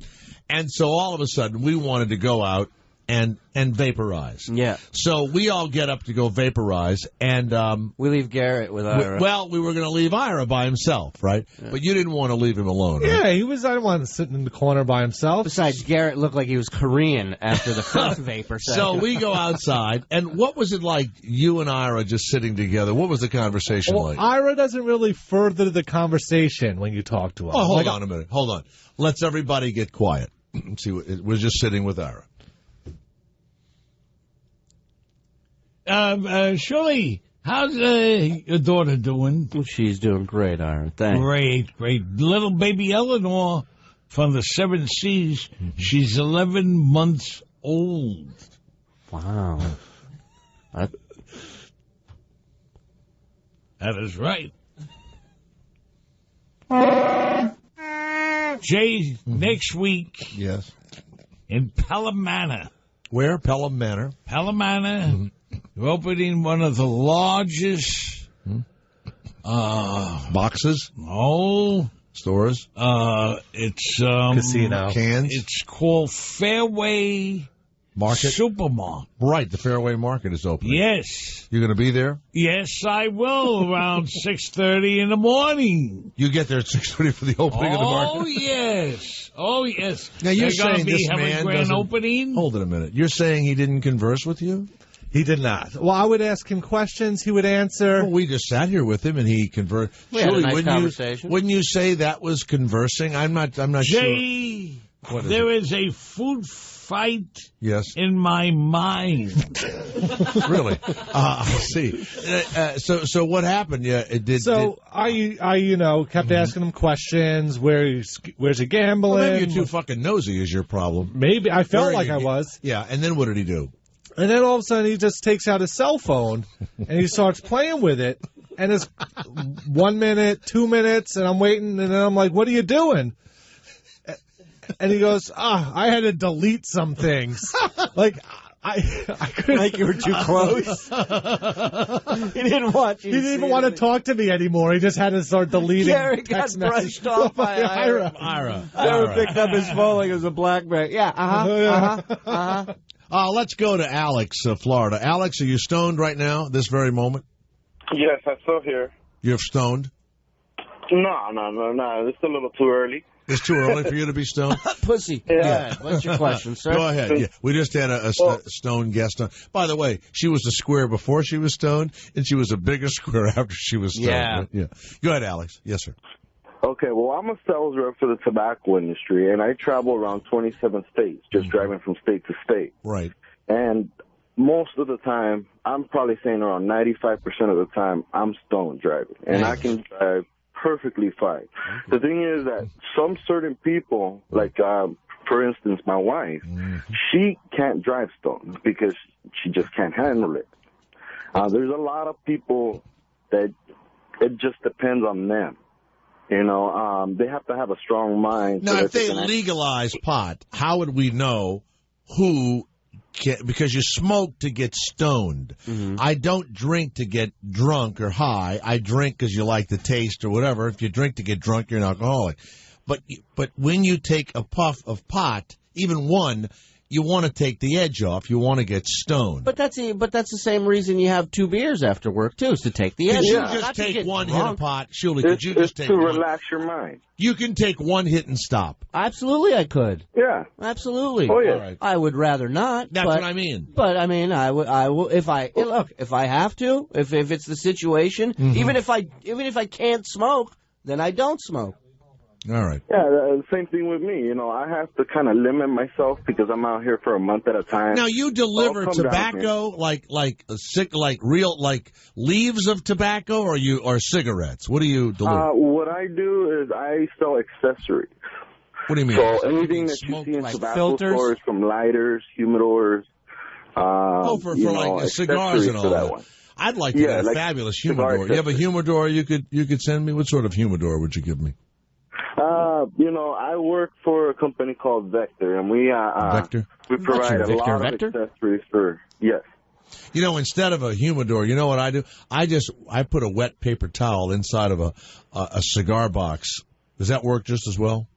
Speaker 6: And so all of a sudden, we wanted to go out and vaporize.
Speaker 3: Yeah.
Speaker 6: So we all get up to go vaporize, and
Speaker 3: we leave Garrett with Ira.
Speaker 6: we were going to leave Ira by himself, right? Yeah. But you didn't want to leave him alone, right?
Speaker 9: Yeah, I didn't want him sitting in the corner by himself.
Speaker 3: Besides, Garrett looked like he was Korean after the first vapor session.
Speaker 6: So we go outside, and what was it like, you and Ira just sitting together? What was the conversation like?
Speaker 9: Ira doesn't really further the conversation when you talk to him.
Speaker 6: Oh, hold on a minute. Hold on. Let's everybody get quiet. See, we're just sitting with Ira.
Speaker 14: Shirley, how's your daughter doing?
Speaker 3: Well, she's doing great, Ira. Thanks.
Speaker 14: Great. Little baby Eleanor from the Seven Seas. Mm-hmm. She's 11 months old.
Speaker 3: Wow.
Speaker 14: That is right. Jay, next week.
Speaker 6: Yes.
Speaker 14: In Pelham Manor.
Speaker 6: Where? Pelham Manor.
Speaker 14: Pelham Manor. Mm-hmm. We're opening one of the largest
Speaker 6: boxes.
Speaker 14: No
Speaker 6: stores.
Speaker 14: It's
Speaker 9: casino
Speaker 6: cans.
Speaker 14: It's called Fairway
Speaker 6: Market
Speaker 14: Supermarket.
Speaker 6: Right, the Fairway Market is open.
Speaker 14: Yes.
Speaker 6: You're going to be there?
Speaker 14: Yes, I will. Around 6:30 in the morning.
Speaker 6: You get there at 6:30 for the opening of the market.
Speaker 14: Oh yes.
Speaker 6: Now you're saying this man
Speaker 14: grand opening.
Speaker 6: Hold it a minute. You're saying he didn't converse with you?
Speaker 9: He did not. Well, I would ask him questions. He would answer.
Speaker 6: Well, we just sat here with him, and he conversed.
Speaker 3: We had a nice conversation.
Speaker 6: Wouldn't you say that was conversing? I'm not
Speaker 14: Jay,
Speaker 6: sure.
Speaker 14: There is a food fight.
Speaker 6: Yes.
Speaker 14: In my mind.
Speaker 6: Really? I see. So what happened? Yeah.
Speaker 9: I kept asking him questions. Where's he gambling?
Speaker 6: Well, maybe you're too fucking nosy is your problem.
Speaker 9: Maybe I felt like I was.
Speaker 6: Yeah. And then what did he do?
Speaker 9: And then all of a sudden he just takes out his cell phone and he starts playing with it. And it's 1 minute, 2 minutes, and I'm waiting, and then I'm like, "What are you doing?" And he goes, I had to delete some things. Like, I couldn't.
Speaker 3: Like you were too close. He didn't want you.
Speaker 9: He didn't even want to talk to me anymore. He just had to start deleting.
Speaker 3: Gary got brushed off by Ira. Ira picked up his phone like it was a BlackBerry. Yeah.
Speaker 6: Let's go to Alex, Florida. Alex, are you stoned right now, this very moment?
Speaker 16: Yes, I'm still here.
Speaker 6: You're stoned?
Speaker 16: No. It's a little too early.
Speaker 6: It's too early for you to be stoned?
Speaker 3: Pussy. Yeah. What's your question, sir?
Speaker 6: Go ahead. Yeah. We just had a stoned guest on. By the way, she was a square before she was stoned, and she was a bigger square after she was stoned.
Speaker 3: Yeah.
Speaker 6: Right? Yeah. Go ahead, Alex. Yes, sir.
Speaker 11: Okay, well, I'm a sales rep for the tobacco industry, and I travel around 27 states, just driving from state to state.
Speaker 6: Right.
Speaker 11: And most of the time, I'm probably saying around 95% of the time, I'm stoned driving, and I can drive perfectly fine. The thing is that some certain people, like, for instance, my wife, she can't drive stoned because she just can't handle it. There's a lot of people that it just depends on them. You know, they have to have a strong mind.
Speaker 6: Now, if they legalize pot, how would we know who can, because you smoke to get stoned. Mm-hmm. I don't drink to get drunk or high. I drink because you like the taste or whatever. If you drink to get drunk, you're an alcoholic. But when you take a puff of pot, even one, you want to take the edge off. You want to get stoned.
Speaker 3: But that's the same reason you have 2 beers after work too, is to take the edge off.
Speaker 6: Could you just take one hit of pot, Shuley? Could you just take
Speaker 11: to
Speaker 6: one?
Speaker 11: Relax your mind.
Speaker 6: You can take one hit and stop.
Speaker 3: Absolutely, I could.
Speaker 11: Yeah,
Speaker 3: absolutely.
Speaker 11: Oh yeah.
Speaker 6: All right.
Speaker 3: I would rather not.
Speaker 6: That's what I mean.
Speaker 3: But I mean, I will if I have to, if it's the situation, even if I can't smoke, then I don't smoke.
Speaker 6: All right.
Speaker 17: Yeah, same thing with me. You know, I have to kind of limit myself because I'm out here for a month at a time.
Speaker 6: Now you deliver tobacco, like leaves of tobacco, or cigarettes? What do you deliver?
Speaker 17: What I do is I sell accessories.
Speaker 6: What do you mean?
Speaker 17: So anything that you see in tobacco stores, from lighters, humidors.
Speaker 6: For like cigars and all that. I'd like to get a fabulous humidor. You have a humidor you could send me? What sort of humidor would you give me?
Speaker 17: You know, I work for a company called Vector, and we
Speaker 6: Vector?
Speaker 17: We provide a lot of accessories for You know,
Speaker 6: instead of a humidor, you know what I do? I put a wet paper towel inside of a cigar box. Does that work just as well?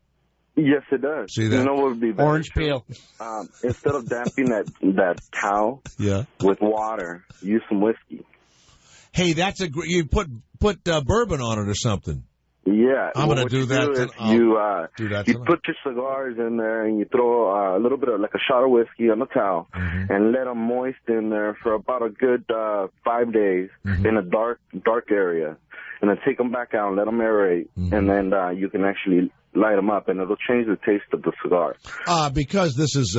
Speaker 17: Yes, it does.
Speaker 6: See that?
Speaker 17: You know what would be better?
Speaker 3: Orange peel.
Speaker 17: Instead of damping that towel with water, use some whiskey.
Speaker 6: Hey, that's you put bourbon on it or something.
Speaker 17: Yeah,
Speaker 6: I'm going to do that.
Speaker 17: You put your cigars in there and you throw a little bit of like a shot of whiskey on the towel and let them moist in there for about a good 5 days in a dark area, and then take them back out and let them aerate, and then you can actually light them up, and it'll change the taste of the cigar.
Speaker 6: Because this is,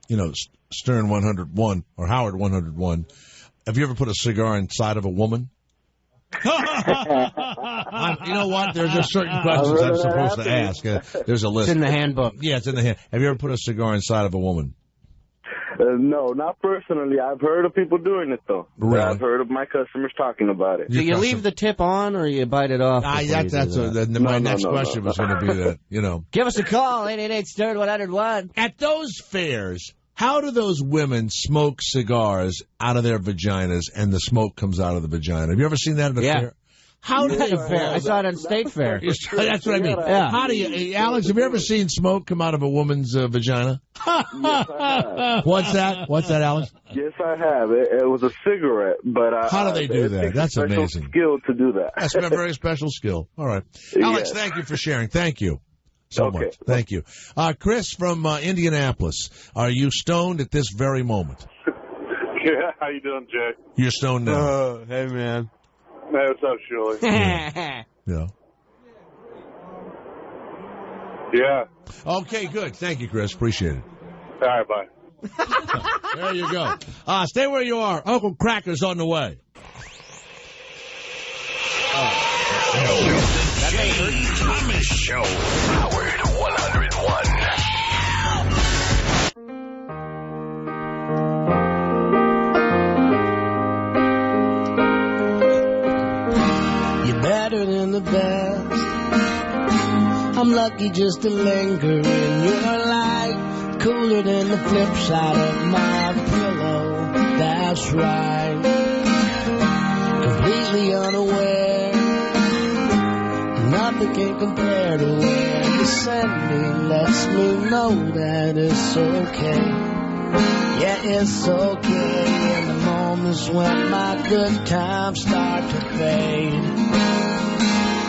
Speaker 6: you know, Stern 101 or Howard 101. Have you ever put a cigar inside of a woman? You know what? There's just certain questions I'm supposed to ask. There's a list.
Speaker 3: It's in the handbook.
Speaker 6: Yeah, it's in the hand. Have you ever put a cigar inside of a woman?
Speaker 17: No, not personally. I've heard of people doing it, though.
Speaker 6: Really?
Speaker 17: I've heard of my customers talking about it.
Speaker 3: Do you leave the tip on or you bite it off?
Speaker 6: My next question was going to be that, you know.
Speaker 3: Give us a call, 888-STERN-101.
Speaker 6: At those fairs, how do those women smoke cigars out of their vaginas and the smoke comes out of the vagina? Have you ever seen that at a fair? How do you
Speaker 3: fair? I saw it on State Fair.
Speaker 6: That's what I mean.
Speaker 3: Yeah.
Speaker 6: How do you, Alex? Have you ever seen smoke come out of a woman's vagina?
Speaker 17: Yes, I have.
Speaker 6: What's that, Alex?
Speaker 17: Yes, I have. It was a cigarette, but
Speaker 6: how do they do that? That's amazing.
Speaker 17: Skill to do that.
Speaker 6: That's a very special skill. All right, Alex. Thank you for sharing. Thank you so much. Thank you, Chris from Indianapolis. Are you stoned at this very moment?
Speaker 18: Yeah. How you doing, Jay?
Speaker 6: You're stoned now.
Speaker 3: Hey, man.
Speaker 18: Hey, what's up, Shirley?
Speaker 6: Yeah.
Speaker 18: Yeah.
Speaker 6: Okay, good. Thank you, Chris. Appreciate it.
Speaker 18: All right, bye.
Speaker 6: There you go. Stay where you are. Uncle Cracker's on the way.
Speaker 1: The Jay Thomas Show. Howard 101.
Speaker 23: Better than the best. I'm lucky just to linger in your light. Cooler than the flip side of my pillow. That's right. Completely unaware. Nothing can compare to where you send me. Lets me know that it's okay. Yeah, it's okay in the moments when my good times start to fade.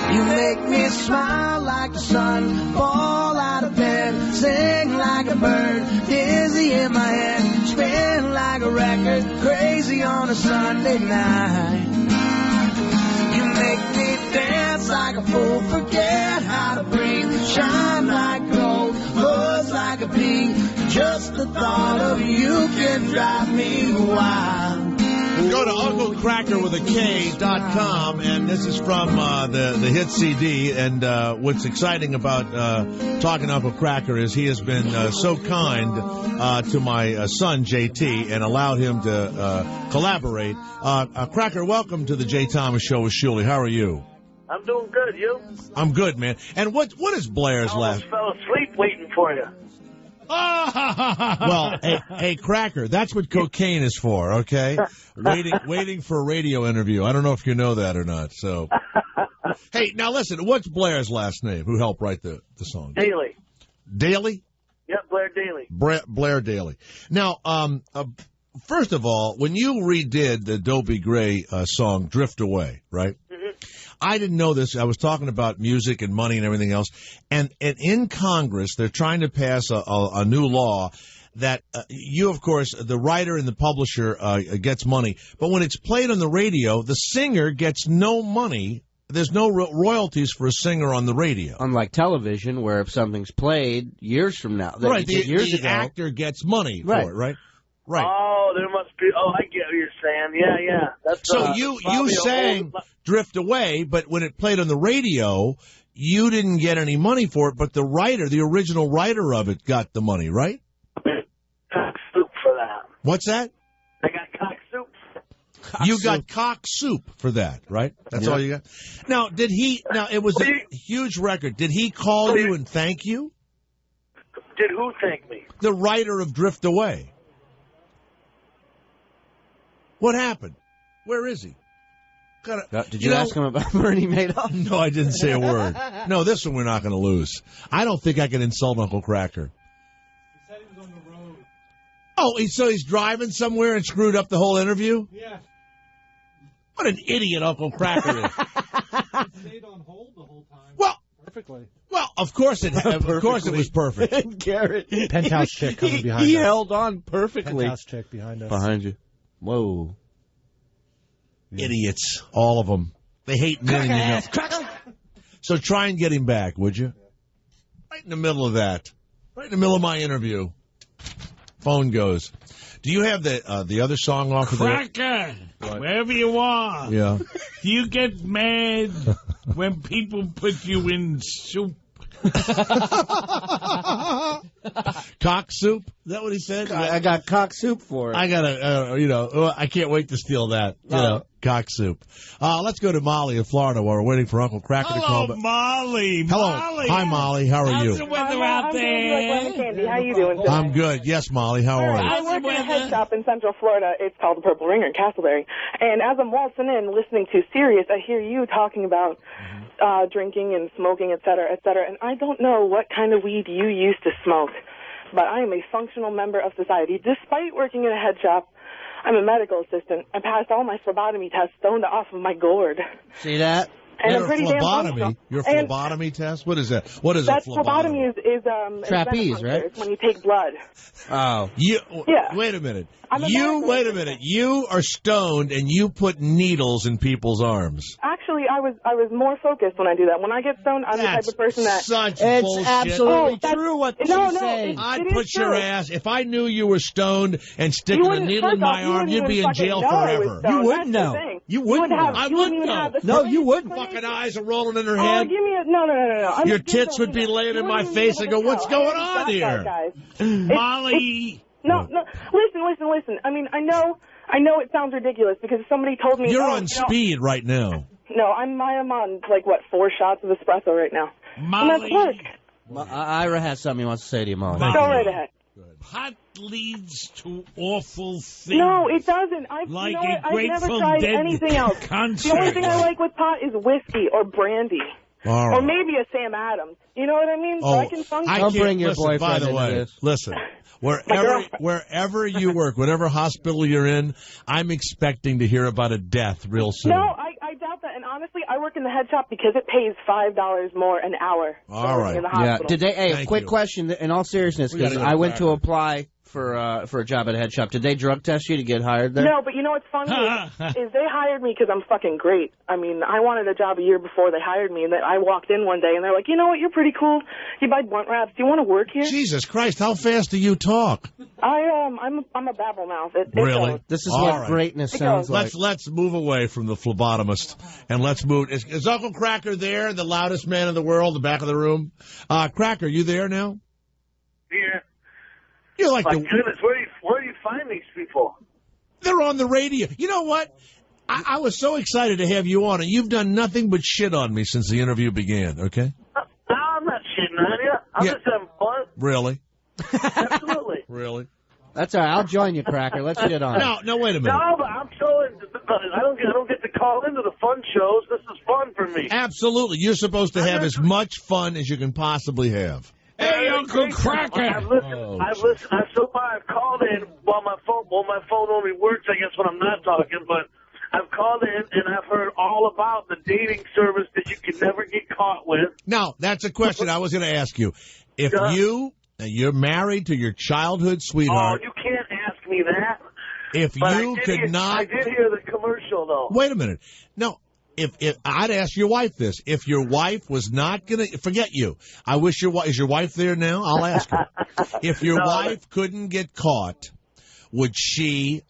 Speaker 23: You make me smile like the sun, fall out of bed, sing like a bird, dizzy in my head, spin like a record, crazy on a Sunday night. You make me dance like a fool, forget how to breathe, shine like gold, buzz like a bee. Just the thought of you can drive me wild.
Speaker 6: Go to UncleCracker.com, and this is from the hit CD. And what's exciting about talking to Uncle Cracker is he has been so kind to my son, JT, and allowed him to collaborate. Cracker, welcome to the Jay Thomas Show with Shuley. How are you?
Speaker 24: I'm doing good. You?
Speaker 6: I'm good, man. And what is Blair's last?
Speaker 24: I fell asleep waiting for you.
Speaker 6: Well, hey, Cracker, that's what cocaine is for, okay? Waiting for a radio interview. I don't know if you know that or not. So, hey, now listen, what's Blair's last name? Who helped write the song?
Speaker 24: Daly.
Speaker 6: Daly?
Speaker 24: Yep, Blair Daly.
Speaker 6: Blair Daly. Now, first of all, when you redid the Dobie Gray song "Drift Away," right? I didn't know this. I was talking about music and money and everything else. And in Congress, they're trying to pass a new law that you, of course, the writer and the publisher gets money. But when it's played on the radio, the singer gets no money there's no royalties for a singer on the radio.
Speaker 3: Unlike television, where if something's played years from now, that
Speaker 6: right,
Speaker 3: the
Speaker 6: actor gets money for it, right? Right.
Speaker 24: Oh, there must be. Oh, I get what you're saying. Yeah. That's
Speaker 6: so you sang "Drift Away," but when it played on the radio, you didn't get any money for it. But the original writer of it, got the money, right?
Speaker 24: Cock soup for that.
Speaker 6: What's that?
Speaker 24: I got cock soup.
Speaker 6: You got cock soup for that, right? That's all you got. Now, did he? Now, it was a huge record. Did he call you and thank you?
Speaker 24: Did who thank me?
Speaker 6: The writer of "Drift Away." What happened? Where is he?
Speaker 3: Did you ask him about Bernie Madoff?
Speaker 6: No, I didn't say a word. No, this one we're not going to lose. I don't think I can insult Uncle Cracker.
Speaker 9: He said he was on the road.
Speaker 6: Oh, so he's driving somewhere and screwed up the whole interview?
Speaker 9: Yeah.
Speaker 6: What an idiot Uncle Cracker is.
Speaker 9: It stayed on hold the whole time.
Speaker 6: Well,
Speaker 9: perfectly.
Speaker 6: Well, of course it was perfect.
Speaker 3: Garrett.
Speaker 9: Penthouse chick coming behind us.
Speaker 3: He held on perfectly.
Speaker 9: Penthouse chick behind us.
Speaker 3: Behind you. Whoa.
Speaker 6: Idiots. All of them. They hate men. So try and get him back, would you? Right in the middle of that. Right in the middle of my interview. Phone goes. Do you have the other song off of there?
Speaker 14: Cracker, wherever you are.
Speaker 6: Yeah.
Speaker 14: Do you get mad when people put you in soup?
Speaker 6: Cock soup? Is that what he said?
Speaker 3: I got cock soup for it.
Speaker 6: I got to, I can't wait to steal that. Cock soup. Let's go to Molly in Florida while we're waiting for Uncle Cracker to call.
Speaker 14: Hello, Molly.
Speaker 6: Hello.
Speaker 14: Molly.
Speaker 6: Hi, Molly. How are you?
Speaker 14: How's the weather out there?
Speaker 15: Candy. How you doing today?
Speaker 6: I'm good. Yes, Molly. How are you?
Speaker 15: I work in a head shop in Central Florida. It's called the Purple Ringer in Castleberry. And as I'm waltzing in listening to Sirius, I hear you talking about drinking and smoking, et cetera, et cetera. And I don't know what kind of weed you used to smoke, but I am a functional member of society. Despite working in a head shop, I'm a medical assistant. I passed all my phlebotomy tests stoned off of my gourd.
Speaker 3: See that?
Speaker 15: And
Speaker 6: Your
Speaker 15: I'm pretty damn functional.
Speaker 6: Your phlebotomy test? What is that? What is a phlebotomy?
Speaker 15: Is
Speaker 3: trapeze, right?
Speaker 15: It's when you take blood.
Speaker 6: Oh. Wait a minute.
Speaker 15: Wait a minute.
Speaker 6: You are stoned and you put needles in people's arms.
Speaker 15: Actually, I was more focused when I do that. When I get stoned, I'm the type of person that...
Speaker 6: Such
Speaker 3: it's
Speaker 6: bullshit.
Speaker 3: absolutely true what she's saying.
Speaker 6: I'd put your ass... If I knew you were stoned and sticking a needle in my arm, you'd be in jail forever.
Speaker 3: You wouldn't know.
Speaker 6: You wouldn't know. I wouldn't know.
Speaker 3: No, you wouldn't.
Speaker 6: Fucking eyes are rolling in her head.
Speaker 15: Give me a... No.
Speaker 6: Your tits would be laying in my face and go, what's going on here?
Speaker 14: Molly...
Speaker 15: No. Listen. I mean, I know it sounds ridiculous because somebody told me...
Speaker 6: You're on speed right now.
Speaker 15: No, I'm on, 4 shots of espresso right now.
Speaker 14: Molly...
Speaker 15: And that's work.
Speaker 3: Well, Ira has something he wants to say to you, Molly.
Speaker 15: Go right ahead.
Speaker 14: Pot leads to awful things.
Speaker 15: No, it doesn't.
Speaker 14: Like
Speaker 15: I've never tried anything else.
Speaker 14: Concert.
Speaker 15: The only thing I like with pot is whiskey or brandy.
Speaker 6: All right.
Speaker 15: Or maybe a Sam Adams. You know what I mean? So I can function.
Speaker 3: Don't bring your boyfriend
Speaker 6: by the way,
Speaker 3: into this.
Speaker 6: Listen. Wherever you work, whatever hospital you're in, I'm expecting to hear about a death real soon.
Speaker 15: No, I doubt that. And honestly, I work in the head shop because it pays $5 more an hour.
Speaker 6: All right.
Speaker 15: In the hospital.
Speaker 3: Yeah. Did they? Hey,
Speaker 6: Thank
Speaker 3: quick
Speaker 6: you.
Speaker 3: question. In all seriousness, because I went to apply for a job at a head shop. Did they drug test you to get hired there?
Speaker 15: No, but you know what's funny is they hired me because I'm fucking great. I mean, I wanted a job a year before they hired me, and then I walked in one day, and they're like, you know what, you're pretty cool. You buy blunt wraps. Do you want to work here?
Speaker 6: Jesus Christ, how fast do you talk?
Speaker 15: I'm a babble mouth.
Speaker 6: Really?
Speaker 3: This is
Speaker 6: All
Speaker 3: what
Speaker 6: right.
Speaker 3: greatness sounds like.
Speaker 6: Let's move away from the phlebotomist and let's move. Is Uncle Cracker there, the loudest man in the world, the back of the room? Cracker, you there now?
Speaker 24: Yeah.
Speaker 6: You're like
Speaker 24: My goodness, where do you find these people?
Speaker 6: They're on the radio. You know what? I was so excited to have you on, and you've done nothing but shit on me since the interview began, okay?
Speaker 24: No, I'm not shitting on you. I'm just having fun.
Speaker 6: Really?
Speaker 24: Absolutely.
Speaker 6: Really?
Speaker 3: That's all right. I'll join you, Cracker. Let's get on.
Speaker 6: No, wait a minute.
Speaker 24: No, but I'm so... I don't get to call into the fun shows. This is fun for me.
Speaker 6: Absolutely. You're supposed to have as much fun as you can possibly have.
Speaker 14: Hey, Uncle Cracker!
Speaker 24: I've listened. So far, I've called in while my phone only works, I guess, when I'm not talking, but I've called in and I've heard all about the dating service that you can never get caught with.
Speaker 6: Now, that's a question I was going to ask you. If you're married to your childhood sweetheart...
Speaker 24: Oh, you can't ask me that.
Speaker 6: If
Speaker 24: But
Speaker 6: you could not...
Speaker 24: I did hear the commercial, though.
Speaker 6: Wait a minute. No, if I'd ask your wife this, if your wife was not going to forget you, I wish is your wife there now? I'll ask her. If your wife couldn't get caught, do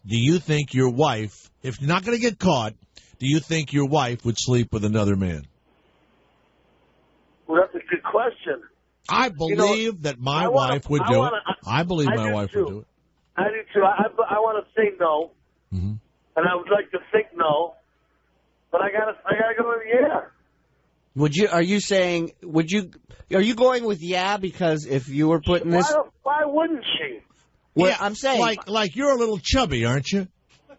Speaker 6: you think your wife, if you're not going to get caught, do you think your wife would sleep with another man?
Speaker 24: Well, that's a good question.
Speaker 6: I believe that my wife would do it. I believe my wife would do it.
Speaker 24: I do too. I want to say no, and I would like to think no, but I gotta go with yeah.
Speaker 3: Are you going with yeah because if you were putting this?
Speaker 24: Why wouldn't she?
Speaker 3: Well, yeah, I'm saying
Speaker 6: like you're a little chubby, aren't you?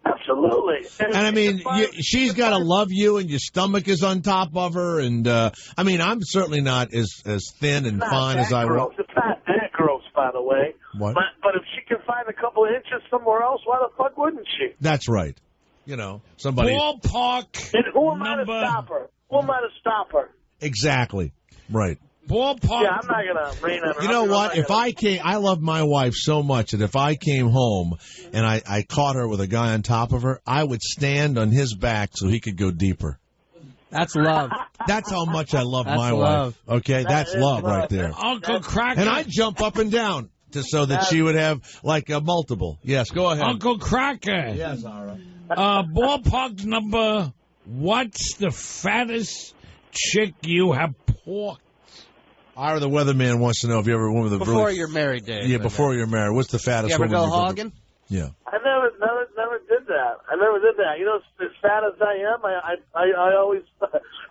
Speaker 24: Absolutely.
Speaker 6: And I mean, she's got to love you, and your stomach is on top of her. And I mean, I'm certainly not as thin and fine as I was.
Speaker 24: It's not that gross, by the way.
Speaker 6: What?
Speaker 24: But if she can find a couple of inches somewhere else, why the fuck wouldn't she?
Speaker 6: That's right. You know, somebody.
Speaker 14: Ballpark.
Speaker 24: And who am I to stop her? Who am I to stop her?
Speaker 6: Exactly. Right.
Speaker 14: Ballpark.
Speaker 24: Yeah, I'm not gonna rain on her.
Speaker 6: You know what? If I came, I love my wife so much that if I came home and I caught her with a guy on top of her, I would stand on his back so he could go deeper.
Speaker 3: That's love.
Speaker 6: That's how much I love my
Speaker 3: love.
Speaker 6: wife. Okay, that's love right there.
Speaker 14: Uncle Cracker.
Speaker 6: And I'd jump up and down so that she would have like a multiple. Yes, go ahead.
Speaker 14: Uncle Cracker.
Speaker 6: Yes, all right.
Speaker 14: Ballpark number. What's the fattest chick you have porked?
Speaker 6: Ira, the weatherman, wants to know if you ever went with a
Speaker 3: before you're married, Dave.
Speaker 6: Yeah, before you're married. What's the fattest?
Speaker 3: You ever
Speaker 6: woman
Speaker 3: go hogging?
Speaker 6: Yeah.
Speaker 24: I never did that. I never did that. You know, as fat as I am, I always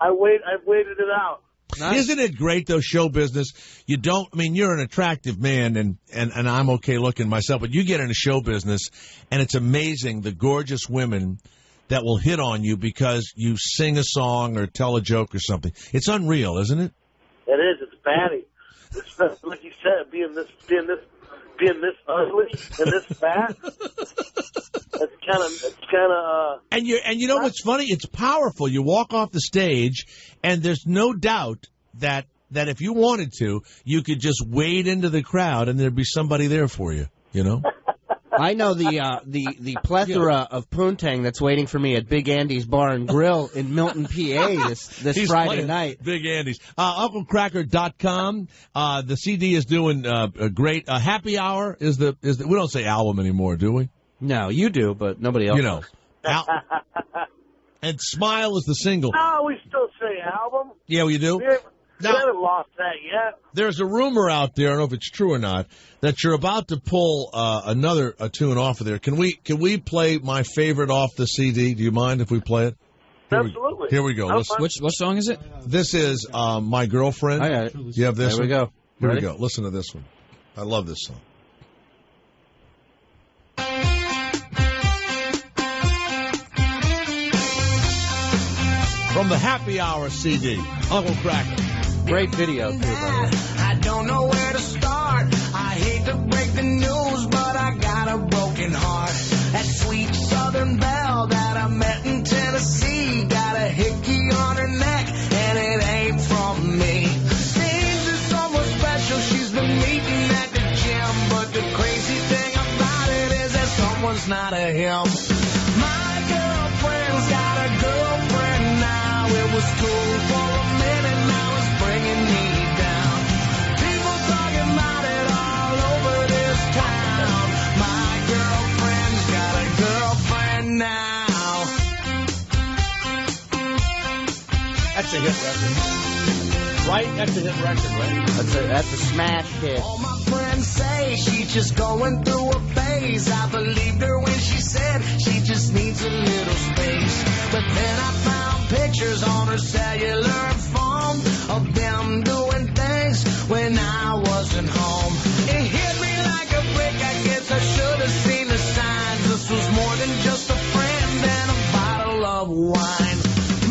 Speaker 24: I've waited it out.
Speaker 6: Nice. Isn't it great though, show business? You don't. I mean, you're an attractive man, and I'm okay looking myself, but you get into show business, and it's amazing the gorgeous women that will hit on you because you sing a song or tell a joke or something. It's unreal, isn't it?
Speaker 24: It is. It's batty. It's, like you said, being this ugly and this fat. It's kind of.
Speaker 6: And you know what's funny? It's powerful. You walk off the stage, and there's no doubt that if you wanted to, you could just wade into the crowd, and there'd be somebody there for you. You know.
Speaker 3: I know the plethora of poontang that's waiting for me at Big Andy's Bar and Grill in Milton, PA this Friday night.
Speaker 6: Big Andy's. UncleCracker.com. The CD is doing great. Happy Hour is the we don't say album anymore, do we?
Speaker 3: No, you do, but nobody else.
Speaker 6: You know. And Smile is the single.
Speaker 24: No, we still say album.
Speaker 6: Yeah, well, you do?
Speaker 24: We haven't lost that yet.
Speaker 6: There's a rumor out there, I don't know if it's true or not, that you're about to pull a tune off of there. Can we play my favorite off the CD? Do you mind if we play it?
Speaker 24: Absolutely.
Speaker 6: Here we go.
Speaker 8: What song is it?
Speaker 6: This is My Girlfriend.
Speaker 3: I got it.
Speaker 6: You have this
Speaker 3: There we go.
Speaker 6: Here we go. Listen to this one. I love this song. From the Happy Hour CD, Uncle Cracker.
Speaker 3: Great video, too, by the way.
Speaker 23: I don't know where to start. I hate to break the news, but I got a broken heart. That sweet southern belle that I met in Tennessee got a hickey on her neck, and it ain't from me. Seems there's someone special she's been meeting at the gym, but the crazy thing about it is that someone's not a him. My girlfriend's got a girlfriend now. It was cool for a minute, now it's bringing me down. People talking about it all over this town. My girlfriend's got a girlfriend now.
Speaker 6: That's a hit record. Right? That's a hit record, right?
Speaker 3: That's a smash hit.
Speaker 23: All my friends say she's just going through a phase. I believed her when she said she just needs a little space. But then I found pictures on her cellular phone of them doing things when I wasn't home. It hit me like a brick, I guess I should have seen the signs. This was more than just a friend and a bottle of wine.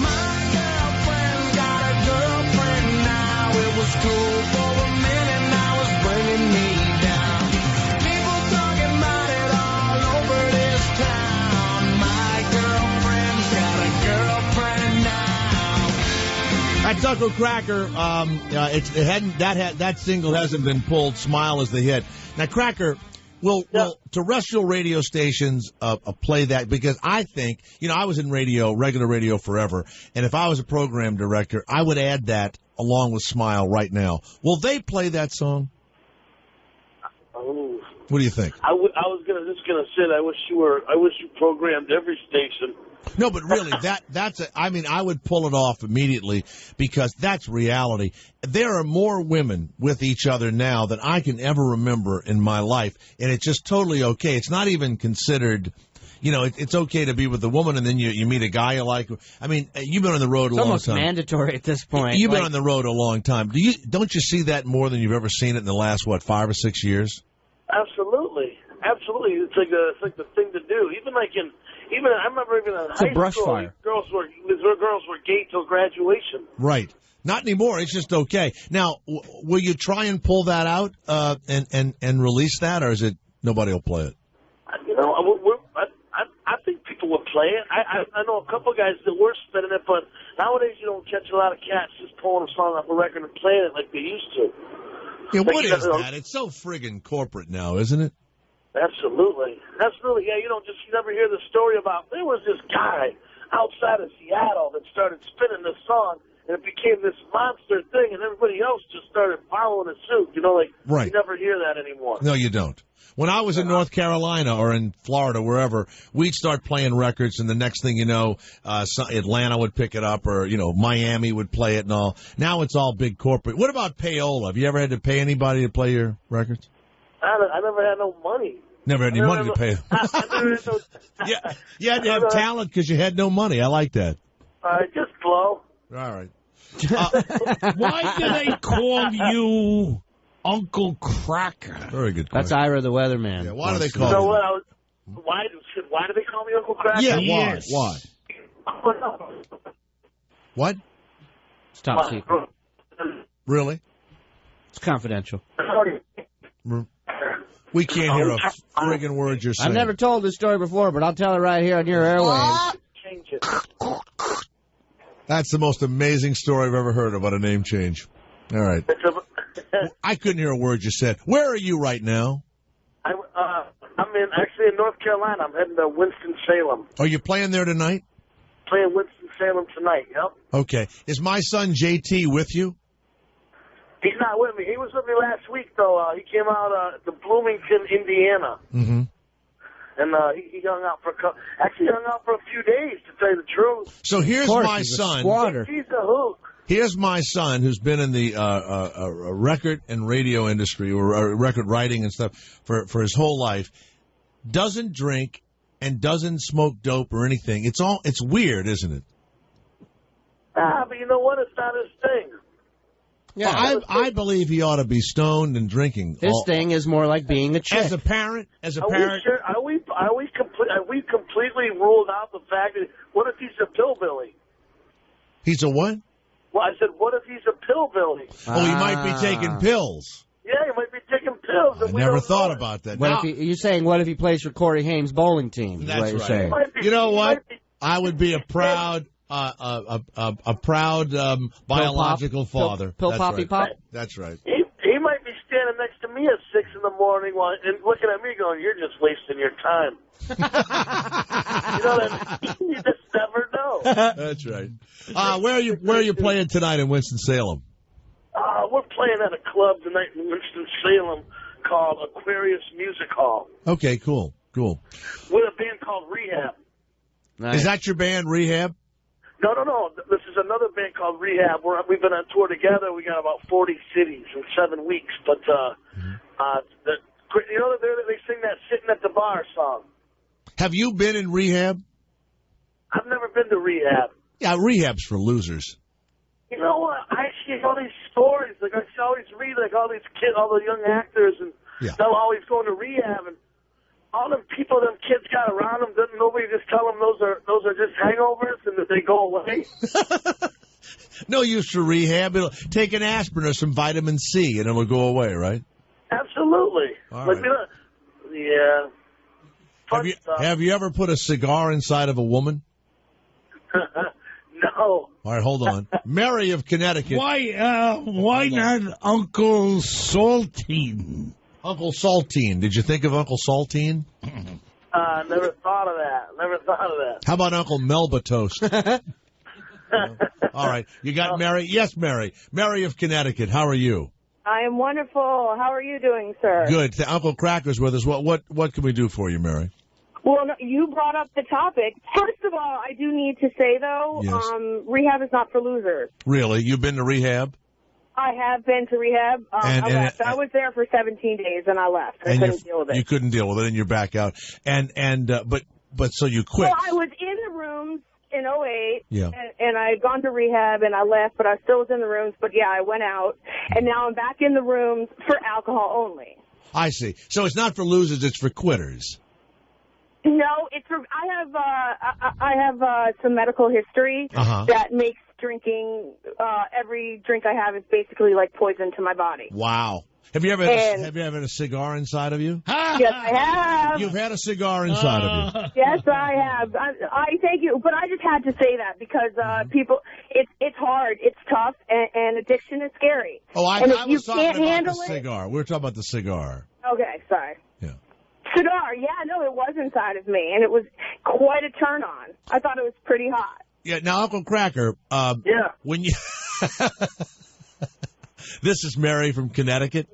Speaker 23: My girlfriend's got a girlfriend now. It was cool for a minute, now it's bringing me down. People talking about it all over this town. My girlfriend's got a girlfriend now.
Speaker 6: That's Uncle Cracker. That single hasn't been pulled. Smile is the hit. Now, Cracker, Will terrestrial radio stations play that? Because I think, I was in regular radio forever, and if I was a program director, I would add that along with Smile right now. Will they play that song?
Speaker 24: Oh.
Speaker 6: What do you think?
Speaker 24: I was just gonna say that I wish you programmed every station.
Speaker 6: No, but really, I would pull it off immediately because that's reality. There are more women with each other now than I can ever remember in my life, and it's just totally okay. It's not even considered, it's okay to be with a woman, and then you meet a guy you like. I mean, you've been on the road a long time.
Speaker 3: It's almost mandatory at this point.
Speaker 6: You've been on the road a long time. Don't you see that more than you've ever seen it in the last, 5 or 6 years?
Speaker 24: Absolutely. It's like the thing to do. I remember even in high school,
Speaker 3: fire.
Speaker 24: girls were gay till graduation.
Speaker 6: Right. Not anymore. It's just okay. Now, will you try and pull that out and release that, or is it nobody will play it?
Speaker 24: I think people will play it. I know a couple guys that were spinning it, but nowadays you don't catch a lot of cats just pulling a song off a record and playing it like they used to.
Speaker 6: Yeah, what is that? It's so friggin' corporate now, isn't it?
Speaker 24: Absolutely. Yeah, you never hear the story about, there was this guy outside of Seattle that started spinning this song, and it became this monster thing, and everybody else just started following his suit.
Speaker 6: Right.
Speaker 24: You never hear that anymore.
Speaker 6: No, you don't. When I was in North Carolina or in Florida, wherever, we'd start playing records, and the next thing you know, Atlanta would pick it up, or, Miami would play it and all. Now it's all big corporate. What about payola? Have you ever had to pay anybody to play your records?
Speaker 24: I never had no money.
Speaker 6: Never had any money to pay them. Yeah, you had to have talent because you had no money. I like that.
Speaker 24: Just blow.
Speaker 6: All right.
Speaker 14: Why do they call you Uncle Cracker?
Speaker 6: Very good question.
Speaker 3: That's Ira the Weatherman.
Speaker 6: Yeah, why do they call you?
Speaker 24: Why do they call me Uncle Cracker?
Speaker 6: Yeah,
Speaker 14: yes.
Speaker 6: Why? What?
Speaker 3: It's top secret.
Speaker 6: Really?
Speaker 3: It's confidential.
Speaker 6: We can't hear a friggin' word you're saying.
Speaker 3: I've never told this story before, but I'll tell it right here on your airwaves.
Speaker 24: Change it.
Speaker 6: That's the most amazing story I've ever heard about a name change. All right. I couldn't hear a word you said. Where are you right now?
Speaker 24: I'm actually in North Carolina. I'm heading to Winston-Salem.
Speaker 6: Are you playing there tonight?
Speaker 24: Playing Winston-Salem tonight, yep.
Speaker 6: Okay. Is my son JT with you?
Speaker 24: He's not with me. He was with me last week, though. He came out to Bloomington, Indiana.
Speaker 6: Mm-hmm.
Speaker 24: And he hung out for a few days, to tell you the truth.
Speaker 6: So here's my son.
Speaker 24: He's a hook.
Speaker 6: Here's my son, who's been in the record and radio industry, or record writing and stuff for his whole life. Doesn't drink and doesn't smoke dope or anything. It's weird, isn't it?
Speaker 24: But you know what? It's not his thing.
Speaker 6: Yeah, I believe he ought to be stoned and drinking.
Speaker 3: His thing is more like being a chick.
Speaker 6: As a parent.
Speaker 24: Are we completely ruled out the fact that, what if he's a pillbilly?
Speaker 6: He's a what?
Speaker 24: Well, I said, what if he's a pillbilly?
Speaker 6: Oh, he might be taking pills.
Speaker 24: Yeah, he might be taking pills.
Speaker 6: I never thought about that.
Speaker 3: You're saying, what if he plays for Corey Haim's bowling team?
Speaker 6: That's
Speaker 3: what you're
Speaker 6: right.
Speaker 3: saying.
Speaker 6: You know what? I would be a proud... biological father.
Speaker 3: Pill poppy pop?
Speaker 6: That's right.
Speaker 24: He might be standing next to me at 6 in the morning and looking at me going, you're just wasting your time. You just never know.
Speaker 6: That's right. Where are you playing tonight in Winston-Salem?
Speaker 24: We're playing at a club tonight in Winston-Salem called Aquarius Music Hall.
Speaker 6: Okay, cool.
Speaker 24: With a band called Rehab.
Speaker 6: Nice. Is that your band, Rehab?
Speaker 24: No. This is another band called Rehab. We've been on tour together. We got about 40 cities in 7 weeks. But they sing that "Sitting at the Bar" song.
Speaker 6: Have you been in Rehab?
Speaker 24: I've never been to Rehab.
Speaker 6: Yeah, Rehab's for losers.
Speaker 24: You know what? I see all these stories. Like I always read, all these kids, all the young actors, and they'll always go into rehab, and all them people, them kids got around them. Doesn't nobody just tell them those are just hangovers and that they go away?
Speaker 6: No use for rehab. It'll take an aspirin or some vitamin C, and it'll go away, right?
Speaker 24: Absolutely.
Speaker 6: All right.
Speaker 24: Yeah.
Speaker 6: Have you ever put a cigar inside of a woman?
Speaker 24: No.
Speaker 6: All right, hold on. Mary of Connecticut.
Speaker 14: Why not Uncle Saltine?
Speaker 6: Uncle Saltine. Did you think of Uncle Saltine?
Speaker 24: Never thought of that.
Speaker 6: How about Uncle Melba Toast? All right. You got Mary? Yes, Mary. Mary of Connecticut. How are you?
Speaker 7: I am wonderful. How are you doing, sir?
Speaker 6: Good. Uncle Cracker's with us. What can we do for you, Mary?
Speaker 7: Well, no, you brought up the topic. First of all, I do need to say, though,
Speaker 6: Yes.
Speaker 7: rehab is not for losers.
Speaker 6: Really? You've been to rehab?
Speaker 7: I have been to rehab. I left. I was there for 17 days, and I left. I couldn't deal with it.
Speaker 6: You couldn't deal with it, and you're back out. But so you quit.
Speaker 7: Well, I was in the rooms in 2008,
Speaker 6: Yeah.
Speaker 7: and I had gone to rehab, and I left, but I still was in the rooms. But, yeah, I went out, and now I'm back in the rooms for alcohol only.
Speaker 6: I see. So it's not for losers, it's for quitters.
Speaker 7: No, it's for, I have some medical history that makes drinking, every drink I have is basically like poison to my body.
Speaker 6: Wow. Have you ever had a cigar inside of you?
Speaker 7: Yes, I have.
Speaker 6: You've had a cigar inside of you.
Speaker 7: Yes, I have. I thank you, but I just had to say that because people, it's hard, it's tough, and addiction is scary.
Speaker 6: Oh, I
Speaker 7: you
Speaker 6: was talking
Speaker 7: can't
Speaker 6: about
Speaker 7: handle
Speaker 6: the
Speaker 7: it.
Speaker 6: cigar. We were talking about the cigar.
Speaker 7: Okay, sorry.
Speaker 6: Yeah.
Speaker 7: Cigar, yeah, no, it was inside of me, and it was quite a turn on. I thought it was pretty hot.
Speaker 6: Yeah. Now, Uncle Cracker.
Speaker 24: Yeah.
Speaker 6: When you. This is Mary from Connecticut.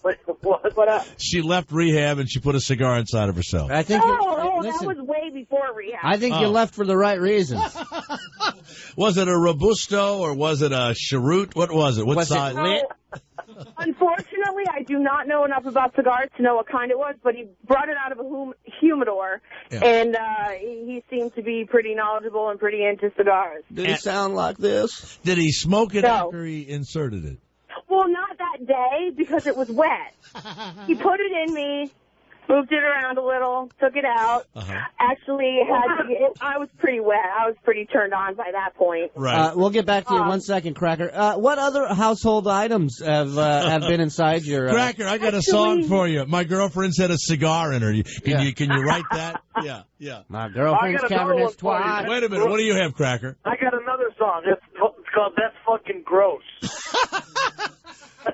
Speaker 7: What up?
Speaker 6: She left rehab and she put a cigar inside of herself.
Speaker 3: I think.
Speaker 7: That was way before rehab.
Speaker 3: I think you left for the right reasons.
Speaker 6: Was it a Robusto or was it a Cheroot? What was it? What size?
Speaker 7: Unfortunately, I do not know enough about cigars to know what kind it was, but he brought it out of a humidor, and he seemed to be pretty knowledgeable and pretty into cigars.
Speaker 3: Did he sound like this?
Speaker 6: Did he smoke it after he inserted it?
Speaker 7: Well, not that day, because it was wet. He put it in me, moved it around a little, took it out. Actually, I was pretty wet. I was pretty turned on by that point.
Speaker 6: Right.
Speaker 3: We'll get back to you in 1 second, Cracker. What other household items have been inside your...
Speaker 6: Cracker, I got a song for you. My girlfriend's had a cigar in her. Can you write that? Yeah.
Speaker 3: My girlfriend's cavernous twat.
Speaker 6: Wait a minute. What do you have, Cracker?
Speaker 24: I got another song. It's called That's Fucking Gross.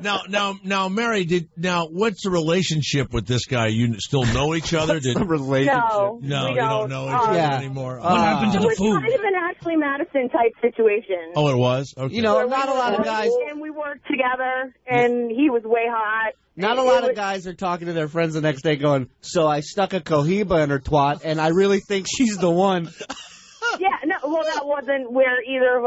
Speaker 6: Now, Mary, what's the relationship with this guy? You still know each other?
Speaker 3: Relationship?
Speaker 7: No,
Speaker 6: you
Speaker 7: we
Speaker 6: don't know each other anymore.
Speaker 8: What happened to the food?
Speaker 7: It was kind of an Ashley Madison type situation.
Speaker 6: Oh, it was? Okay.
Speaker 3: You know, not a lot of guys...
Speaker 7: And we worked together, and he was way hot.
Speaker 3: Not a lot of guys are talking to their friends the next day going, so I stuck a Cohiba in her twat, and I really think she's the one.
Speaker 7: Yeah, no, well, that wasn't what either of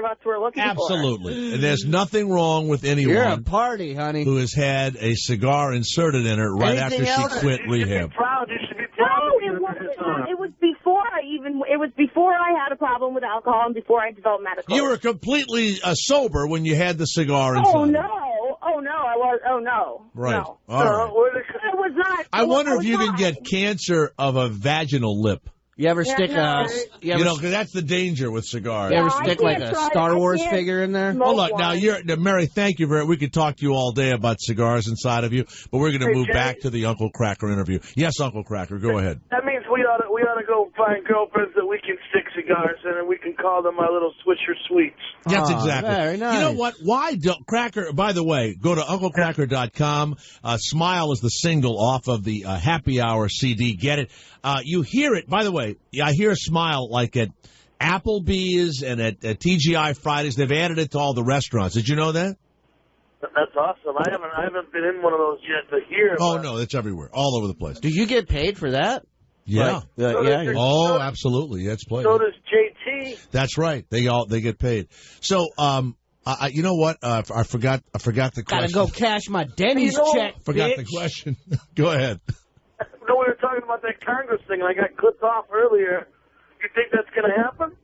Speaker 7: us were looking for.
Speaker 6: Absolutely. And there's nothing wrong with anyone
Speaker 3: You're a party, honey.
Speaker 6: who has had a cigar inserted in her right after she quit rehab.
Speaker 24: You should be proud.
Speaker 7: No, it wasn't. It was before I had a problem with alcohol and before I developed medical.
Speaker 6: You were completely sober when you had the cigar inside.
Speaker 7: Oh no, I was. Oh no.
Speaker 6: Right.
Speaker 7: No.
Speaker 6: All right.
Speaker 7: I was not.
Speaker 6: I wonder if you can get cancer of a vaginal lip.
Speaker 3: You ever stick
Speaker 6: because that's the danger with cigars.
Speaker 3: You ever stick like a Star Wars figure in there?
Speaker 6: Well, look, now Mary, thank you we could talk to you all day about cigars inside of you, but we're going to move back to the Uncle Cracker interview. Yes, Uncle Cracker, go ahead.
Speaker 24: That means we ought to go find girlfriends that we can stick cigars in, and we can call them our little Swisher Sweets.
Speaker 6: That's exactly.
Speaker 3: Very nice.
Speaker 6: You know what? Why don't Cracker? By the way, go to UncleCracker.com. Smile is the single off of the Happy Hour CD. Get it. You hear it. By the way, I hear Smile like at Applebee's and at TGI Fridays. They've added it to all the restaurants. Did you know that?
Speaker 24: That's awesome. I haven't been in one of those yet to hear.
Speaker 6: Oh no, it's everywhere, all over the place.
Speaker 3: Do you get paid for that?
Speaker 6: Yeah. Oh, absolutely. That's played.
Speaker 24: So does JT.
Speaker 6: That's right. They get paid. So, you know what? I forgot the question.
Speaker 3: Gotta go cash my Denny's check.
Speaker 6: Forgot the question. Go ahead.
Speaker 24: No, we were talking about that Congress thing, and I got clipped off earlier. You think that's going to happen?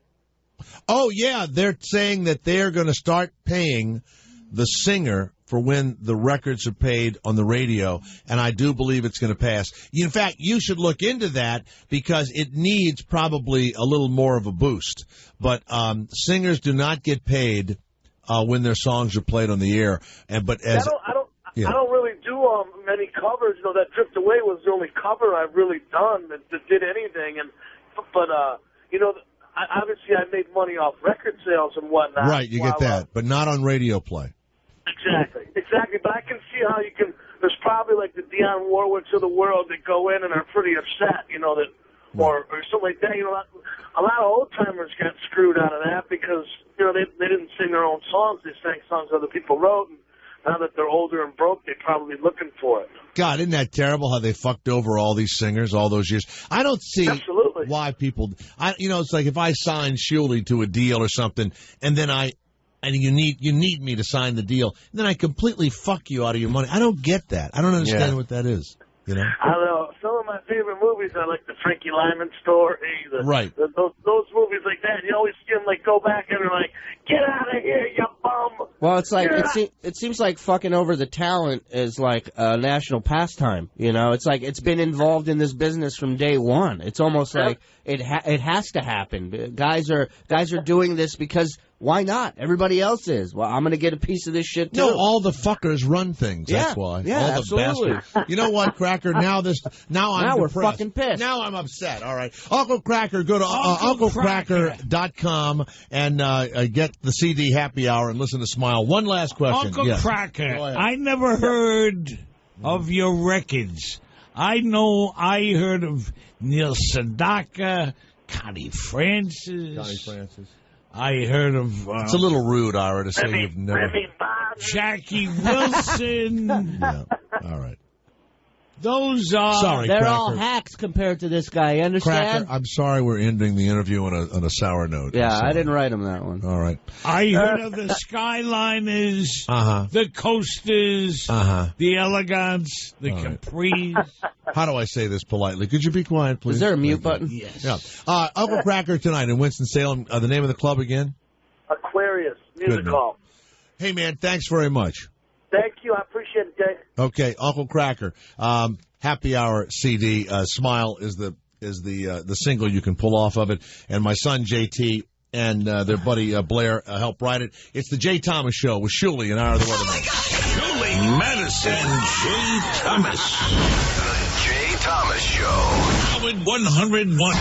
Speaker 6: Oh yeah, they're saying that they're going to start paying the singer for when the records are paid on the radio, and I do believe it's going to pass. In fact, you should look into that because it needs probably a little more of a boost. But singers do not get paid when their songs are played on the air. I don't really do many covers. You know, that Drift Away was the only cover I've really done that did anything. But obviously I made money off record sales and whatnot. Right, you get that, but not on radio play.
Speaker 24: Exactly. But I can see how you can. There's probably like the Dionne Warwicks of the world that go in and are pretty upset, that, or something like that. A lot of old timers got screwed out of that because they didn't sing their own songs. They sang songs other people wrote. And now that they're older and broke, they're probably looking for it.
Speaker 6: God, isn't that terrible how they fucked over all these singers all those years? I don't see why people. It's like if I sign Shuley to a deal or something, and then you need me to sign the deal, and then I completely fuck you out of your money. I don't get that. I don't understand what that is.
Speaker 24: I don't know. Some of my favorite movies are like the Frankie Lyman story.
Speaker 6: Right.
Speaker 24: Those movies like that. You always see them go back and they're like, get out of here, you bum.
Speaker 3: Well, it's like it seems like fucking over the talent is like a national pastime. It's like it's been involved in this business from day one. It's almost like it has to happen. Guys are doing this because. Why not? Everybody else is. Well, I'm going to get a piece of this shit, too.
Speaker 6: No, all the fuckers run things. That's why.
Speaker 3: Yeah,
Speaker 6: all
Speaker 3: absolutely.
Speaker 6: the bastards. You know what, Cracker? Now I'm
Speaker 3: we're
Speaker 6: depressed.
Speaker 3: fucking pissed.
Speaker 6: Now I'm upset. All right. Uncle Cracker, go to UncleCracker.com and get the CD Happy Hour and listen to Smile. One last question.
Speaker 14: Uncle Cracker, I never heard of your records. I heard of Neil Sedaka, Connie Francis. I heard of...
Speaker 6: it's a little rude, Ira, to say you've never...
Speaker 14: Jackie Wilson.
Speaker 6: Yeah, all right.
Speaker 14: Those are...
Speaker 6: Sorry,
Speaker 3: They're
Speaker 6: Cracker.
Speaker 3: all hacks compared to this guy, you understand?
Speaker 6: Cracker, I'm sorry we're ending the interview on a sour note.
Speaker 3: Yeah, I didn't write him that one.
Speaker 6: All right.
Speaker 14: I heard of the Skyliners, the Coasters, the Elegants, the Capris.
Speaker 6: How do I say this politely? Could you be quiet, please?
Speaker 3: Is there a mute button?
Speaker 14: Yes.
Speaker 6: Yeah. Uncle Cracker tonight in Winston-Salem. The name of the club again?
Speaker 24: Aquarius Music Hall.
Speaker 6: Hey, man, thanks very much.
Speaker 24: Thank you. I appreciate it, Jay.
Speaker 6: Okay, Uncle Cracker. Happy Hour CD. Smile is the single you can pull off of it. And my son JT and their buddy Blair helped write it. It's the Jay Thomas Show with Shuley and Ira the Weatherman.
Speaker 1: Shuley Madison and Jay Thomas.
Speaker 13: The Jay Thomas Show.
Speaker 1: Howard 101.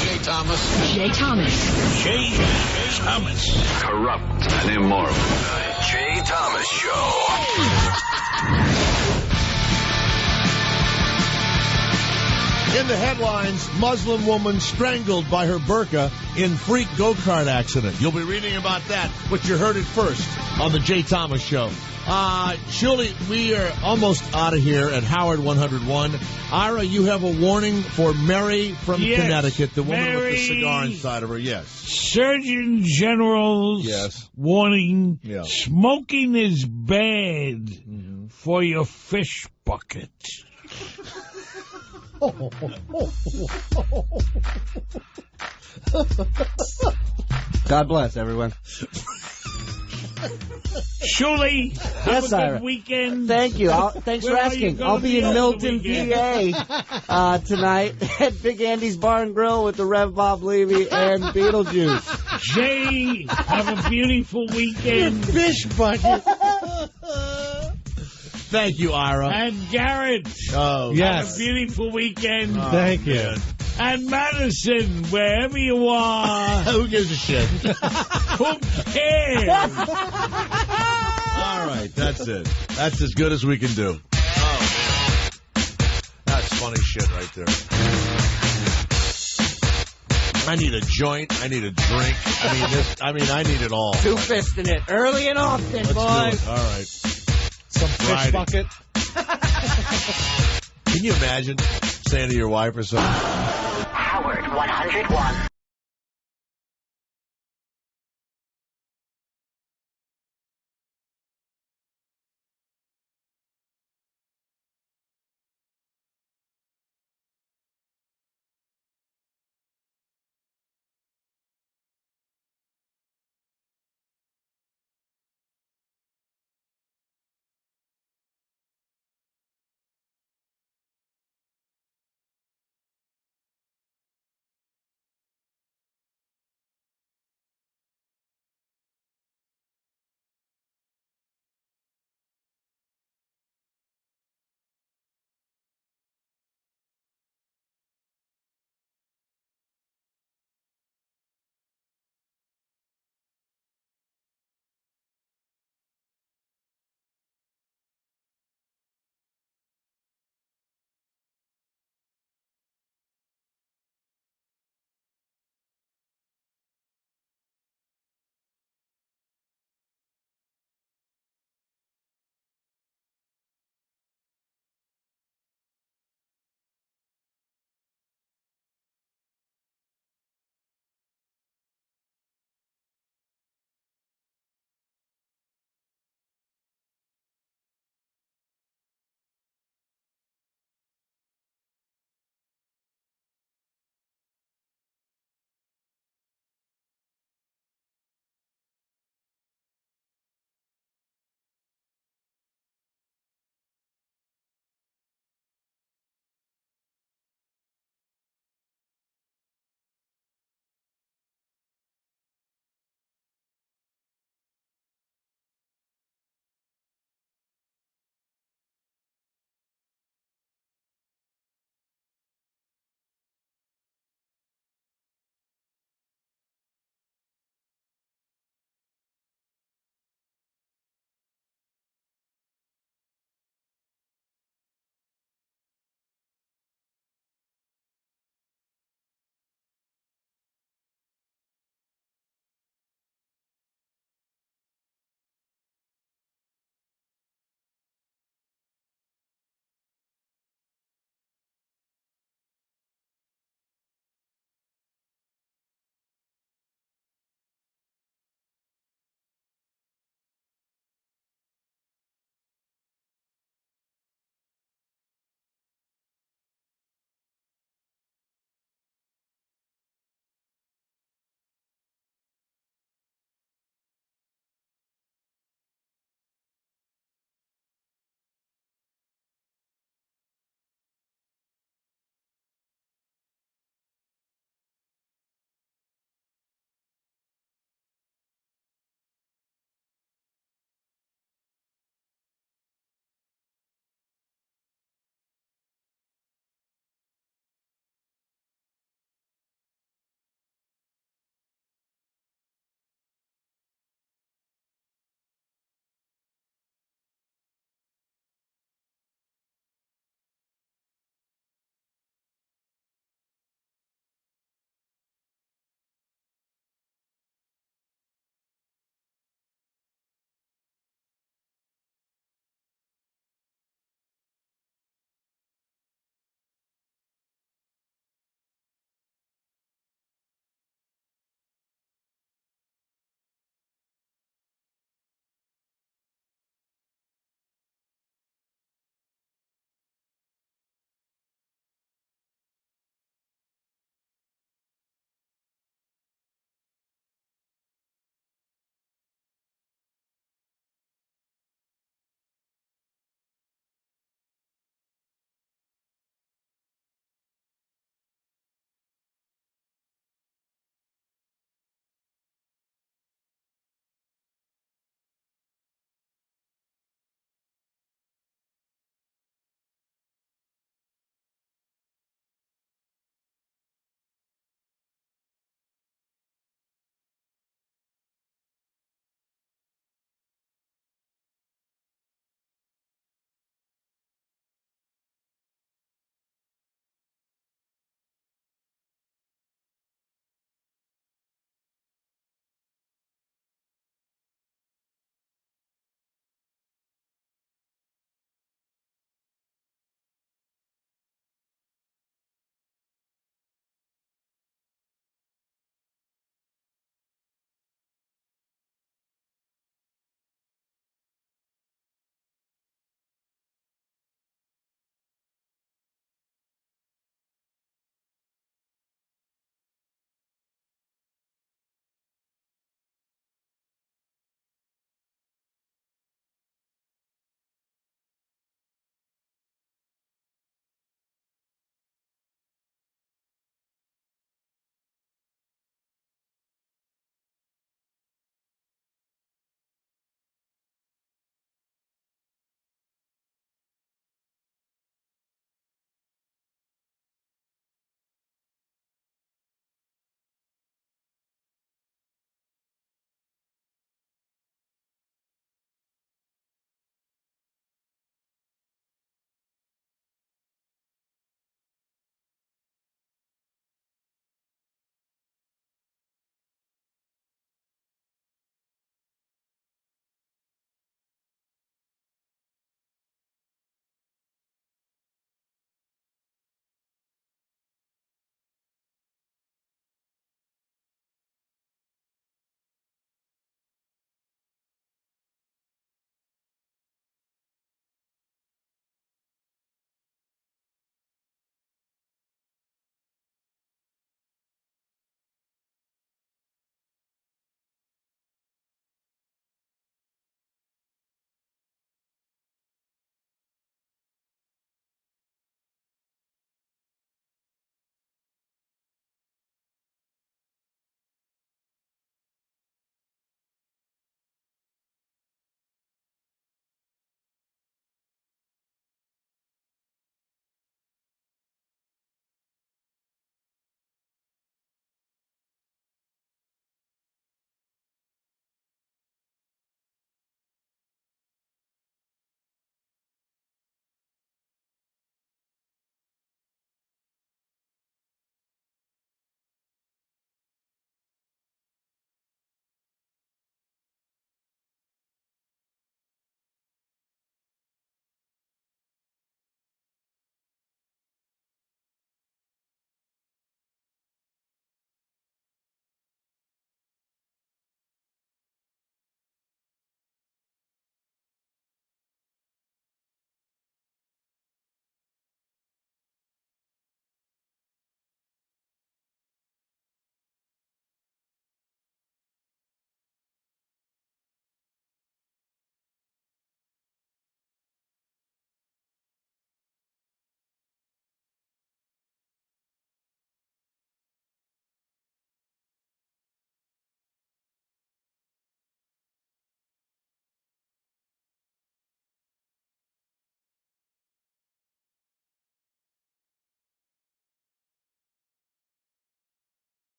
Speaker 13: Jay Thomas.
Speaker 1: Jay Thomas. Jay Thomas.
Speaker 13: Corrupt and immoral. The Jay Thomas Show.
Speaker 6: In the headlines, Muslim woman strangled by her burqa in freak go-kart accident. You'll be reading about that, but you heard it first on the Jay Thomas Show. Shuley, we are almost out of here at Howard 101. Ira, you have a warning for Mary from Connecticut, the woman with the cigar inside of her. Yes.
Speaker 14: Surgeon General's warning, smoking is bad for your fish bucket.
Speaker 3: God bless everyone.
Speaker 14: Shuley, have a good weekend.
Speaker 3: Thank you. Thanks for asking. I'll be in Milton, PA tonight at Big Andy's Bar and Grill with the Rev Bob Levy and Beetlejuice.
Speaker 14: Jay, have a beautiful weekend.
Speaker 9: Fish bucket.
Speaker 6: Thank you, Ira.
Speaker 14: And Garrett, have a beautiful weekend.
Speaker 9: Thank you.
Speaker 14: And Madison, wherever you are.
Speaker 6: Who gives a shit?
Speaker 14: Who cares?
Speaker 6: All right, that's it. That's as good as we can do. Oh, that's funny shit right there. I need a joint. I need a drink. I need it all.
Speaker 3: Two-fisting it early and often,
Speaker 6: Let's
Speaker 3: boys.
Speaker 6: do it. All right.
Speaker 9: Some fish bucket.
Speaker 6: Can you imagine saying to your wife or something?
Speaker 2: Howard 101.